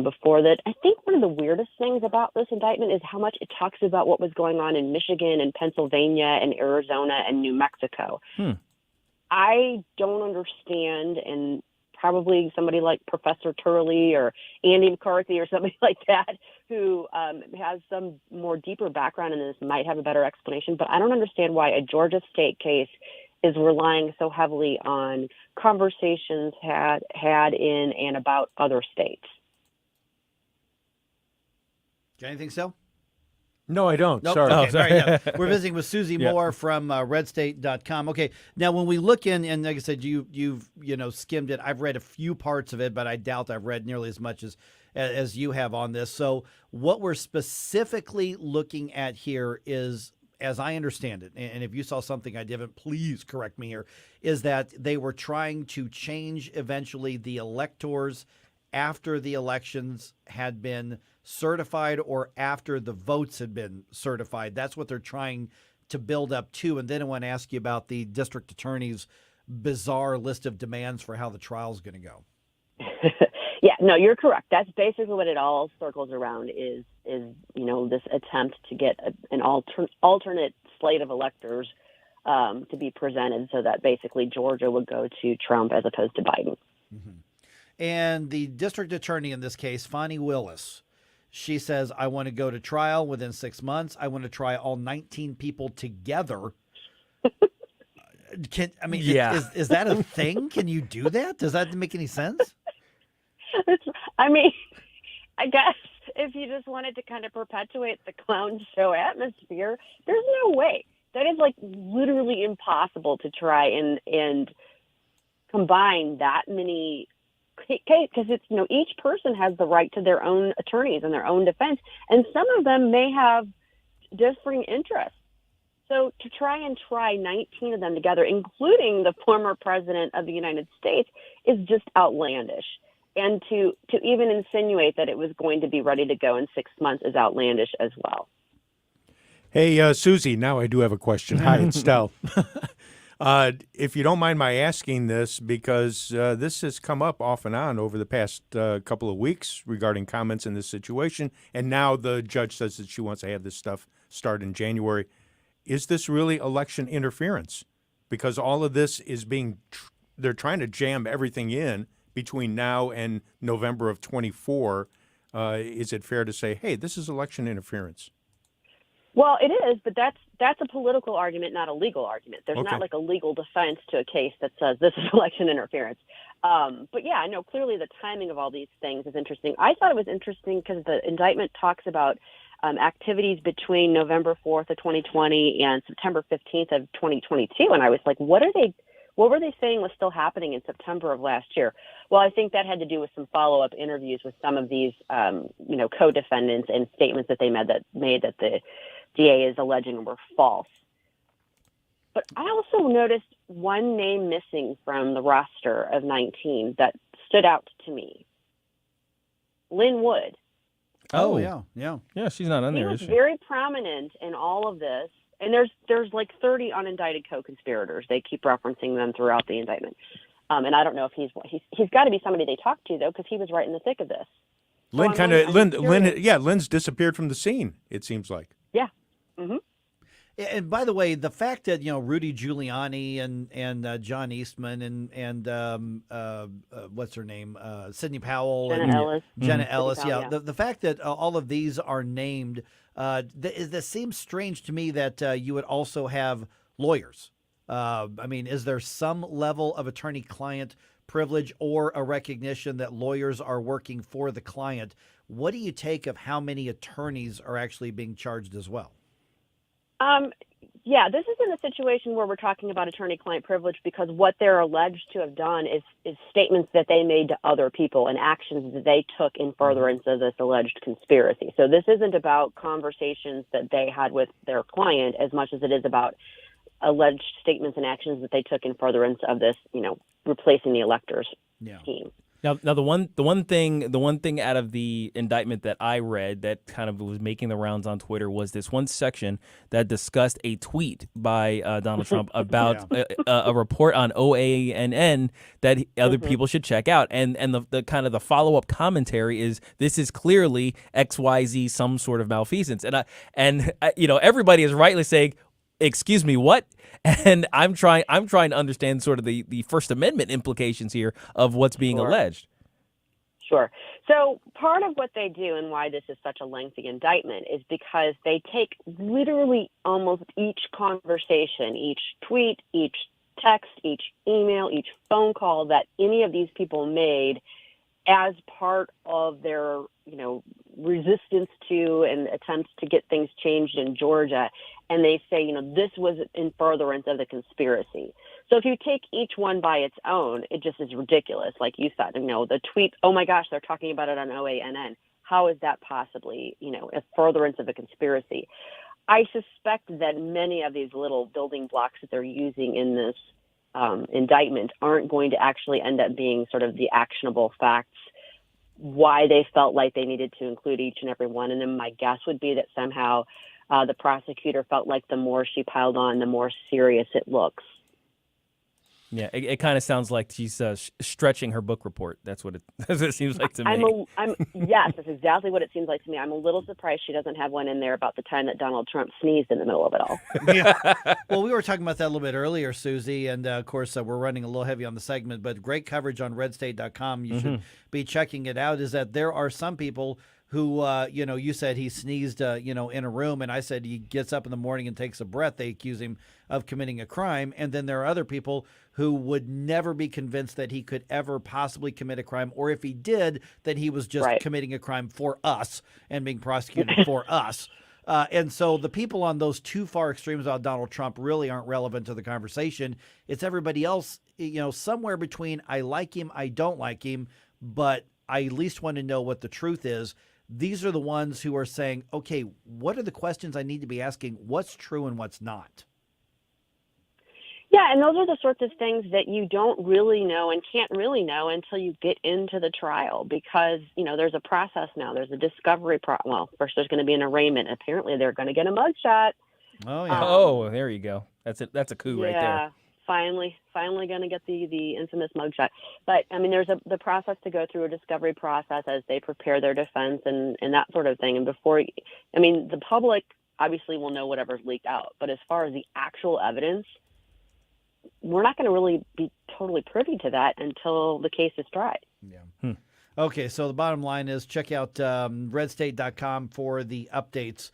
before that. I think one of the weirdest things about this indictment is how much it talks about what was going on in Michigan and Pennsylvania and Arizona and New Mexico. I don't understand, and probably somebody like Professor Turley or Andy McCarthy or somebody like that who has some more deeper background in this might have a better explanation, but I don't understand why a Georgia state case is relying so heavily on conversations had in and about other states. Got anything, Sal? No, I don't. Nope. Sorry. Okay, sorry. Yeah. We're visiting with Susie Moore from redstate.com. Okay, now when we look in, and like I said, you've skimmed it. I've read a few parts of it, but I doubt I've read nearly as much as you have on this. So what we're specifically looking at here is, as I understand it, and if you saw something I didn't, please correct me here, is that they were trying to change eventually the electors after the elections had been certified or after the votes had been certified. That's what they're trying to build up to. And then I want to ask you about the district attorney's bizarre list of demands for how the trial's going to go. Yeah, no, you're correct. That's basically what it all circles around is this attempt to get an alternate slate of electors to be presented so that basically Georgia would go to Trump as opposed to Biden. Mm-hmm. And the district attorney in this case, Fani Willis, she says, I want to go to trial within 6 months. I want to try all 19 people together. Is that a thing? Can you do that? Does that make any sense? I guess if you just wanted to kind of perpetuate the clown show atmosphere, there's no way. That is like literally impossible to try and combine that many cases, because it's, each person has the right to their own attorneys and their own defense, and some of them may have differing interests. So to try 19 of them together, including the former president of the United States, is just outlandish. And to even insinuate that it was going to be ready to go in 6 months is outlandish as well. Hey, Susie, now I do have a question. Hi, it's Stel. If you don't mind my asking this, because this has come up off and on over the past couple of weeks regarding comments in this situation, and now the judge says that she wants to have this stuff start in January. Is this really election interference? Because all of this is they're trying to jam everything in between now and November of 24. Is it fair to say, hey, this is election interference? Well, it is, but that's a political argument, not a legal argument. There's not like a legal defense to a case that says this is election interference. But yeah, no, clearly the timing of all these things is interesting. I thought it was interesting because the indictment talks about activities between November 4th of 2020 and September 15th of 2022. And I was like, what were they saying was still happening in September of last year? Well, I think that had to do with some follow-up interviews with some of these, co-defendants and statements that they made that the DA is alleging were false. But I also noticed one name missing from the roster of 19 that stood out to me. Lynn Wood. Oh, yeah. Yeah, she's not on there, is She she? was very prominent in all of this. And there's like 30 unindicted co-conspirators. They keep referencing them throughout the indictment. And I don't know if he's got to be somebody they talked to, though, because he was right in the thick of this. Lynn's disappeared from the scene, it seems like. Yeah. Mm-hmm. And by the way, the fact that Rudy Giuliani and John Eastman and what's her name, Sidney Powell, Jenna Ellis, yeah. The fact that all of these are named, this seems strange to me that you would also have lawyers. Is there some level of attorney-client privilege or a recognition that lawyers are working for the client? What do you take of how many attorneys are actually being charged as well? Yeah, this isn't a situation where we're talking about attorney-client privilege, because what they're alleged to have done is statements that they made to other people and actions that they took in furtherance of this alleged conspiracy. So this isn't about conversations that they had with their client as much as it is about alleged statements and actions that they took in furtherance of this, replacing the electors scheme. Now the one thing out of the indictment that I read that kind of was making the rounds on Twitter was this one section that discussed a tweet by Donald Trump about a report on OANN that other people should check out, and the kind of the follow up commentary is this is clearly XYZ, some sort of malfeasance, and everybody is rightly saying, excuse me, what? And I'm trying to understand sort of the First Amendment implications here of what's being alleged. Sure. So part of what they do and why this is such a lengthy indictment is because they take literally almost each conversation, each tweet, each text, each email, each phone call that any of these people made as part of their, resistance to and attempts to get things changed in Georgia. And they say, this was in furtherance of the conspiracy. So if you take each one by its own, it just is ridiculous. Like you said, the tweet, oh my gosh, they're talking about it on OANN. How is that possibly, a furtherance of a conspiracy? I suspect that many of these little building blocks that they're using in this indictment aren't going to actually end up being sort of the actionable facts, why they felt like they needed to include each and every one. And then my guess would be that somehow the prosecutor felt like the more she piled on, the more serious it looks. Yeah, it kind of sounds like she's stretching her book report. That's what it seems like to me. Yes, that's exactly what it seems like to me. I'm a little surprised she doesn't have one in there about the time that Donald Trump sneezed in the middle of it all. Yeah. Well, we were talking about that a little bit earlier, Susie, and of course we're running a little heavy on the segment, but great coverage on redstate.com. You should be checking it out. Is that there are some people who, you said he sneezed, in a room, and I said he gets up in the morning and takes a breath. They accuse him of committing a crime. And then there are other people who would never be convinced that he could ever possibly commit a crime, or if he did, that he was just committing a crime for us and being prosecuted for us. And so the people on those two far extremes about Donald Trump really aren't relevant to the conversation. It's everybody else, somewhere between I like him, I don't like him, but I at least want to know what the truth is. These are the ones who are saying, okay, what are the questions I need to be asking? What's true and what's not? Yeah, and those are the sorts of things that you don't really know and can't really know until you get into the trial, because, there's a process now. There's a discovery well, first there's going to be an arraignment. Apparently they're going to get a mugshot. Oh, yeah. There you go. That's it. That's a coup right there. Yeah, finally going to get the infamous mugshot. But, there's the process to go through, a discovery process as they prepare their defense and that sort of thing. And before, the public obviously will know whatever's leaked out. But as far as the actual evidence, we're not going to really be totally privy to that until the case is tried. Yeah. Okay, so the bottom line is check out redstate.com for the updates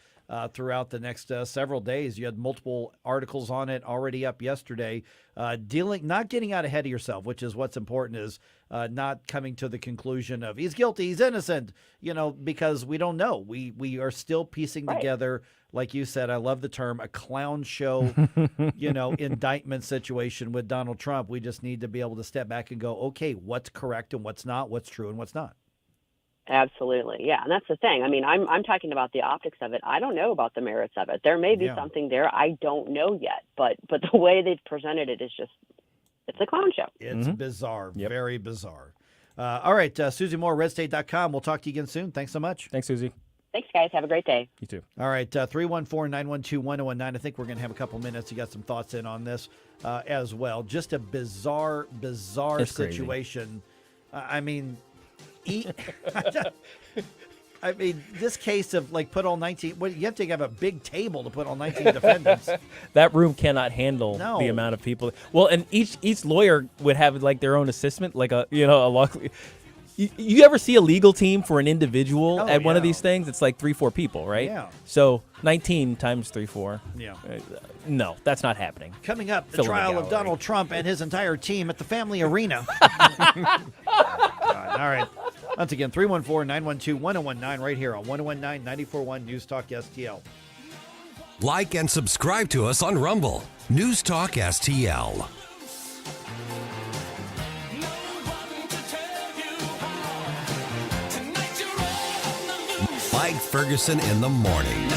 throughout the next several days. You had multiple articles on it already up yesterday. Not getting out ahead of yourself, which is what's important, is not coming to the conclusion of he's guilty, he's innocent, because we don't know. We are still piecing together, like you said, I love the term, a clown show, indictment situation with Donald Trump. We just need to be able to step back and go, okay, what's correct and what's not, what's true and what's not. Absolutely. Yeah. And that's the thing. I'm talking about the optics of it. I don't know about the merits of it. There may be something there I don't know yet, but the way they've presented it is just, it's a clown show. It's bizarre. Yep. Very bizarre. All right. Susie Moore, redstate.com. We'll talk to you again soon. Thanks so much. Thanks, Susie. Thanks, guys. Have a great day. You too. All right. 314-912-1019. I think we're going to have a couple minutes. You got some thoughts in on this as well. Just a bizarre it's situation. This case of put all 19. You have to have a big table to put all 19 defendants. That room cannot handle the amount of people. Well, and each lawyer would have their own assistant, a law. You ever see a legal team for an individual at one of these things? It's 3-4 people, right? Yeah. So 19 times 3-4. Yeah. No, that's not happening. Coming up, the trial of Donald Trump and his entire team at the Family Arena. All right. Once again, 314-912-1019 right here on 1019 94.1 News Talk STL. Like and subscribe to us on Rumble. News Talk STL. Mike Ferguson in the morning.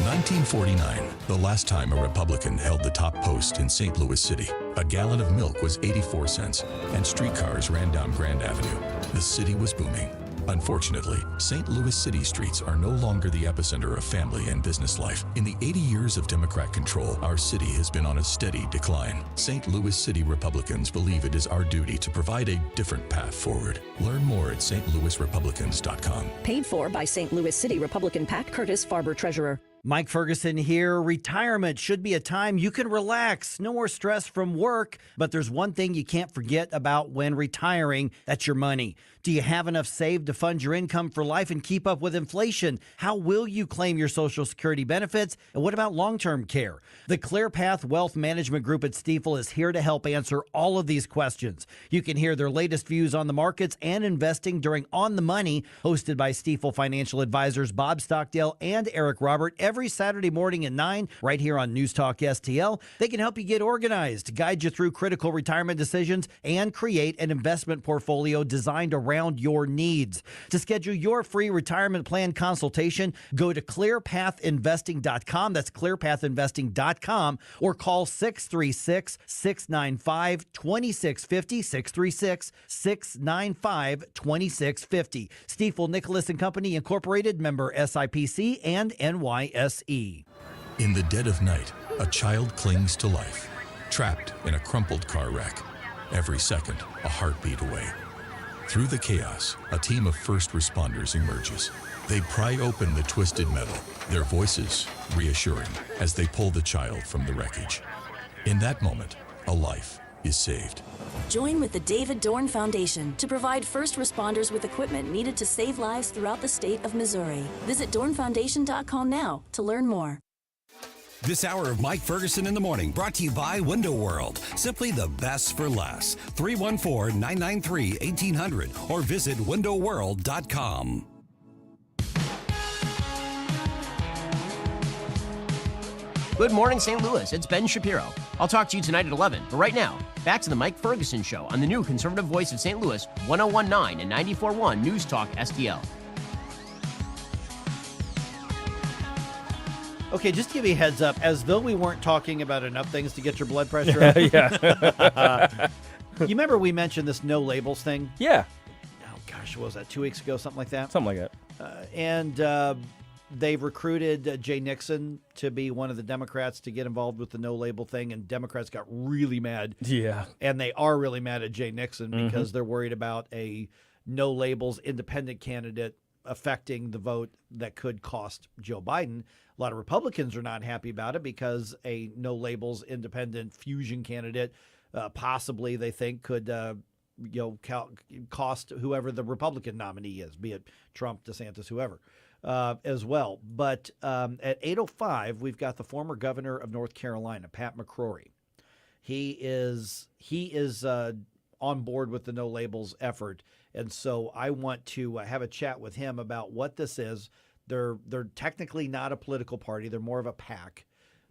1949, the last time a Republican held the top post in St. Louis City. A gallon of milk was 84 cents, and streetcars ran down Grand Avenue. The city was booming. Unfortunately, St. Louis City streets are no longer the epicenter of family and business life. In the 80 years of Democrat control, our city has been on a steady decline. St. Louis City Republicans believe it is our duty to provide a different path forward. Learn more at stlouisrepublicans.com. Paid for by St. Louis City Republican Pat Curtis, Farber Treasurer. Mike Ferguson here. Retirement should be a time you can relax. No more stress from work. But there's one thing you can't forget about when retiring. That's your money. Do you have enough saved to fund your income for life and keep up with inflation? How will you claim your Social Security benefits? And what about long-term care? The ClearPath Wealth Management Group at Stifel is here to help answer all of these questions. You can hear their latest views on the markets and investing during On the Money, hosted by Stifel financial advisors Bob Stockdale and Eric Robert, every Saturday morning at 9, right here on News Talk STL. They can help you get organized, guide you through critical retirement decisions, and create an investment portfolio designed around your needs. To schedule your free retirement plan consultation, go to clearpathinvesting.com. That's clearpathinvesting.com, or call 636-695-2650, 636-695-2650. Stifel Nicholas & Company Incorporated, member SIPC and NYSE. In the dead of night, a child clings to life, trapped in a crumpled car wreck. Every second, a heartbeat away. Through the chaos, a team of first responders emerges. They pry open the twisted metal, their voices reassuring as they pull the child from the wreckage. In that moment, a life, is saved. Join with the David Dorn Foundation to provide first responders with equipment needed to save lives throughout the state of Missouri. Visit dornfoundation.com now to learn more. This hour of Mike Ferguson in the Morning brought to you by Window World. Simply the best for less. 314-993-1800 or visit windowworld.com. Good morning, St. Louis. It's Ben Shapiro. I'll talk to you tonight at 11. But right now, back to the Mike Ferguson Show on the new conservative voice of St. Louis, 1019 and 94.1 News Talk STL. Okay, just to give you a heads up, as though we weren't talking about enough things to get your blood pressure up. Yeah. You remember we mentioned this no labels thing? Yeah. Oh, gosh, what was that, 2 weeks ago, something like that? Something like that. And they've recruited Jay Nixon to be one of the Democrats to get involved with the no label thing, and Democrats got really mad. Yeah. And they are really mad at Jay Nixon because they're worried about a no labels independent candidate affecting the vote that could cost Joe Biden. A lot of Republicans are not happy about it because a no labels independent fusion candidate possibly they think could cost whoever the Republican nominee is, be it Trump, DeSantis, whoever. As well. But at 8:05, we've got the former governor of North Carolina, Pat McCrory. He is on board with the no labels effort, and so I want to have a chat with him about what this is. They're technically not a political party; they're more of a PAC,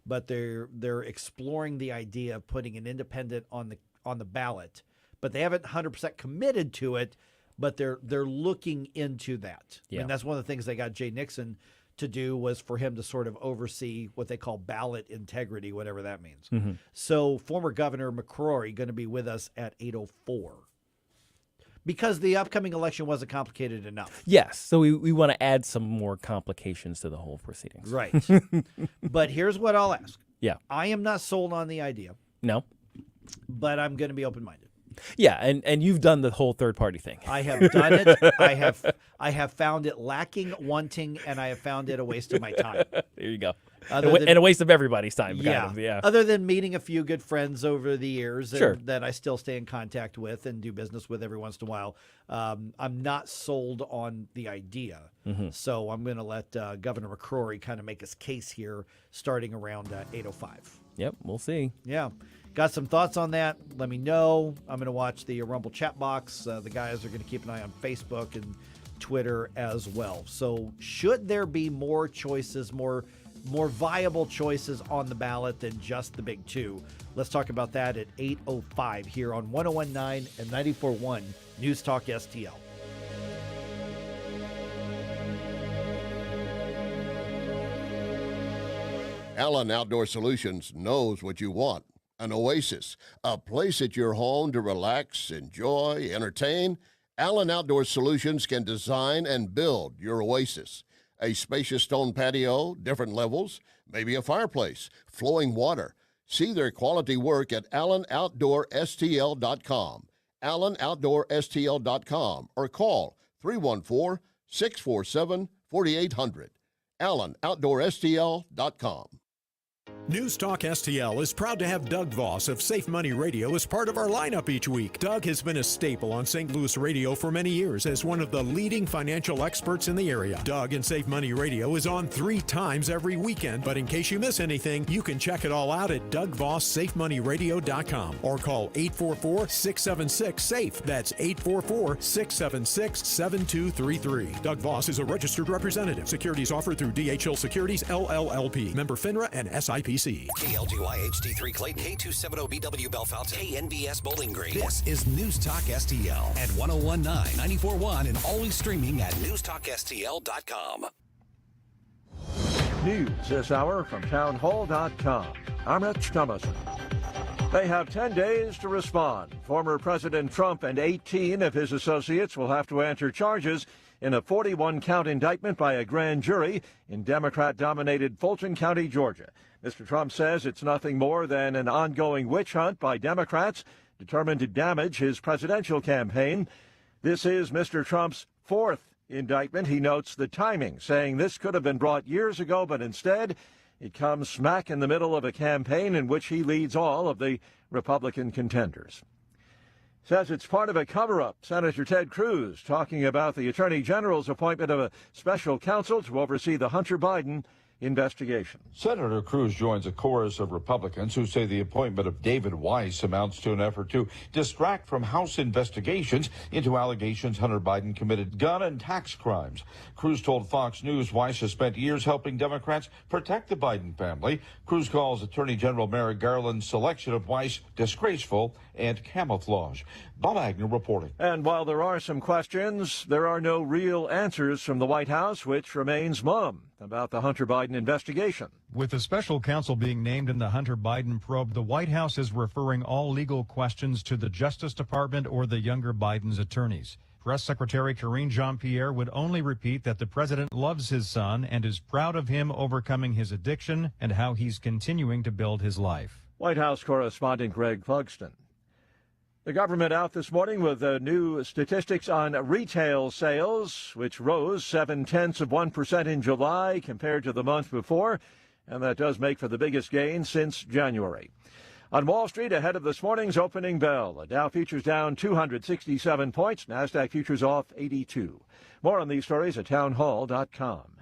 but they're exploring the idea of putting an independent on the ballot, but they haven't 100% committed to it. But they're looking into that. Yeah. And that's one of the things they got Jay Nixon to do was for him to sort of oversee what they call ballot integrity, whatever that means. Mm-hmm. So former Governor McCrory going to be with us at 8:04 because the upcoming election wasn't complicated enough. Yes. So we want to add some more complications to the whole proceedings. Right. But here's what I'll ask. Yeah. I am not sold on the idea. No. But I'm going to be open-minded. Yeah, and you've done the whole third-party thing. I have done it. I have found it lacking, wanting, and I have found it a waste of my time. There you go. And a waste of everybody's time. Yeah. Kind of, yeah. Other than meeting a few good friends over the years Sure. that I still stay in contact with and do business with every once in a while, I'm not sold on the idea. Mm-hmm. So I'm going to let Governor McCrory kind of make his case here starting around 8:05. Yep, we'll see. Yeah. Got some thoughts on that? Let me know. I'm going to watch the Rumble chat box. The guys are going to keep an eye on Facebook and Twitter as well. So should there be more choices, more viable choices on the ballot than just the big two? Let's talk about that at 8:05 here on 1019 and 94.1 News Talk STL. Allen Outdoor Solutions knows what you want. An oasis, a place at your home to relax, enjoy, entertain. Allen Outdoor Solutions can design and build your oasis. A spacious stone patio, different levels, maybe a fireplace, flowing water. See their quality work at AllenOutdoorSTL.com, AllenOutdoorSTL.com, or call 314-647-4800. AllenOutdoorSTL.com. News Talk STL is proud to have Doug Voss of Safe Money Radio as part of our lineup each week. Doug has been a staple on St. Louis radio for many years as one of the leading financial experts in the area. Doug and Safe Money Radio is on 3 times every weekend, but in case you miss anything, you can check it all out at DougVossSafeMoneyRadio.com or call 844-676-SAFE. That's 844-676-7233. Doug Voss is a registered representative. Securities offered through DHL Securities, LLLP. Member FINRA and SIPC. KLGY HD3 Clayton, K270BW Bellefontaine, KNBS Bowling Green. This is News Talk STL at 1019, 94.1, and always streaming at newstalkstl.com. News this hour from townhall.com. I'm Rich Thomason. They have 10 days to respond. Former President Trump and 18 of his associates will have to answer charges in a 41-count indictment by a grand jury in Democrat-dominated Fulton County, Georgia. Mr. Trump says it's nothing more than an ongoing witch hunt by Democrats determined to damage his presidential campaign. This is Mr. Trump's 4th indictment. He notes the timing, saying this could have been brought years ago, but instead It comes smack in the middle of a campaign in which he leads all of the Republican contenders. Says it's part of a cover-up. Senator Ted Cruz talking about the Attorney General's appointment of a special counsel to oversee the Hunter Biden investigation. Senator Cruz joins a chorus of Republicans who say the appointment of David Weiss amounts to an effort to distract from House investigations into allegations Hunter Biden committed gun and tax crimes. Cruz told Fox News Weiss has spent years helping Democrats protect the Biden family. Cruz calls Attorney General Merrick Garland's selection of Weiss disgraceful and camouflage. Bob Agnew reporting. And while there are some questions, there are no real answers from the White House, which remains mum about the Hunter Biden investigation. With a special counsel being named in the Hunter Biden probe, the White House is referring all legal questions to the Justice Department or the younger Biden's attorneys. Press Secretary Karine Jean-Pierre would only repeat that the president loves his son and is proud of him overcoming his addiction and how he's continuing to build his life. White House correspondent Greg Clugston. The government out this morning with new statistics on retail sales, which rose 0.7% in July compared to the month before, and that does make for the biggest gain since January. On Wall Street, ahead of this morning's opening bell, the Dow futures down 267 points, NASDAQ futures off 82. More on these stories at townhall.com.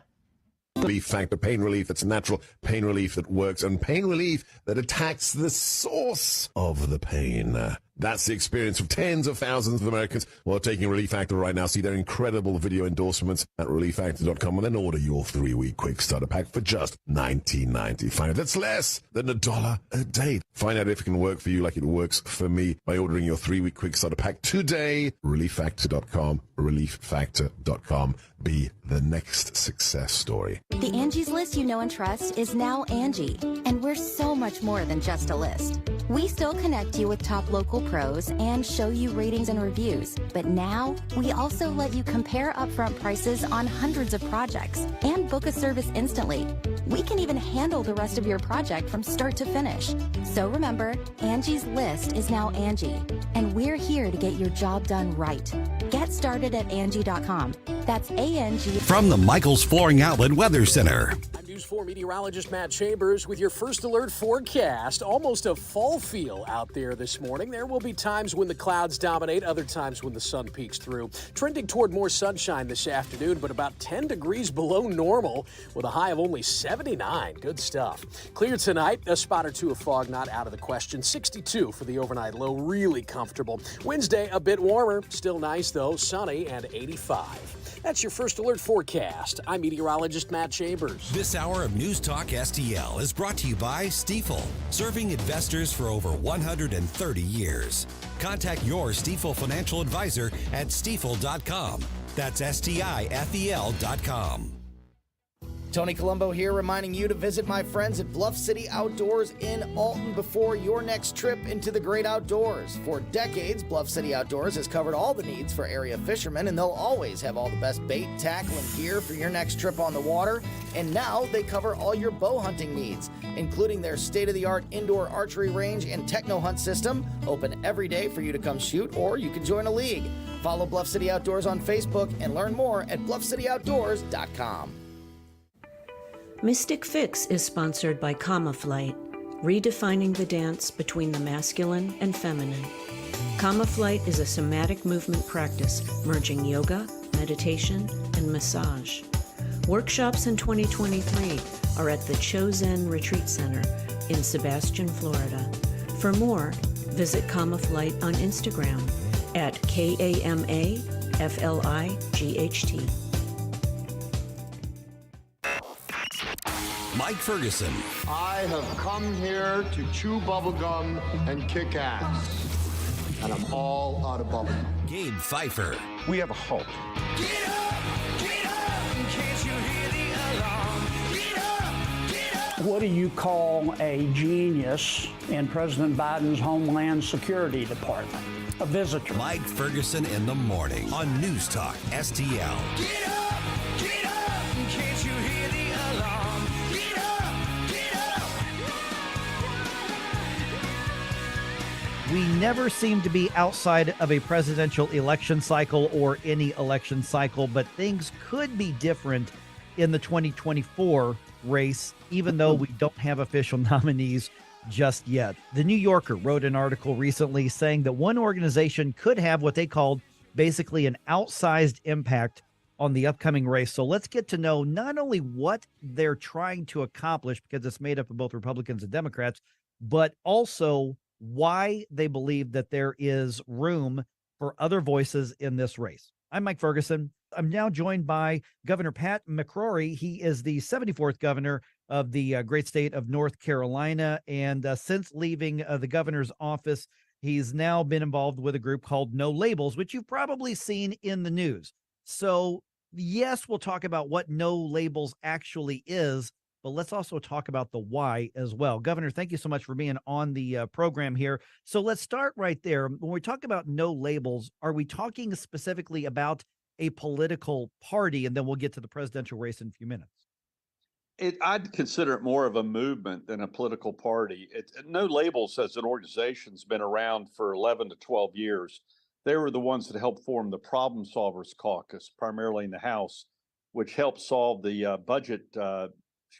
Relief factor, pain relief that's natural, pain relief that works, and pain relief that attacks the source of the pain. That's the experience of tens of thousands of Americans who are taking Relief Factor right now. See their incredible video endorsements at relieffactor.com and then order your 3-week quick starter pack for just $19.95. That's less than $1 a day. Find out if it can work for you like it works for me by ordering your 3-week quick starter pack today. Relieffactor.com, relieffactor.com. Be the next success story. The Angie's List you know and trust is now Angie, and we're so much more than just a list. We still connect you with top local pros and show you ratings and reviews, but now we also let you compare upfront prices on hundreds of projects and book a service instantly. We can even handle the rest of your project from start to finish. So remember, Angie's List is now Angie, and we're here to get your job done right. Get started at Angie.com. That's A-N-G. From the Michaels Flooring Outlet Weather Center. I'm News 4 meteorologist Matt Chambers with your first alert forecast. Almost a fall feel out there this morning. There will be times when the clouds dominate, other times when the sun peeks through. Trending toward more sunshine this afternoon, but about 10 degrees below normal with a high of only 79. Good stuff. Clear tonight, a spot or two of fog not out of the question. 62 for the overnight low, really comfortable. Wednesday, a bit warmer, still nice though, sunny and 85. That's your first alert forecast. I'm meteorologist Matt Chambers. This hour of News Talk STL is brought to you by Stifel, serving investors for over 130 years. Contact your Stifel financial advisor at stifel.com. That's STIFEL.com. Tony Colombo here, reminding you to visit my friends at Bluff City Outdoors in Alton before your next trip into the great outdoors. For decades, Bluff City Outdoors has covered all the needs for area fishermen, and they'll always have all the best bait, tackle, and gear for your next trip on the water. And now they cover all your bow hunting needs, including their state-of-the-art indoor archery range and techno hunt system, open every day for you to come shoot, or you can join a league. Follow Bluff City Outdoors on Facebook and learn more at bluffcityoutdoors.com. Mystic Fix is sponsored by Kama Flight, redefining the dance between the masculine and feminine. Kama Flight is a somatic movement practice merging yoga, meditation, and massage. Workshops in 2023 are at the Chosen Retreat Center in Sebastian, Florida. For more, visit Kama Flight on Instagram at KAMAFLIGHT. Mike Ferguson. I have come here to chew bubblegum and kick ass. And I'm all out of bubblegum. Gabe Pfeiffer. We have a hope. Get up, in case you hear the alarm. Get up. What do you call a genius in President Biden's Homeland Security Department? A visitor. Mike Ferguson in the morning on News Talk STL. Get up, in case you hear the alarm. We never seem to be outside of a presidential election cycle or any election cycle, but things could be different in the 2024 race even though we don't have official nominees just yet. The New Yorker wrote an article recently saying that one organization could have what they called basically an outsized impact on the upcoming race. So let's get to know not only what they're trying to accomplish, because it's made up of both Republicans and Democrats, but also why they believe that there is room for other voices in this race. I'm Mike Ferguson. I'm now joined by Governor Pat McCrory. He is the 74th governor of the great state of North Carolina. And since leaving the governor's office, he's now been involved with a group called No Labels, which you've probably seen in the news. So, yes, we'll talk about what No Labels actually is, but let's also talk about the why as well. Governor, thank you so much for being on the program here. So let's start right there. When we talk about No Labels, are we talking specifically about a political party? And then we'll get to the presidential race in a few minutes. I'd consider it more of a movement than a political party. No Labels as an organization's been around for 11 to 12 years. They were the ones that helped form the Problem Solvers Caucus, primarily in the House, which helped solve the budget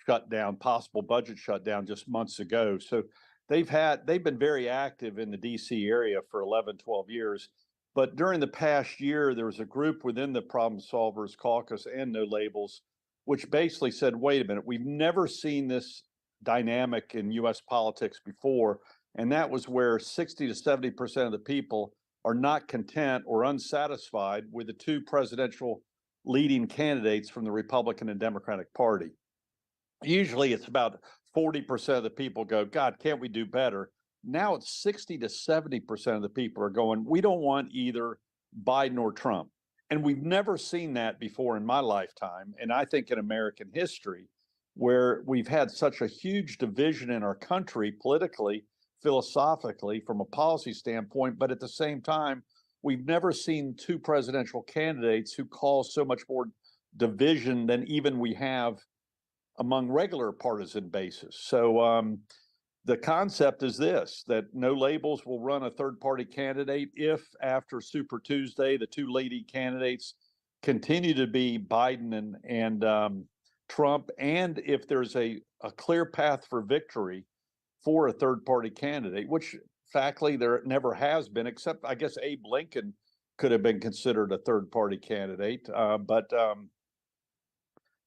shutdown, possible budget shutdown just months ago. So they've been very active in the DC area for 11, 12 years. But during the past year, there was a group within the Problem Solvers Caucus and No Labels, which basically said, wait a minute, we've never seen this dynamic in US politics before. And that was where 60 to 70% of the people are not content or unsatisfied with the two presidential leading candidates from the Republican and Democratic Party. Usually it's about 40% of the people go, God, can't we do better? Now it's 60 to 70% of the people are going, we don't want either Biden or Trump. And we've never seen that before in my lifetime. And I think in American history, where we've had such a huge division in our country politically, philosophically, from a policy standpoint, but at the same time, we've never seen two presidential candidates who cause so much more division than even we have among regular partisan bases. So the concept is this, that No Labels will run a third-party candidate if, after Super Tuesday, the two leading candidates continue to be Biden and Trump, and if there's a clear path for victory for a third-party candidate, which, factly, there never has been, except, I guess, Abe Lincoln could have been considered a third-party candidate. But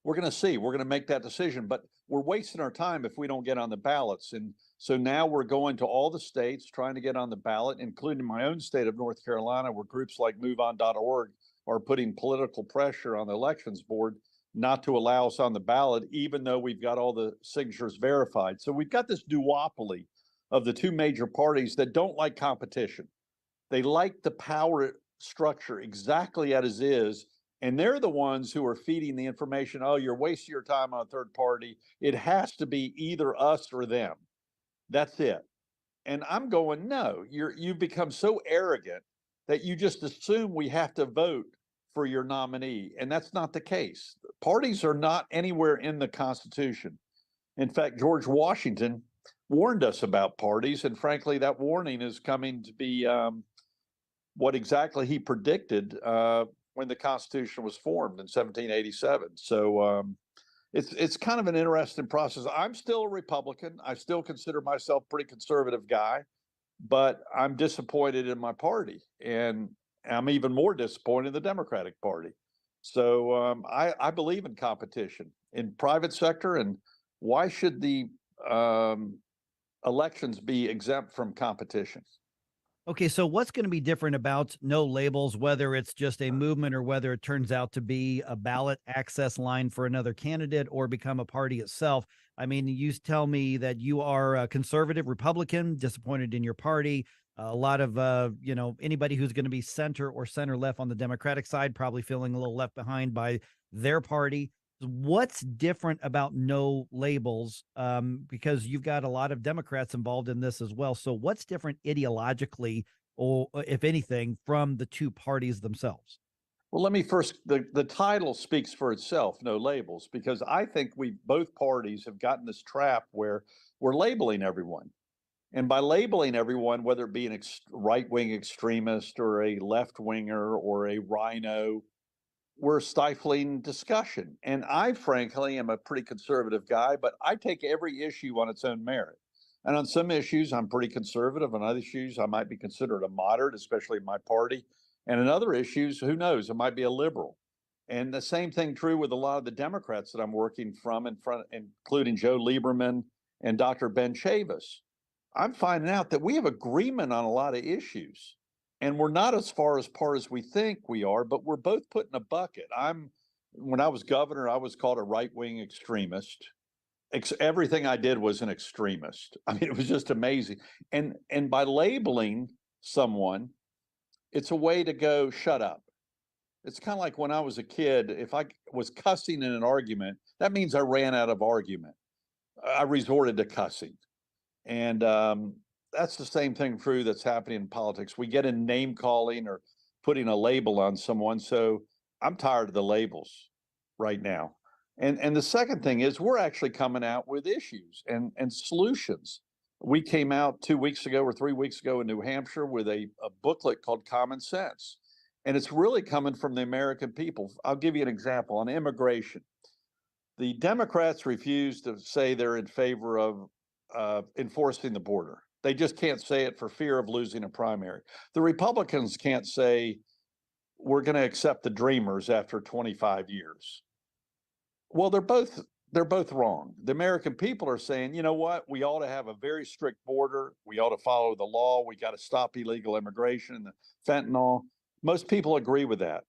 we're going to see. We're going to make that decision. But we're wasting our time if we don't get on the ballots. And so now we're going to all the states trying to get on the ballot, including my own state of North Carolina, where groups like MoveOn.org are putting political pressure on the elections board not to allow us on the ballot, even though we've got all the signatures verified. So we've got this duopoly of the two major parties that don't like competition. They like the power structure exactly as is. And they're the ones who are feeding the information. Oh, you're wasting your time on a third party. It has to be either us or them. That's it. And I'm going, no, you've become so arrogant that you just assume we have to vote for your nominee. And that's not the case. Parties are not anywhere in the Constitution. In fact, George Washington warned us about parties. And frankly, that warning is coming to be what exactly he predicted when the Constitution was formed in 1787. So it's kind of an interesting process. I'm still a Republican. I still consider myself a pretty conservative guy, but I'm disappointed in my party, and I'm even more disappointed in the Democratic Party. So I believe in competition in private sector, and why should the elections be exempt from competition? Okay, so what's going to be different about No Labels, whether it's just a movement or whether it turns out to be a ballot access line for another candidate or become a party itself? I mean, you tell me that you are a conservative Republican, disappointed in your party. A lot of, anybody who's going to be center or center left on the Democratic side, probably feeling a little left behind by their party. What's different about No Labels? Because you've got a lot of Democrats involved in this as well. So what's different ideologically, or if anything, from the two parties themselves? Well, let me first, the title speaks for itself, No Labels, because I think both parties have gotten this trap where we're labeling everyone. And by labeling everyone, whether it be right-wing extremist or a left-winger or a rhino, we're stifling discussion. And I, frankly, am a pretty conservative guy, but I take every issue on its own merit. And on some issues, I'm pretty conservative. On other issues, I might be considered a moderate, especially in my party. And in other issues, who knows? I might be a liberal. And the same thing true with a lot of the Democrats that I'm working from, including Joe Lieberman and Dr. Ben Chavis. I'm finding out that we have agreement on a lot of issues. And we're not as far apart as we think we are, but we're both put in a bucket. When I was governor, I was called a right-wing extremist. Everything I did was an extremist. I mean, it was just amazing. And by labeling someone, it's a way to go, shut up. It's kind of like when I was a kid, if I was cussing in an argument, that means I ran out of argument. I resorted to cussing. And that's the same thing true that's happening in politics. We get in name calling or putting a label on someone. So I'm tired of the labels right now. And the second thing is we're actually coming out with issues and solutions. We came out 2 weeks ago or 3 weeks ago in New Hampshire with a booklet called Common Sense. And it's really coming from the American people. I'll give you an example on immigration. The Democrats refuse to say they're in favor of enforcing the border. They just can't say it for fear of losing a primary. The Republicans can't say we're going to accept the Dreamers after 25 years. Well, they're both wrong. The American people are saying, you know what? We ought to have a very strict border. We ought to follow the law. We got to stop illegal immigration and the fentanyl. Most people agree with that.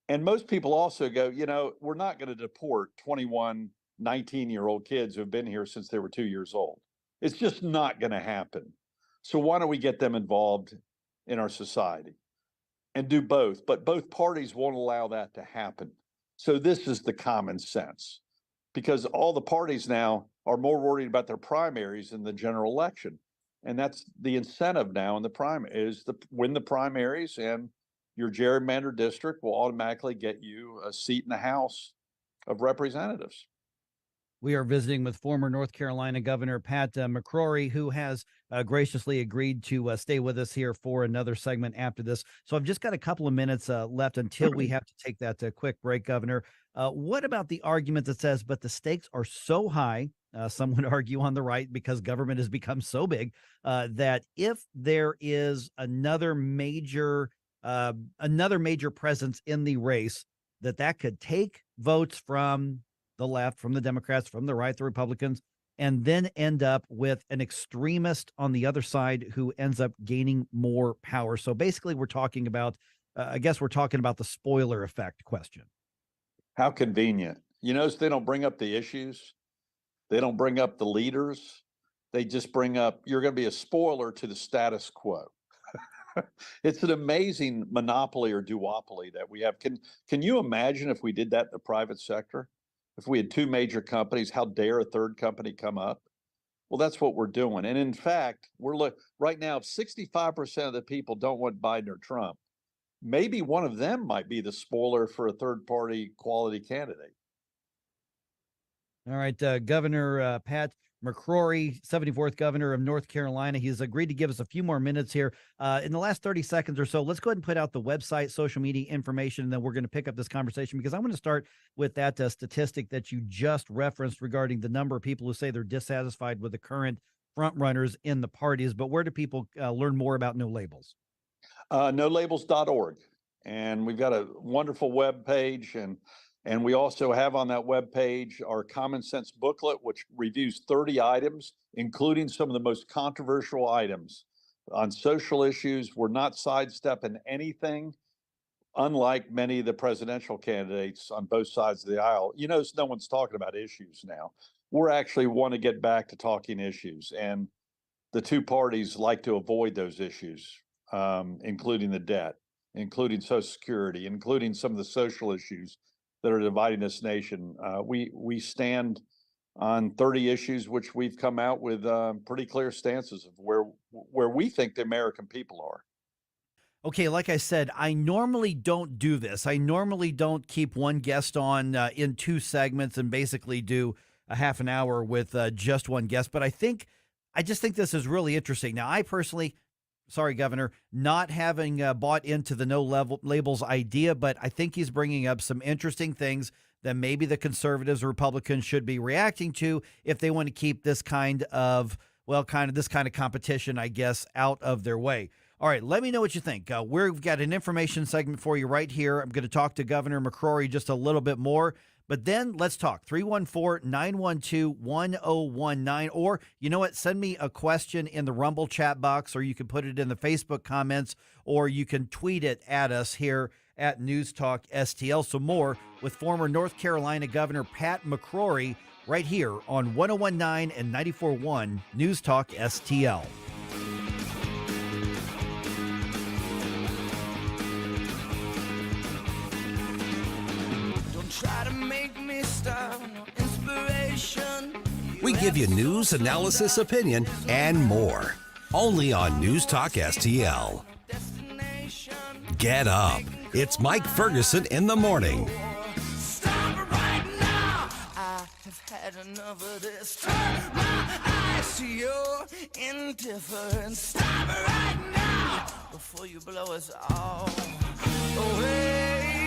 And most people also go, we're not going to deport 21, 19-year-old kids who have been here since they were 2 years old. It's just not going to happen. So why don't we get them involved in our society and do both? But both parties won't allow that to happen. So this is the common sense, because all the parties now are more worried about their primaries than the general election. And that's the incentive now in the primary is to win the primaries, and your gerrymandered district will automatically get you a seat in the House of Representatives. We are visiting with former North Carolina Governor Pat McCrory, who has graciously agreed to stay with us here for another segment after this. So I've just got a couple of minutes left until we have to take that quick break, Governor. What about the argument that says, but the stakes are so high, some would argue on the right, because government has become so big, that if there is another major presence in the race, that could take votes from the left, from the Democrats, from the right, the Republicans, and then end up with an extremist on the other side who ends up gaining more power. So basically we're talking about, the spoiler effect question. How convenient. You notice they don't bring up the issues. They don't bring up the leaders. They just bring up, you're going to be a spoiler to the status quo. It's an amazing monopoly or duopoly that we have. Can you imagine if we did that in the private sector? If we had two major companies, how dare a third company come up? Well, that's what we're doing. And in fact, right now, if 65% of the people don't want Biden or Trump, maybe one of them might be the spoiler for a third party quality candidate. All right, Governor Pat McCrory, 74th governor of North Carolina. He's agreed to give us a few more minutes here. In the last 30 seconds or so, let's go ahead and put out the website, social media information, and then we're going to pick up this conversation, because I want to start with that statistic that you just referenced regarding the number of people who say they're dissatisfied with the current front runners in the parties. But where do people learn more about No Labels? NoLabels.org. And we've got a wonderful web page, and we also have on that web page our Common Sense booklet, which reviews 30 items, including some of the most controversial items on social issues. We're not sidestepping anything, unlike many of the presidential candidates on both sides of the aisle. No one's talking about issues now. We're actually want to get back to talking issues, and the two parties like to avoid those issues, including the debt, including Social Security, including some of the social issues that are dividing this nation. We stand on 30 issues, which we've come out with pretty clear stances of where we think the American people are. Okay, like I said, I normally don't do this. I normally don't keep one guest on in two segments and basically do a half an hour with just one guest. But I just think this is really interesting. Now, I personally Governor, not having bought into the no labels idea, but I think he's bringing up some interesting things that maybe the conservatives or Republicans should be reacting to if they want to keep this kind of competition, I guess, out of their way. All right, let me know what you think. We've got an information segment for you right here. I'm going to talk to Governor McCrory just a little bit more, but then let's talk. 314-912-1019. Or, you know what, send me a question in the Rumble chat box, or you can put it in the Facebook comments, or you can tweet it at us here at News Talk STL. So more with former North Carolina Governor Pat McCrory right here on 101.9 and 94.1 News Talk STL. Try to make me stop, no inspiration. We give you news, analysis, opinion, and more. Only on News Talk STL. Get up. It's Mike Ferguson in the morning. Stop right now. I have had enough of this. Turn my eyes to your indifference. Stop right now before you blow us all away.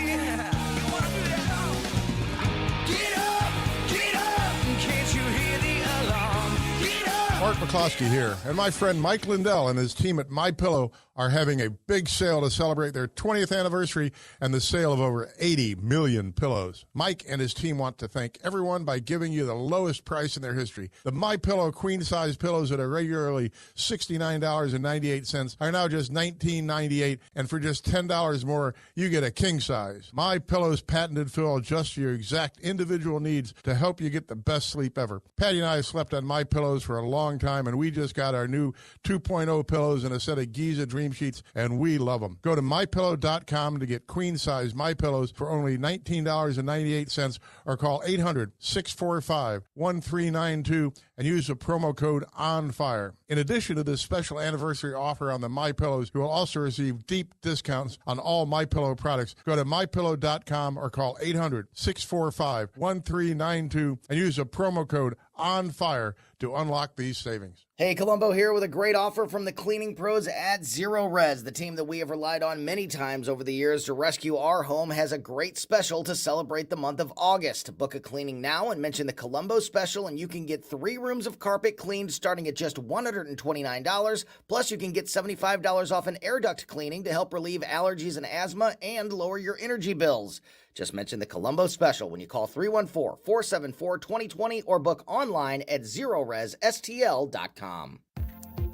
Mark McCloskey here, and my friend Mike Lindell and his team at MyPillow are having a big sale to celebrate their 20th anniversary and the sale of over 80 million pillows. Mike and his team want to thank everyone by giving you the lowest price in their history. The MyPillow queen-size pillows that are regularly $69.98 are now just $19.98, and for just $10 more, you get a king size. MyPillow's patented fill adjusts your exact individual needs to help you get the best sleep ever. Patty and I have slept on MyPillows for a long time, and we just got our new 2.0 pillows and a set of Giza Dream Sheets, and we love them. Go to MyPillow.com to get queen-size MyPillows for only $19.98 or call 800-645-1392 and use the promo code ONFIRE. In addition to this special anniversary offer on the MyPillows, you will also receive deep discounts on all MyPillow products. Go to MyPillow.com or call 800-645-1392 and use the promo code ONFIRE to unlock these savings. Hey, Colombo here with a great offer from the cleaning pros at Zero Res. The team that we have relied on many times over the years to rescue our home has a great special to celebrate the month of August. Book a cleaning now and mention the Colombo special, and you can get 3 rooms of carpet cleaned starting at just $129. Plus, you can get $75 off an air duct cleaning to help relieve allergies and asthma and lower your energy bills. Just mention the Colombo special when you call 314-474-2020 or book online at ZeroResSTL.com.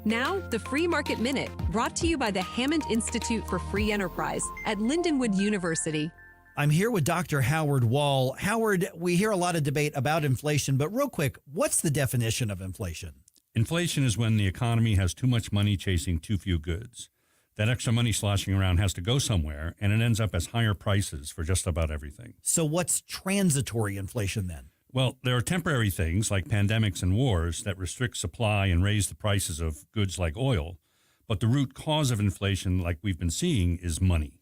Now, the Free Market Minute, brought to you by the Hammond Institute for Free Enterprise at Lindenwood University. I'm here with Dr. Howard Wall. Howard, we hear a lot of debate about inflation, but real quick, what's the definition of inflation? Inflation is when the economy has too much money chasing too few goods. That extra money sloshing around has to go somewhere, and it ends up as higher prices for just about everything. So what's transitory inflation then? Well, there are temporary things like pandemics and wars that restrict supply and raise the prices of goods like oil, but the root cause of inflation, like we've been seeing, is money.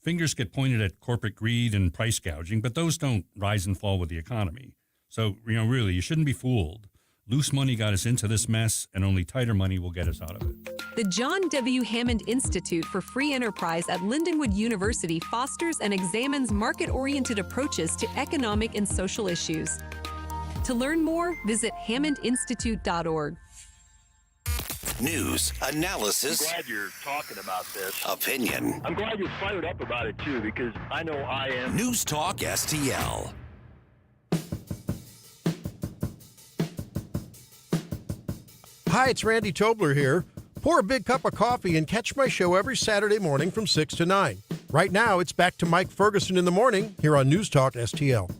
Fingers get pointed at corporate greed and price gouging, but those don't rise and fall with the economy. So, really, you shouldn't be fooled. Loose money got us into this mess, and only tighter money will get us out of it. The John W. Hammond Institute for Free Enterprise at Lindenwood University fosters and examines market-oriented approaches to economic and social issues. To learn more, visit hammondinstitute.org. News, analysis, I'm glad you're talking about this. Opinion. I'm glad you're fired up about it, too, because I know I am. News Talk STL. Hi, it's Randy Tobler here. Pour a big cup of coffee and catch my show every Saturday morning from 6 to 9. Right now, it's back to Mike Ferguson in the morning here on News Talk STL.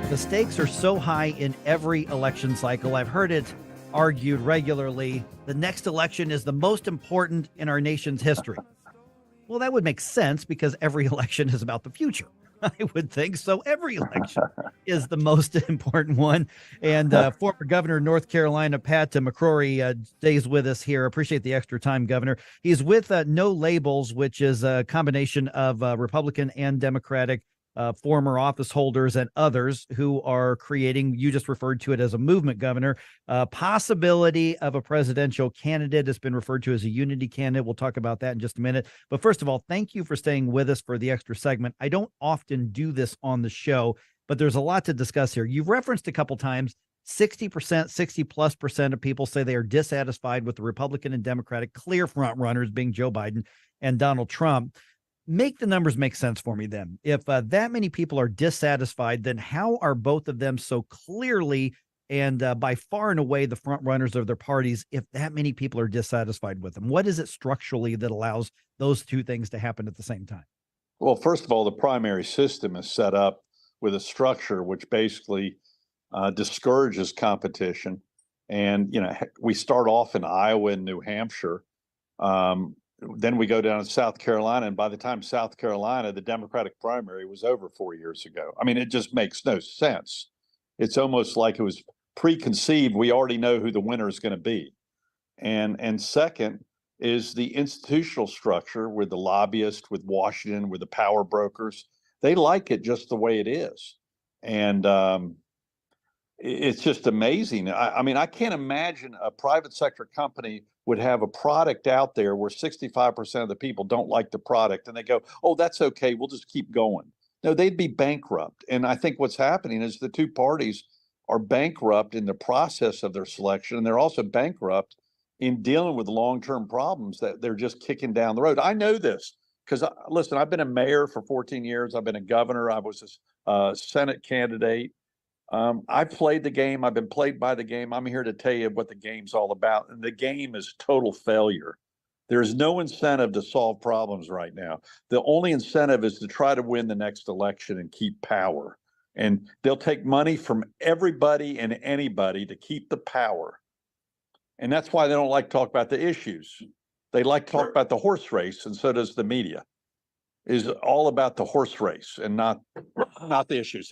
The stakes are so high in every election cycle. I've heard it argued regularly. The next election is the most important in our nation's history. Well, that would make sense because every election is about the future. I would think so. Every election is the most important one. And former Governor of North Carolina, Pat McCrory, stays with us here. Appreciate the extra time, Governor. He's with No Labels, which is a combination of Republican and Democratic former office holders and others who are creating, you just referred to it as a movement, Governor, possibility of a presidential candidate. It's been referred to as a unity candidate. We'll talk about that in just a minute. But first of all, thank you for staying with us for the extra segment. I don't often do this on the show, but there's a lot to discuss here. You've referenced a couple times 60%, 60+% of people say they are dissatisfied with the Republican and Democratic clear front runners being Joe Biden and Donald Trump. Make the numbers make sense for me then. If that many people are dissatisfied, then how are both of them so clearly and by far and away the front runners of their parties if that many people are dissatisfied with them? What is it structurally that allows those two things to happen at the same time? Well, first of all, the primary system is set up with a structure which basically discourages competition. And, we start off in Iowa and New Hampshire. Then we go down to South Carolina. And by the time South Carolina, the Democratic primary was over 4 years ago. I mean, it just makes no sense. It's almost like it was preconceived. We already know who the winner is going to be. And second is the institutional structure with the lobbyists, with Washington, with the power brokers. They like it just the way it is. And it's just amazing. I mean, I can't imagine a private sector company would have a product out there where 65% of the people don't like the product and they go, oh, that's okay, we'll just keep going. No, they'd be bankrupt. And I think what's happening is the two parties are bankrupt in the process of their selection. And they're also bankrupt in dealing with long-term problems that they're just kicking down the road. I know this because, listen, I've been a mayor for 14 years. I've been a governor. I was a Senate candidate. I've played the game. I've been played by the game. I'm here to tell you what the game's all about. And the game is total failure. There's no incentive to solve problems right now. The only incentive is to try to win the next election and keep power. And they'll take money from everybody and anybody to keep the power. And that's why they don't like to talk about the issues. They like to talk about the horse race, and so does the media. Is all about the horse race and not the issues.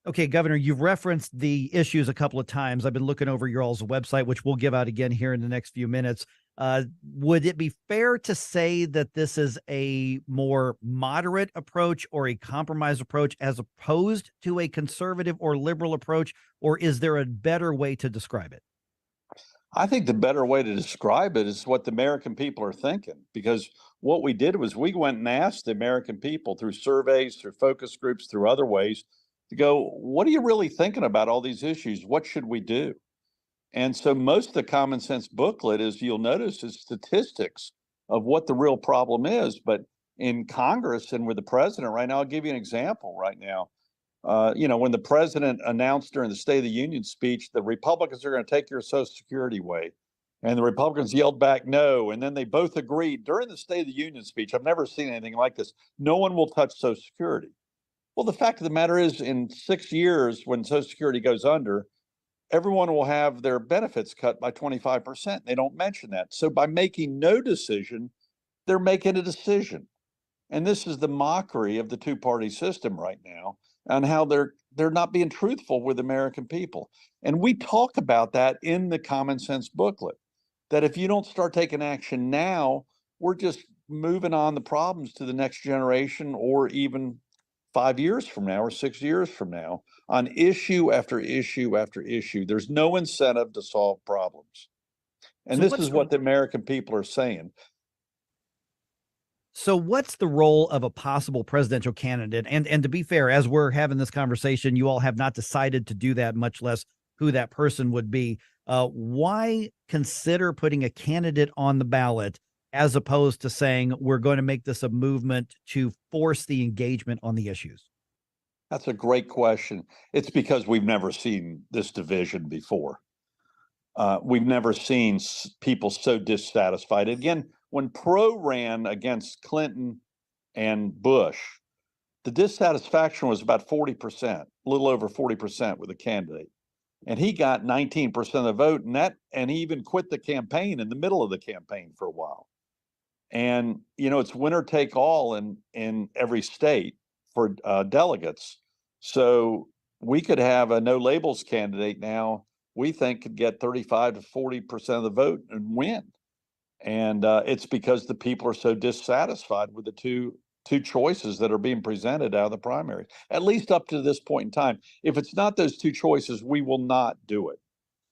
Okay, Governor, you've referenced the issues a couple of times. I've been looking over your all's website, which we'll give out again here in the next few minutes. Would it be fair to say that this is a more moderate approach or a compromise approach as opposed to a conservative or liberal approach, or is there a better way to describe it? I think the better way to describe it is what the American people are thinking, because what we did was we went and asked the American people through surveys, through focus groups, through other ways to go, what are you really thinking about all these issues? What should we do? And so most of the common sense booklet, as you'll notice, is statistics of what the real problem is. But in Congress and with the president right now, I'll give you an example right now. When the president announced during the State of the Union speech, the Republicans are going to take your Social Security away. And the Republicans yelled back no. And then they both agreed during the State of the Union speech. I've never seen anything like this. No one will touch Social Security. Well, the fact of the matter is, in 6 years, when Social Security goes under, everyone will have their benefits cut by 25%. They don't mention that. So by making no decision, they're making a decision. And this is the mockery of the two-party system right now and how they're not being truthful with American people. And we talk about that in the common sense booklet, that if you don't start taking action now, we're just moving on the problems to the next generation or even 5 years from now or 6 years from now on issue after issue after issue. There's no incentive to solve problems. And So this what's is what the American people are saying. So what's the role of a possible presidential candidate? And to be fair, as we're having this conversation, you all have not decided to do that, much less who that person would be. Why consider putting a candidate on the ballot as opposed to saying we're going to make this a movement to force the engagement on the issues? That's a great question. It's because we've never seen this division before. We've never seen people so dissatisfied. Again, when Pro ran against Clinton and Bush, the dissatisfaction was about 40%, a little over 40% with the candidate. And he got 19% of the vote, and he even quit the campaign in the middle of the campaign for a while. And, it's winner take all in every state for delegates. So we could have a no labels candidate now, we think could get 35 to 40% of the vote and win. And it's because the people are so dissatisfied with the two two choices that are being presented out of the primary, at least up to this point in time. If it's not those two choices, we will not do it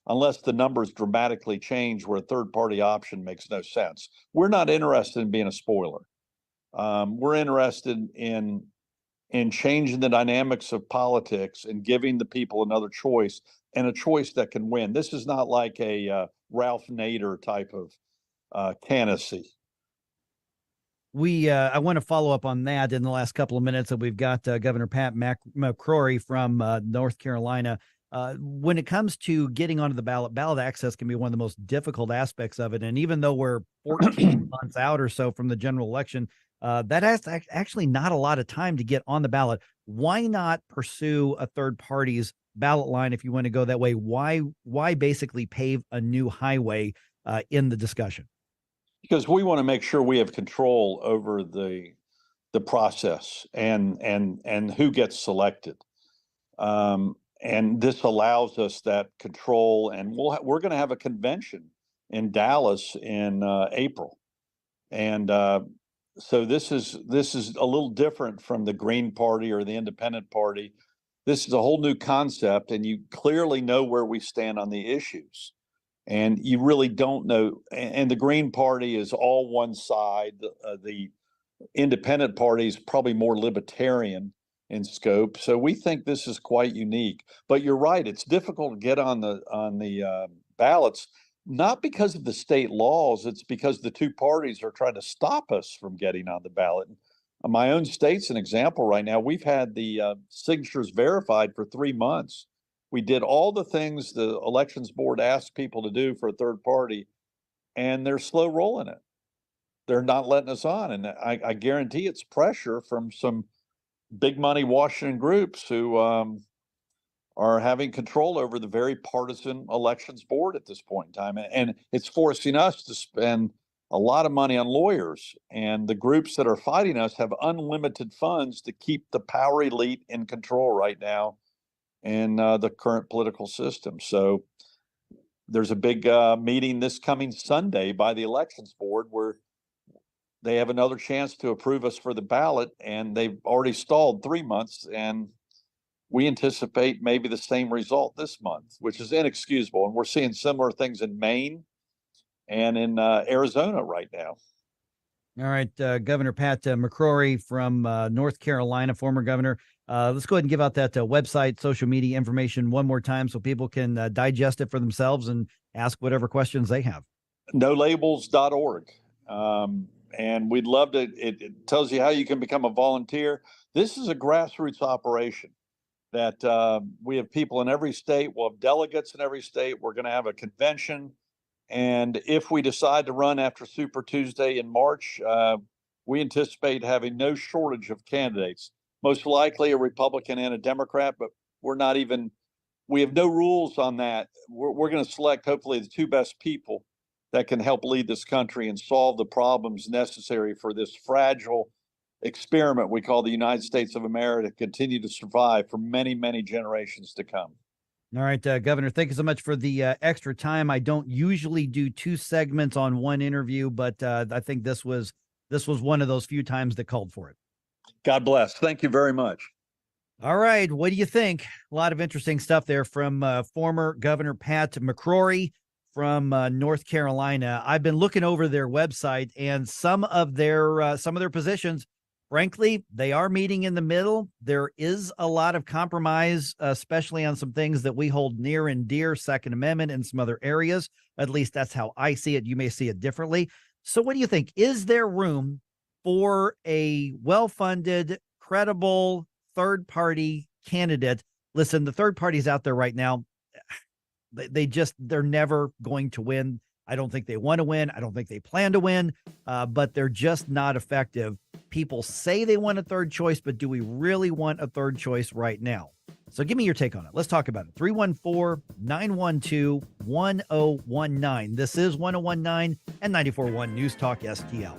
unless the numbers dramatically change where a third party option makes no sense. We're not interested in being a spoiler. We're interested in changing the dynamics of politics and giving the people another choice, and a choice that can win. This is not like a Ralph Nader type of candidacy. I want to follow up on that in the last couple of minutes that we've got Governor Pat McCrory from North Carolina. When it comes to getting onto the ballot access can be one of the most difficult aspects of it. And even though we're 14 months out or so from the general election, that has actually not a lot of time to get on the ballot. Why not pursue a third party's ballot line if you want to go that way? Why basically pave a new highway in the discussion? Because we want to make sure we have control over the process and who gets selected. And this allows us that control, and we're going to have a convention in Dallas in April. And so this is a little different from the Green Party or the Independent Party. This is a whole new concept, and you clearly know where we stand on the issues. And you really don't know. And the Green Party is all one side. The Independent Party is probably more libertarian in scope. So we think this is quite unique. But you're right; it's difficult to get on the ballots, not because of the state laws. It's because the two parties are trying to stop us from getting on the ballot. My own state's an example right now. We've had the signatures verified for 3 months. We did all the things the elections board asked people to do for a third party, and they're slow rolling it. They're not letting us on. And I guarantee it's pressure from some big money Washington groups who are having control over the very partisan elections board at this point in time. And it's forcing us to spend a lot of money on lawyers. And the groups that are fighting us have unlimited funds to keep the power elite in control right now in the current political system. So there's a big meeting this coming Sunday by the elections board where they have another chance to approve us for the ballot, and they've already stalled 3 months, and we anticipate maybe the same result this month, which is inexcusable. And we're seeing similar things in Maine and in Arizona right now. All right, Governor Pat McCrory from North Carolina, former governor. Let's go ahead and give out that website, social media information one more time so people can digest it for themselves and ask whatever questions they have. NoLabels.org. And we'd love to, it tells you how you can become a volunteer. This is a grassroots operation that we have people in every state. We'll have delegates in every state. We're going to have a convention. And if we decide to run after Super Tuesday in March, we anticipate having no shortage of candidates. Most likely a Republican and a Democrat, but we have no rules on that. We're going to select hopefully the two best people that can help lead this country and solve the problems necessary for this fragile experiment we call the United States of America to continue to survive for many, many generations to come. All right, Governor, thank you so much for the extra time. I don't usually do 2 segments on one interview, but I think this was one of those few times that called for it. God bless. Thank you very much. All right. What do you think? A lot of interesting stuff there from former Governor Pat McCrory from North Carolina. I've been looking over their website, and some of their positions, frankly, they are meeting in the middle. There is a lot of compromise, especially on some things that we hold near and dear, Second Amendment and some other areas. At least that's how I see it. You may see it differently. So what do you think? Is there room for a well-funded, credible third-party candidate? Listen, the third parties out there right now, they're never going to win. I don't think they want to win. I don't think they plan to win, but they're just not effective. People say they want a third choice, but do we really want a third choice right now? So give me your take on it. Let's talk about it. 314-912-1019. This is 1019 and 94.1 News Talk STL.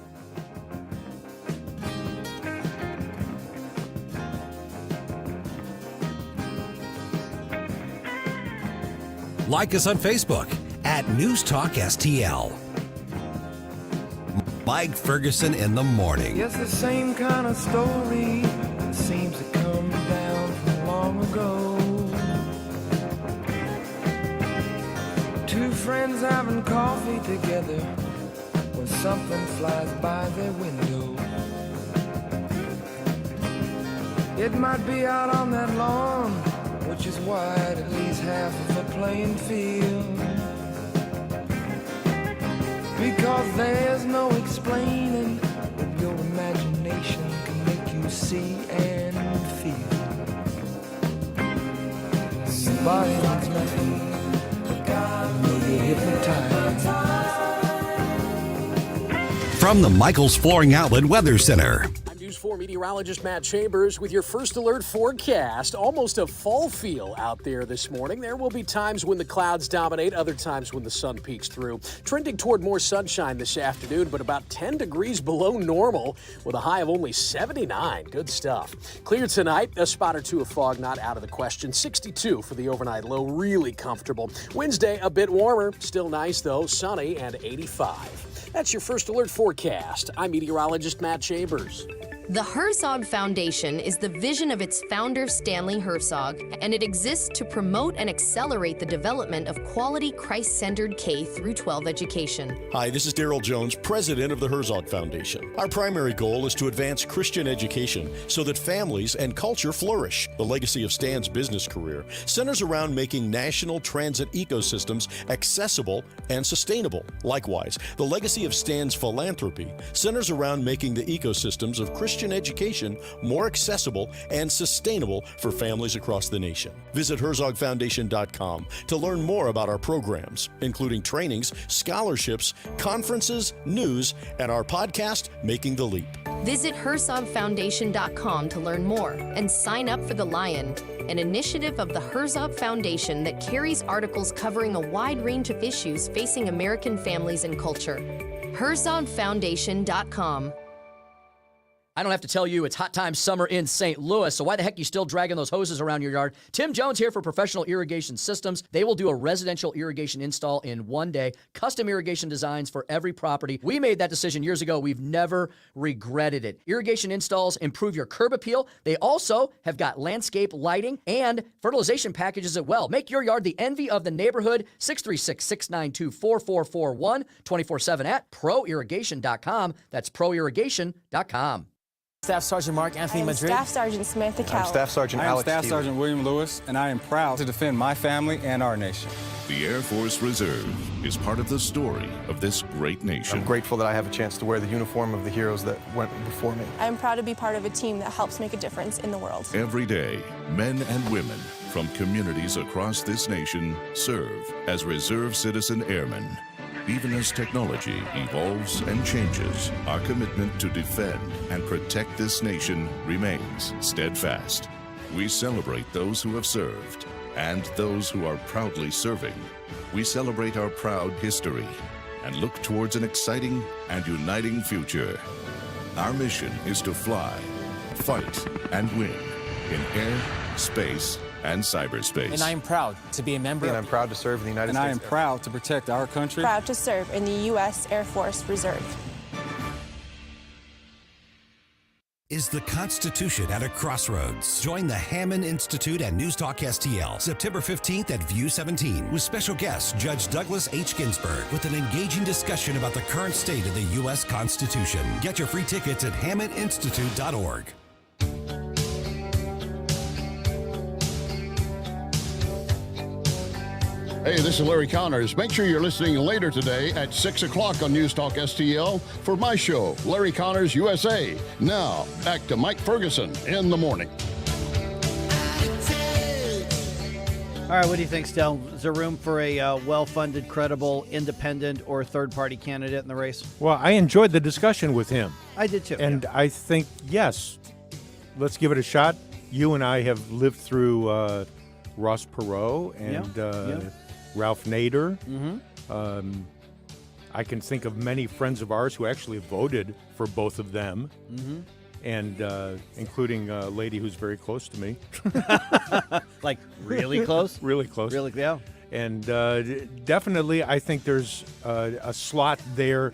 Like us on Facebook at News Talk STL. Mike Ferguson in the morning. Yes, the same kind of story seems to come down from long ago. Two friends having coffee together when something flies by their window. It might be out on that lawn, which is wide at least half of a playing field. Because there's no explaining what your imagination can make you see and feel. Your body needs nothing, you're hypnotized. From the Michaels Flooring Outlet Weather Center. News 4 meteorologist Matt Chambers with your first alert forecast. Almost a fall feel out there this morning. There will be times when the clouds dominate, other times when the sun peeks through. Trending toward more sunshine this afternoon, but about 10 degrees below normal with a high of only 79. Good stuff. Clear tonight, a spot or two of fog not out of the question. 62 for the overnight low, really comfortable. Wednesday, a bit warmer, still nice though, sunny and 85. That's your first alert forecast. I'm meteorologist Matt Chambers. The Herzog Foundation is the vision of its founder, Stanley Herzog, and it exists to promote and accelerate the development of quality, Christ-centered K-12 education. Hi, this is Daryl Jones, president of the Herzog Foundation. Our primary goal is to advance Christian education so that families and culture flourish. The legacy of Stan's business career centers around making national transit ecosystems accessible and sustainable. Likewise, the legacy of Stan's philanthropy centers around making the ecosystems of Christian education more accessible and sustainable for families across the nation. Visit HerzogFoundation.com to learn more about our programs, including trainings, scholarships, conferences, news, and our podcast, Making the Leap. Visit HerzogFoundation.com to learn more and sign up for The Lion, an initiative of the Herzog Foundation that carries articles covering a wide range of issues facing American families and culture. HerzogFoundation.com. I don't have to tell you, it's hot time summer in St. Louis, so why the heck are you still dragging those hoses around your yard? Tim Jones here for Professional Irrigation Systems. They will do a residential irrigation install in one day, custom irrigation designs for every property. We made that decision years ago. We've never regretted it. Irrigation installs improve your curb appeal. They also have got landscape lighting and fertilization packages as well. Make your yard the envy of the neighborhood. 636-692-4441, 24/7 at proirrigation.com. That's proirrigation.com. Staff Sergeant Mark Anthony Madrid. Staff Sergeant Samantha Cowell. I'm Staff Sergeant Alex Staff Sergeant William Lewis, and I am proud to defend my family and our nation. The Air Force Reserve is part of the story of this great nation. I'm grateful that I have a chance to wear the uniform of the heroes that went before me. I am proud to be part of a team that helps make a difference in the world. Every day, men and women from communities across this nation serve as reserve citizen airmen. Even as technology evolves and changes, our commitment to defend and protect this nation remains steadfast. We celebrate those who have served and those who are proudly serving. We celebrate our proud history and look towards an exciting and uniting future. Our mission is to fly, fight, and win in air, space, and cyberspace. And I am proud to be a member. And I'm proud to serve in the United States. And I am proud to protect our country. Proud to serve in the U.S. Air Force Reserve. Is the Constitution at a crossroads? Join the Hammond Institute and News Talk STL September 15th at View 17 with special guest Judge Douglas H. Ginsburg with an engaging discussion about the current state of the U.S. Constitution. Get your free tickets at hammondinstitute.org. Hey, this is Larry Connors. Make sure you're listening later today at 6 o'clock on News Talk STL for my show, Larry Connors USA. Now, back to Mike Ferguson in the morning. All right, what do you think, Stel? Is there room for a well-funded, credible, independent, or third-party candidate in the race? Well, I enjoyed the discussion with him. I did too. And I think, yes, let's give it a shot. You and I have lived through Ross Perot and Ralph Nader. Mm-hmm. I can think of many friends of ours who actually voted for both of them. Mm-hmm. And including a lady who's very close to me. Like really close? Really close. Really, yeah. And definitely I think there's a slot there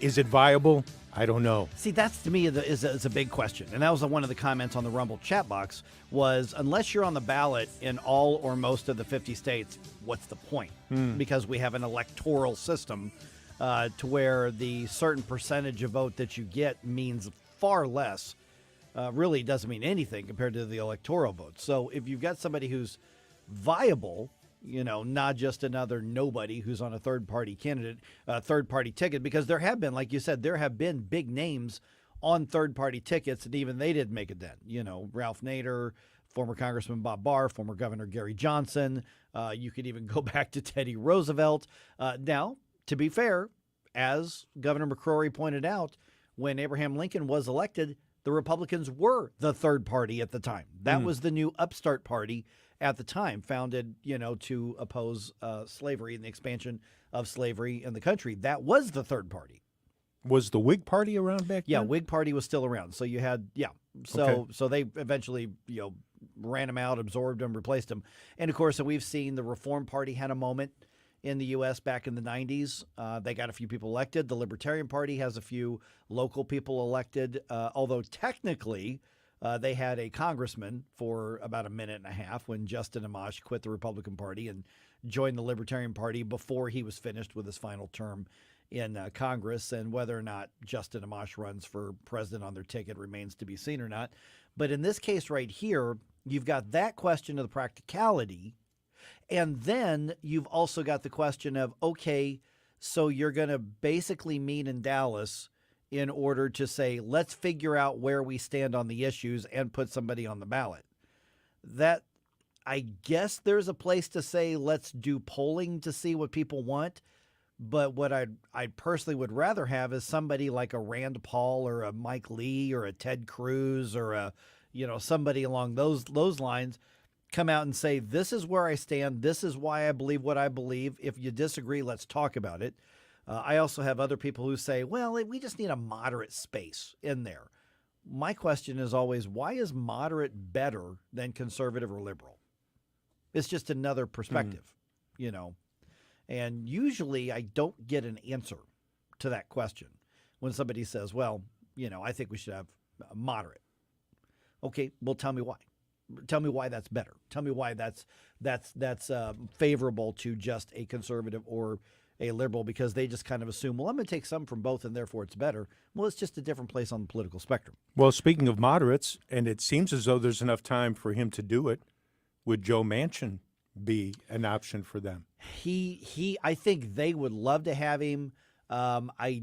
Is it viable? I don't know. See, that's to me is a big question. And that was one of the comments on the Rumble chat box was, unless you're on the ballot in all or most of the 50 states, what's the point? Because we have an electoral system to where the certain percentage of vote that you get means far less, really doesn't mean anything compared to the electoral vote. So if you've got somebody who's viable, not just another nobody who's on a third-party candidate, third-party ticket, because there have been, like you said, there have been big names on third-party tickets, and even they didn't make a dent. Ralph Nader, former Congressman Bob Barr, former Governor Gary Johnson. You could even go back to Teddy Roosevelt. Now, to be fair, as Governor McCrory pointed out, when Abraham Lincoln was elected, the Republicans were the third party at the time. That was the new upstart party at the time, founded, to oppose slavery and the expansion of slavery in the country. That was the third party. Was the Whig Party around back then? Yeah, Whig Party was still around. So you had, So they eventually, ran them out, absorbed them, replaced them. And of course, we've seen the Reform Party had a moment in the U.S. back in the 90s. They got a few people elected. The Libertarian Party has a few local people elected, although technically they had a congressman for about a minute and a half when Justin Amash quit the Republican Party and joined the Libertarian Party before he was finished with his final term in Congress. And whether or not Justin Amash runs for president on their ticket remains to be seen or not. But in this case right here, you've got that question of the practicality. And then you've also got the question of, okay, so you're going to basically meet in Dallas in order to say, let's figure out where we stand on the issues and put somebody on the ballot. That, I guess there's a place to say, let's do polling to see what people want. But what I personally would rather have is somebody like a Rand Paul or a Mike Lee or a Ted Cruz or a, somebody along those lines come out and say, this is where I stand. This is why I believe what I believe. If you disagree, let's talk about it. I also have other people who say, well, we just need a moderate space in there. My question is always, why is moderate better than conservative or liberal? It's just another perspective, And usually I don't get an answer to that question when somebody says, well, I think we should have moderate. Okay, well, tell me why. Tell me why that's better. Tell me why that's favorable to just a conservative or a liberal, because they just kind of assume, well, I'm going to take some from both and therefore it's better. Well, it's just a different place on the political spectrum. Well, speaking of moderates, and it seems as though there's enough time for him to do it, would Joe Manchin be an option for them? I think they would love to have him. I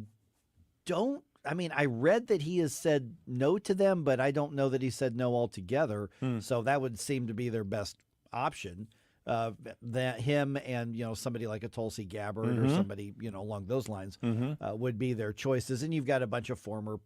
read that he has said no to them, but I don't know that he said no altogether. So that would seem to be their best option. That him and somebody like a Tulsi Gabbard or somebody along those lines would be their choices. And you've got a bunch of former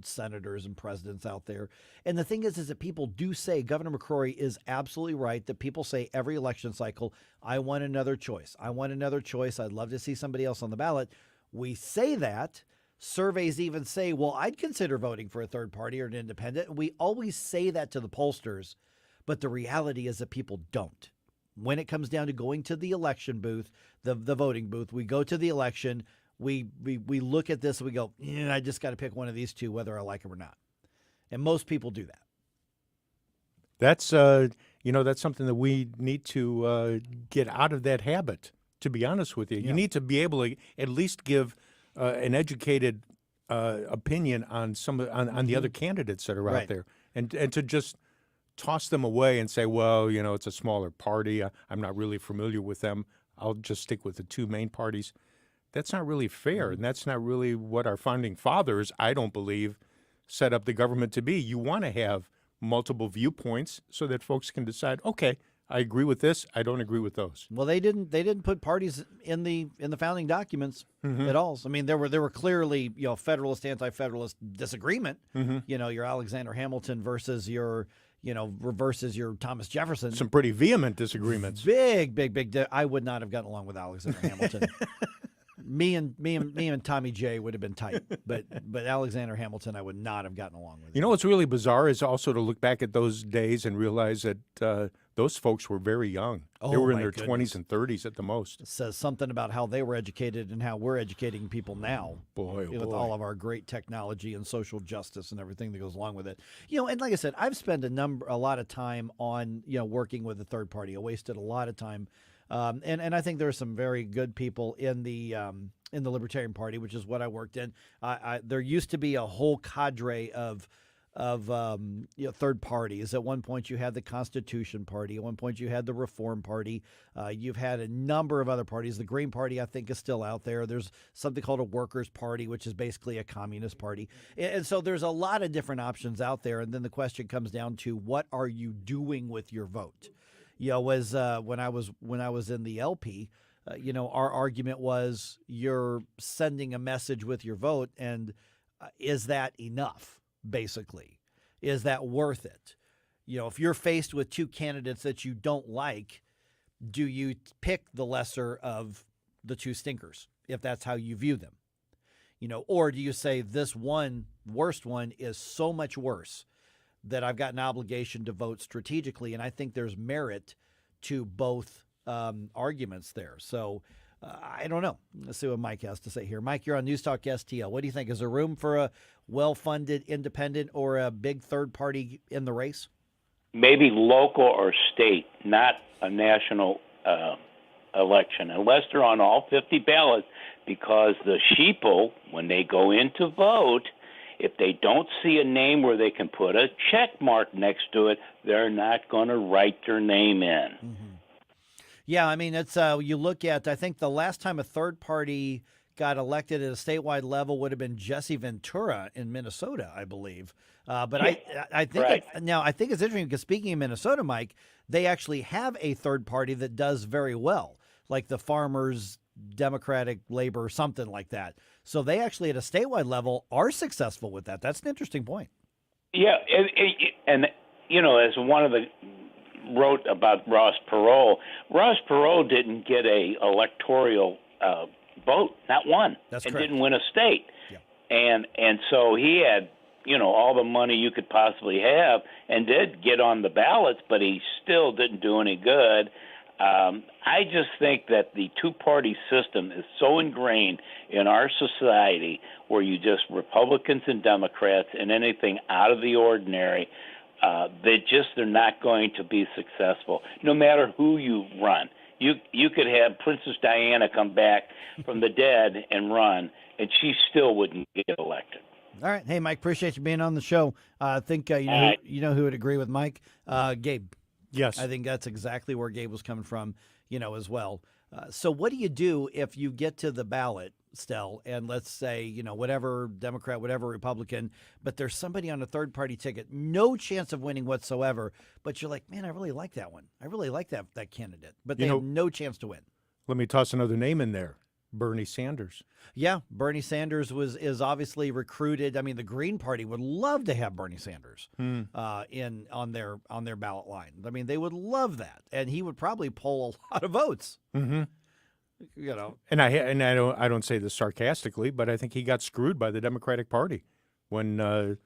senators and presidents out there. And the thing is that people do say, Governor McCrory is absolutely right, that people say every election cycle, I want another choice. I want another choice. I'd love to see somebody else on the ballot. We say that. Surveys even say, well, I'd consider voting for a third party or an independent. We always say that to the pollsters, but the reality is that people don't. When it comes down to going to the election booth, the voting booth, we go to the election, we look at this and we go, I just got to pick one of these two, whether I like them or not. And most people do that. That's that's something that we need to get out of that habit, to be honest with you. You need to be able to at least give an educated opinion on on the other candidates that are out there, and to just toss them away and say, well, it's a smaller party. I'm not really familiar with them. I'll just stick with the two main parties. That's not really fair, and that's not really what our founding fathers, I don't believe, set up the government to be. You want to have multiple viewpoints so that folks can decide, okay, I agree with this, I don't agree with those. Well, they didn't put parties in the founding documents at all. I mean, there were clearly Federalist, anti-Federalist disagreement. Your Alexander Hamilton versus your Thomas Jefferson. Some pretty vehement disagreements. Big. I would not have gotten along with Alexander Hamilton. Me and Tommy J would have been tight, but Alexander Hamilton I would not have gotten along with. You know what's really bizarre is also to look back at those days and realize that those folks were very young. They were in their 20s and 30s at the most. It says something about how they were educated and how we're educating people now. Boy, with all of our great technology and social justice and everything that goes along with it. And like I said, I've spent a lot of time on working with a third party. I wasted a lot of time, and I think there are some very good people in the Libertarian Party, which is what I worked in. There used to be a whole cadre of third parties. At one point, you had the Constitution Party. At one point, you had the Reform Party. You've had a number of other parties. The Green Party, I think, is still out there. There's something called a Workers' Party, which is basically a communist party. And so there's a lot of different options out there. And then the question comes down to, what are you doing with your vote? When I was in the LP, our argument was, you're sending a message with your vote, and is that enough? Basically, is that worth it? If you're faced with two candidates that you don't like, do you pick the lesser of the two stinkers, if that's how you view them? Or do you say, this worst one is so much worse that I've got an obligation to vote strategically? And I think there's merit to both arguments there. So I don't know. Let's see what Mike has to say here. Mike, you're on News Talk STL. What do you think? Is there room for a well-funded independent or a big third party in the race? Maybe local or state, not a national election, unless they're on all 50 ballots, because the sheeple, when they go in to vote, if they don't see a name where they can put a check mark next to it, they're not going to write their name in. Mm-hmm. Yeah, I mean, it's you look at, I think the last time a third party got elected at a statewide level would have been Jesse Ventura in Minnesota, I believe. But I think right. I think it's interesting because, speaking of Minnesota, Mike, they actually have a third party that does very well, like the Farmers Democratic Labor, something like that. So they actually at a statewide level are successful with that. That's an interesting point. Yeah, and as one of the wrote about Ross Perot. Ross Perot didn't get a electoral vote, not one. That's and correct. Didn't win a state. Yeah. And so he had, all the money you could possibly have and did get on the ballots, but he still didn't do any good. I just think that the two-party system is so ingrained in our society, where you just Republicans and Democrats and anything out of the ordinary, they're not going to be successful, no matter who you run. You could have Princess Diana come back from the dead and run, and she still wouldn't get elected. All right. Hey, Mike, appreciate you being on the show. I think you know who would agree with Mike? Gabe. Yes. I think that's exactly where Gabe was coming from, as well. So what do you do if you get to the ballot, Stell, and let's say, whatever Democrat, whatever Republican, but there's somebody on a third-party ticket, no chance of winning whatsoever, but you're like, man, I really like that one. I really like that candidate, but they have no chance to win. Let me toss another name in there. Bernie Sanders. Yeah, Bernie Sanders is obviously recruited. I mean, the Green Party would love to have Bernie Sanders on their ballot line. I mean, they would love that, and he would probably poll a lot of votes. Mm-hmm. And I don't say this sarcastically, but I think he got screwed by the Democratic Party when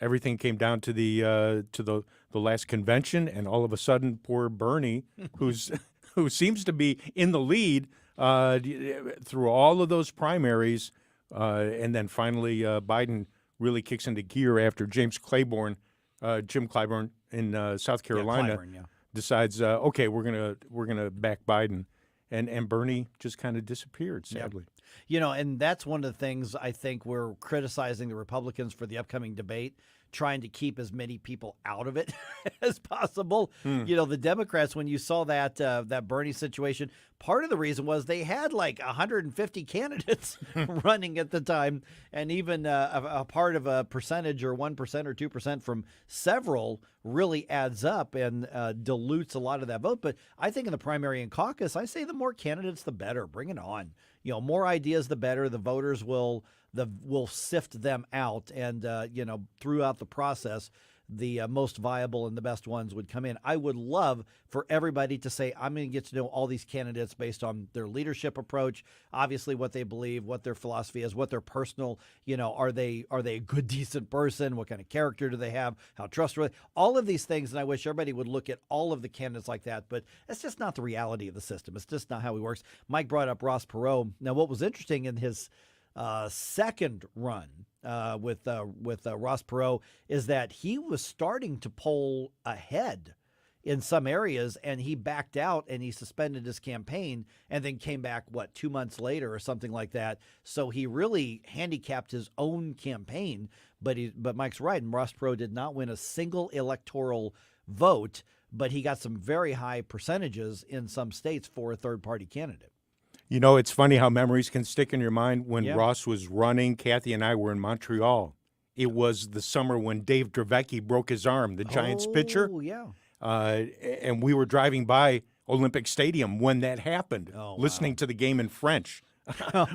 everything came down to the last convention, and all of a sudden, poor Bernie, who seems to be in the lead through all of those primaries, and then finally Biden really kicks into gear after Jim Clyburn in South Carolina decides, okay, we're gonna back Biden. And Bernie just kind of disappeared, sadly. Yep. And that's one of the things I think we're criticizing the Republicans for the upcoming debate, trying to keep as many people out of it as possible. The Democrats, when you saw that Bernie situation, part of the reason was they had like 150 candidates running at the time, and even a part of a percentage or 1% or 2% from several really adds up and dilutes a lot of that vote. But I think in the primary and caucus, I say the more candidates, the better. Bring it on. More ideas, the better. The voters will sift them out, and throughout the process, the most viable and the best ones would come in. I would love for everybody to say, I'm going to get to know all these candidates based on their leadership approach, obviously what they believe, what their philosophy is, what their personal, are they a good, decent person? What kind of character do they have? How trustworthy? All of these things, and I wish everybody would look at all of the candidates like that, but it's just not the reality of the system. It's just not how he works. Mike brought up Ross Perot. Now, what was interesting in his second run with Ross Perot is that he was starting to poll ahead in some areas, and he backed out and he suspended his campaign and then came back, 2 months later or something like that. So he really handicapped his own campaign, but Mike's right, and Ross Perot did not win a single electoral vote, but he got some very high percentages in some states for a third-party candidate. It's funny how memories can stick in your mind. When Yeah. Ross was running, Kathy and I were in Montreal. It was the summer when Dave Dravecky broke his arm, the Giants pitcher. Oh, yeah. And we were driving by Olympic Stadium when that happened, listening to the game in French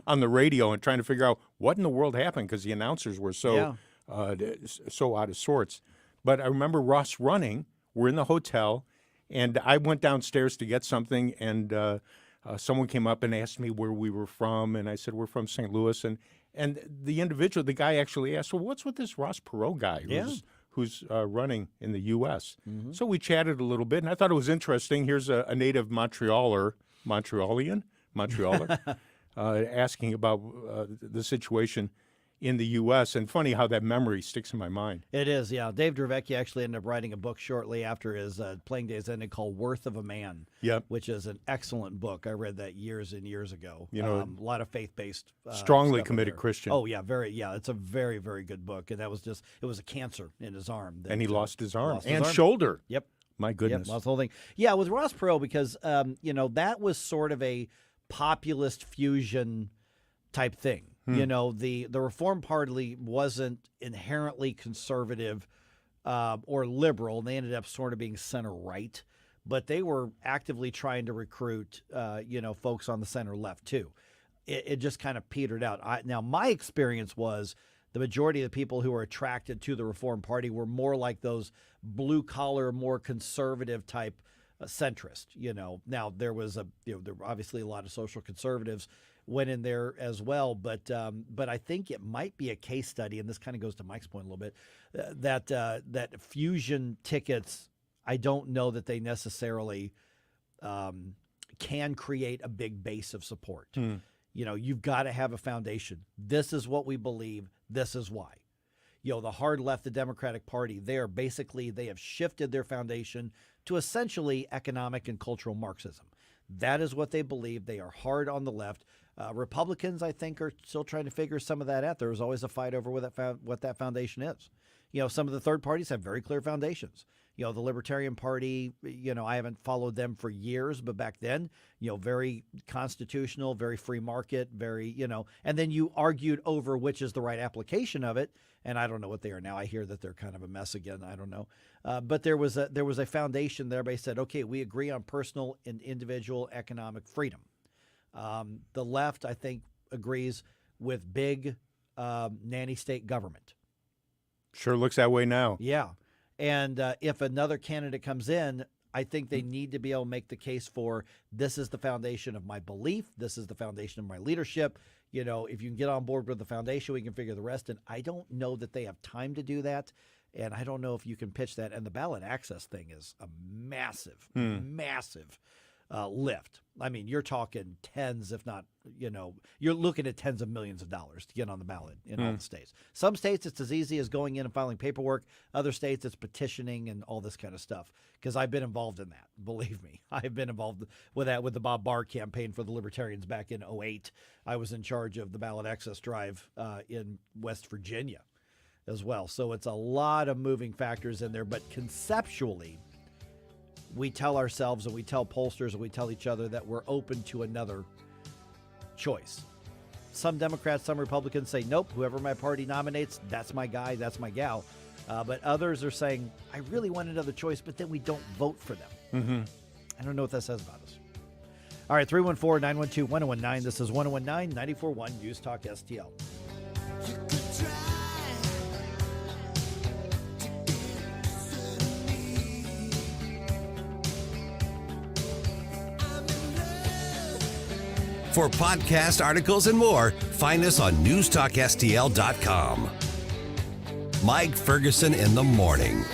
on the radio and trying to figure out what in the world happened because the announcers were so out of sorts. But I remember Ross running. We're in the hotel, and I went downstairs to get something, and someone came up and asked me where we were from, and I said, we're from St. Louis. And the guy actually asked, well, what's with this Ross Perot guy who's running in the U.S.? Mm-hmm. So we chatted a little bit, and I thought it was interesting. Here's a native Montrealer asking about the situation in the U.S., and funny how that memory sticks in my mind. It is, yeah. Dave Dravecky actually ended up writing a book shortly after his playing days ended called Worth of a Man, which is an excellent book. I read that years and years ago. A lot of faith-based strongly stuff committed in there. Christian. Oh, yeah, it's a very, very good book. And it was a cancer in his arm. And he lost his arm and shoulder. Yep. My goodness. Yep, lost the whole thing. Yeah, with Ross Perot, because, that was sort of a populist fusion type thing. The Reform Party wasn't inherently conservative or liberal. They ended up sort of being center-right, but they were actively trying to recruit, folks on the center-left too. It just kind of petered out. Now, my experience was the majority of the people who were attracted to the Reform Party were more like those blue-collar, more conservative type centrist. Now there was there were obviously a lot of social conservatives went in there as well, but I think it might be a case study, and this kind of goes to Mike's point a little bit, that fusion tickets, I don't know that they necessarily can create a big base of support. You've got to have a foundation. This is what we believe. This is why. The hard left, the Democratic Party, they have shifted their foundation to essentially economic and cultural Marxism. That is what they believe. They are hard on the left. Republicans, I think, are still trying to figure some of that out. There was always a fight over what that foundation is. Some of the third parties have very clear foundations. The Libertarian Party, I haven't followed them for years, but back then, very constitutional, very free market, very, and then you argued over which is the right application of it. And I don't know what they are now. I hear that they're kind of a mess again. I don't know. But there was a foundation there. Everybody said, okay, we agree on personal and individual economic freedom. The left, I think, agrees with big nanny state government. Sure looks that way now. Yeah. And if another candidate comes in, I think they need to be able to make the case for this is the foundation of my belief. This is the foundation of my leadership. If you can get on board with the foundation, we can figure the rest. And I don't know that they have time to do that. And I don't know if you can pitch that. And the ballot access thing is a massive, massive lift. I mean, you're talking tens, if not, you're looking at tens of millions of dollars to get on the ballot in all the states. Some states, it's as easy as going in and filing paperwork. Other states, it's petitioning and all this kind of stuff. Because I've been involved in that. Believe me, I've been involved with that with the Bob Barr campaign for the Libertarians back in 2008. I was in charge of the ballot access drive in West Virginia as well. So it's a lot of moving factors in there. But conceptually, we tell ourselves and we tell pollsters and we tell each other that we're open to another choice. Some Democrats, some Republicans say, nope, whoever my party nominates, that's my guy, that's my gal. But others are saying, I really want another choice, but then we don't vote for them. Mm-hmm. I don't know what that says about us. All right, 314-912-1019. This is 1019-94.1 News Talk STL. For podcast articles and more, find us on newstalkstl.com. Mike Ferguson in the morning.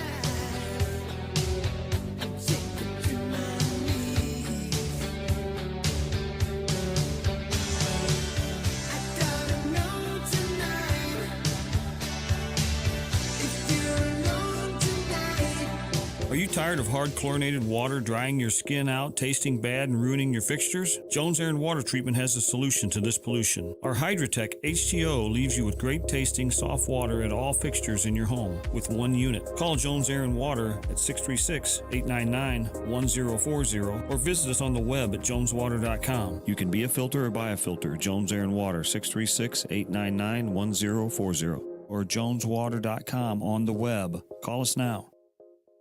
Are you tired of hard chlorinated water drying your skin out, tasting bad, and ruining your fixtures? Jones Air and Water Treatment has a solution to this pollution. Our Hydratech H2O leaves you with great tasting soft water at all fixtures in your home with one unit. Call Jones Air and Water at 636-899-1040 or visit us on the web at joneswater.com. You can be a filter or buy a filter. Jones Air and Water, 636-899-1040 or joneswater.com on the web. Call us now.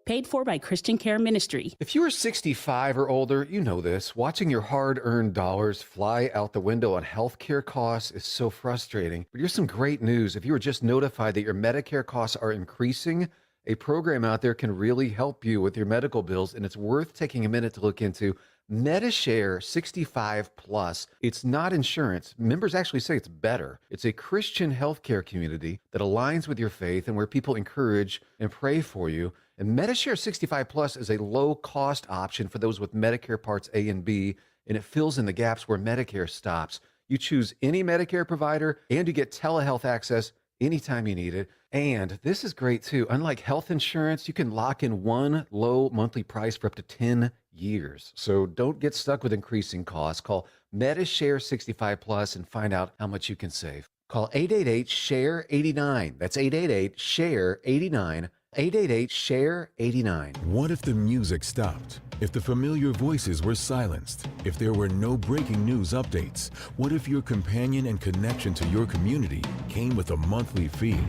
Paid for by Christian Care Ministry. If you are 65 or older, you know this. Watching your hard-earned dollars fly out the window on healthcare costs is so frustrating. But here's some great news. If you were just notified that your Medicare costs are increasing, a program out there can really help you with your medical bills, and it's worth taking a minute to look into. MediShare 65 Plus. It's not insurance. Members actually say it's better. It's a Christian healthcare community that aligns with your faith and where people encourage and pray for you. And MediShare 65 Plus is a low-cost option for those with Medicare Parts A and B, and it fills in the gaps where Medicare stops. You choose any Medicare provider, and you get telehealth access anytime you need it. And this is great, too. Unlike health insurance, you can lock in one low monthly price for up to 10 years. So don't get stuck with increasing costs. Call MediShare 65 Plus and find out how much you can save. Call 888-SHARE-89. That's 888-SHARE-89. 888-SHARE-89. What if the music stopped? If the familiar voices were silenced? If there were no breaking news updates? What if your companion and connection to your community came with a monthly fee?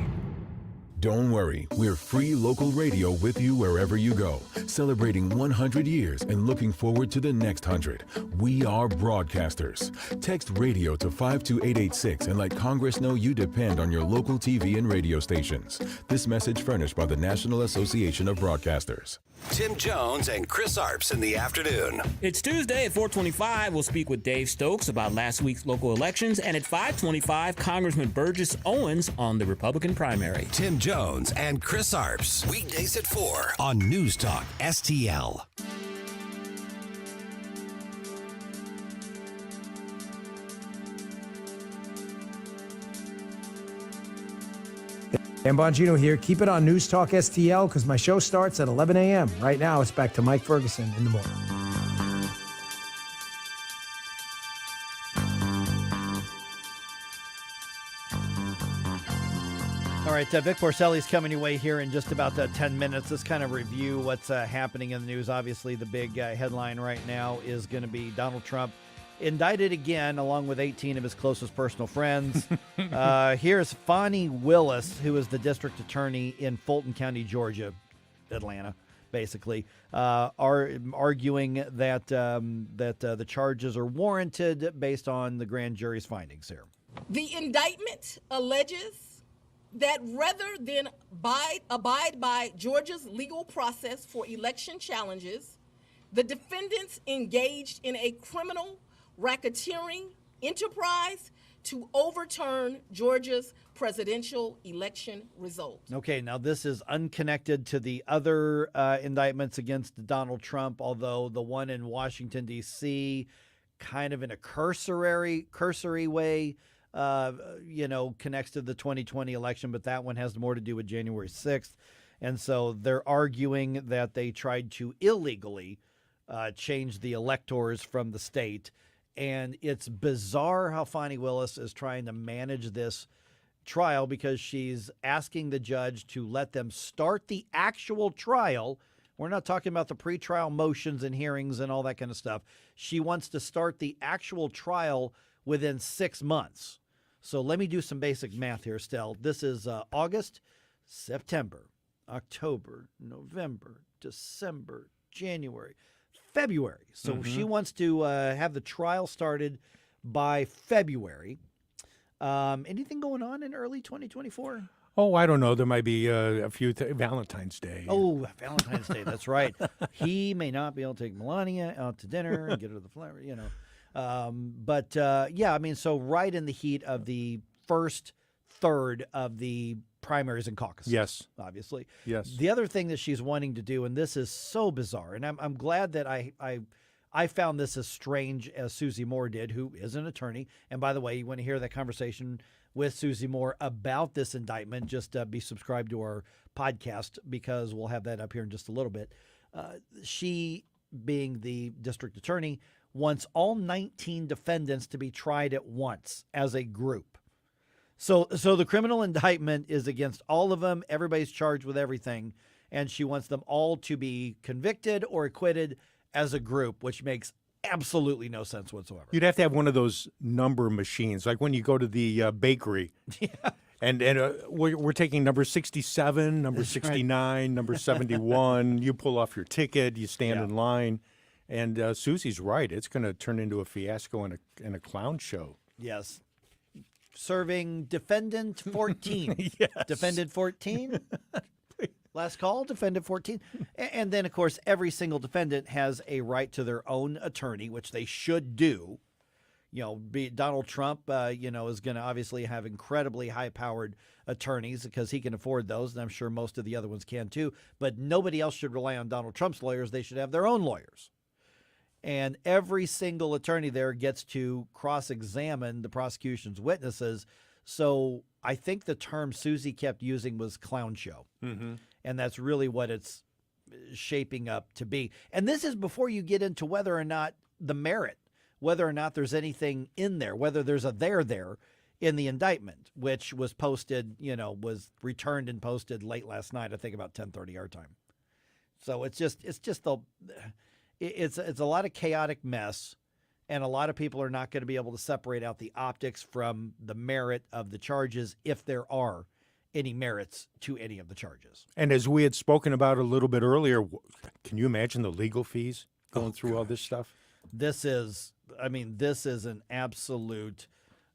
Don't worry, we're free local radio with you wherever you go, celebrating 100 years and looking forward to the next 100. We are broadcasters. Text radio to 52886 and let Congress know you depend on your local TV and radio stations. This message furnished by the National Association of Broadcasters. Tim Jones and Chris Arps in the afternoon. It's Tuesday at 4:25. We'll speak with Dave Stokes about last week's local elections, and at 5:25, Congressman Burgess Owens on the Republican primary. Tim Jones and Chris Arps. Weekdays at 4 on News Talk STL. Dan Bongino here. Keep it on News Talk STL because my show starts at 11 a.m. Right now, it's back to Mike Ferguson in the morning. All right, Vic Porcelli's coming your way here in just about 10 minutes. Let's kind of review what's happening in the news. Obviously, the big headline right now is going to be Donald Trump indicted again, along with 18 of his closest personal friends. Here's Fani Willis, who is the district attorney in Fulton County, Georgia, Atlanta, basically, arguing that the charges are warranted based on the grand jury's findings here. The indictment alleges that rather than abide by Georgia's legal process for election challenges, the defendants engaged in a criminal racketeering enterprise to overturn Georgia's presidential election results. Okay, now this is unconnected to the other indictments against Donald Trump, although the one in Washington, D.C., kind of in a cursory way, connects to the 2020 election, but that one has more to do with January 6th. And so they're arguing that they tried to illegally change the electors from the state. And it's bizarre how Fani Willis is trying to manage this trial because she's asking the judge to let them start the actual trial. We're not talking about the pretrial motions and hearings and all that kind of stuff. She wants to start the actual trial within 6 months. So let me do some basic math here, Stell. This is August, September, October, November, December, January, February. So she wants to have the trial started by February. Anything going on in early 2024? Oh, I don't know. There might be a few Valentine's Day. Oh, Valentine's Day. That's right. He may not be able to take Melania out to dinner and get her the flower, Yeah, I mean, so right in the heat of the first third of the primaries and caucuses. Yes. Obviously. Yes. The other thing that she's wanting to do, and this is so bizarre, and I'm glad that I found this as strange as Susie Moore did, who is an attorney. And by the way, you want to hear that conversation with Susie Moore about this indictment, just be subscribed to our podcast because we'll have that up here in just a little bit. She, being the district attorney, wants all 19 defendants to be tried at once as a group. So the criminal indictment is against all of them. Everybody's charged with everything. And she wants them all to be convicted or acquitted as a group, which makes absolutely no sense whatsoever. You'd have to have one of those number machines, like when you go to the bakery. Yeah. And we're taking number 67, number 69, number 71. You pull off your ticket, you stand in line. And Susie's right. It's going to turn into a fiasco and a clown show. Yes. Serving defendant 14. Yes. Defendant 14. Last call, defendant 14. And then, of course, every single defendant has a right to their own attorney, which they should do. Donald Trump, is going to obviously have incredibly high-powered attorneys because he can afford those, and I'm sure most of the other ones can too. But nobody else should rely on Donald Trump's lawyers. They should have their own lawyers. And every single attorney there gets to cross-examine the prosecution's witnesses. So I think the term Susie kept using was clown show. Mm-hmm. And that's really what it's shaping up to be. And this is before you get into whether or not the merit, whether or not there's anything in there, whether there's a there in the indictment, which was posted, was returned and posted late last night, I think about 10:30 our time. So it's a lot of chaotic mess, and a lot of people are not going to be able to separate out the optics from the merit of the charges if there are any merits to any of the charges. And as we had spoken about a little bit earlier, can you imagine the legal fees going through all this stuff? This is an absolute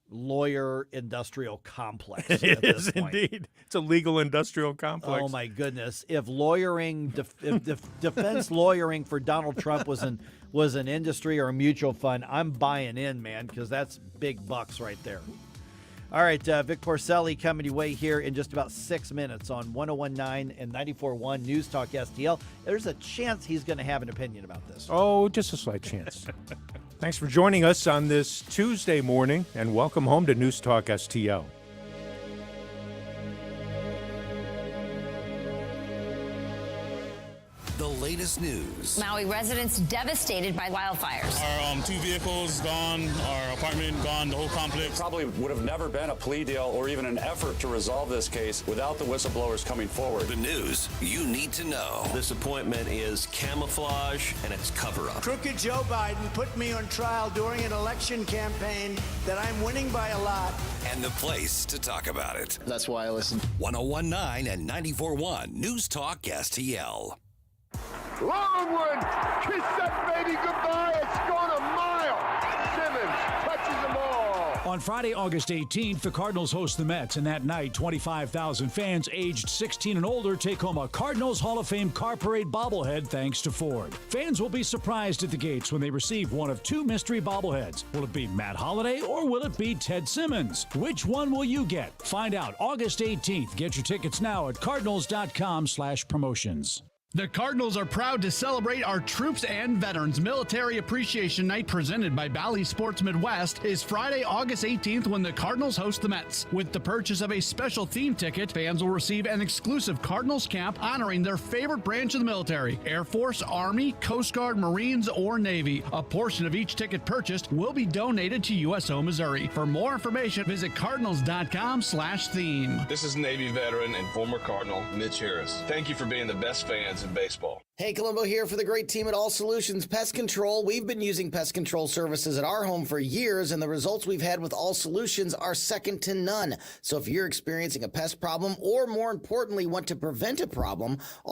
lawyer industrial complex. It is indeed. It's a legal industrial complex. Oh my goodness! If defense lawyering for Donald Trump was an industry or a mutual fund, I'm buying in, man, because that's big bucks right there. All right, Vic Porcelli coming your way here in just about 6 minutes on 101.9 and 94.1 News Talk STL. There's a chance he's going to have an opinion about this. Oh, just a slight chance. Thanks for joining us on this Tuesday morning, and welcome home to News Talk STL. The latest news. Maui residents devastated by wildfires. Our 2 vehicles gone, our apartment gone, the whole complex. Probably would have never been a plea deal or even an effort to resolve this case without the whistleblowers coming forward. The news you need to know. This appointment is camouflage and it's cover-up. Crooked Joe Biden put me on trial during an election campaign that I'm winning by a lot. And the place to talk about it. That's why I listen. 101.9 and 94.1 News Talk STL. Longwood, kiss that baby goodbye. It's gone a mile. Simmons touches them all. On Friday, August 18th, the Cardinals host the Mets, and that night, 25,000 fans aged 16 and older take home a Cardinals Hall of Fame Car Parade bobblehead thanks to Ford. Fans will be surprised at the gates when they receive one of 2 mystery bobbleheads. Will it be Matt Holliday or will it be Ted Simmons? Which one will you get? Find out August 18th. Get your tickets now at cardinals.com/promotions. The Cardinals are proud to celebrate our troops and veterans. Military Appreciation Night presented by Bally Sports Midwest is Friday, August 18th when the Cardinals host the Mets. With the purchase of a special theme ticket, fans will receive an exclusive Cardinals cap honoring their favorite branch of the military, Air Force, Army, Coast Guard, Marines, or Navy. A portion of each ticket purchased will be donated to USO Missouri. For more information, visit cardinals.com/theme. This is Navy veteran and former Cardinal Mitch Harris. Thank you for being the best fans in baseball. Hey, Colombo here for the great team at All Solutions Pest Control. We've been using pest control services at our home for years, and the results we've had with All Solutions are second to none. So if you're experiencing a pest problem or, more importantly, want to prevent a problem,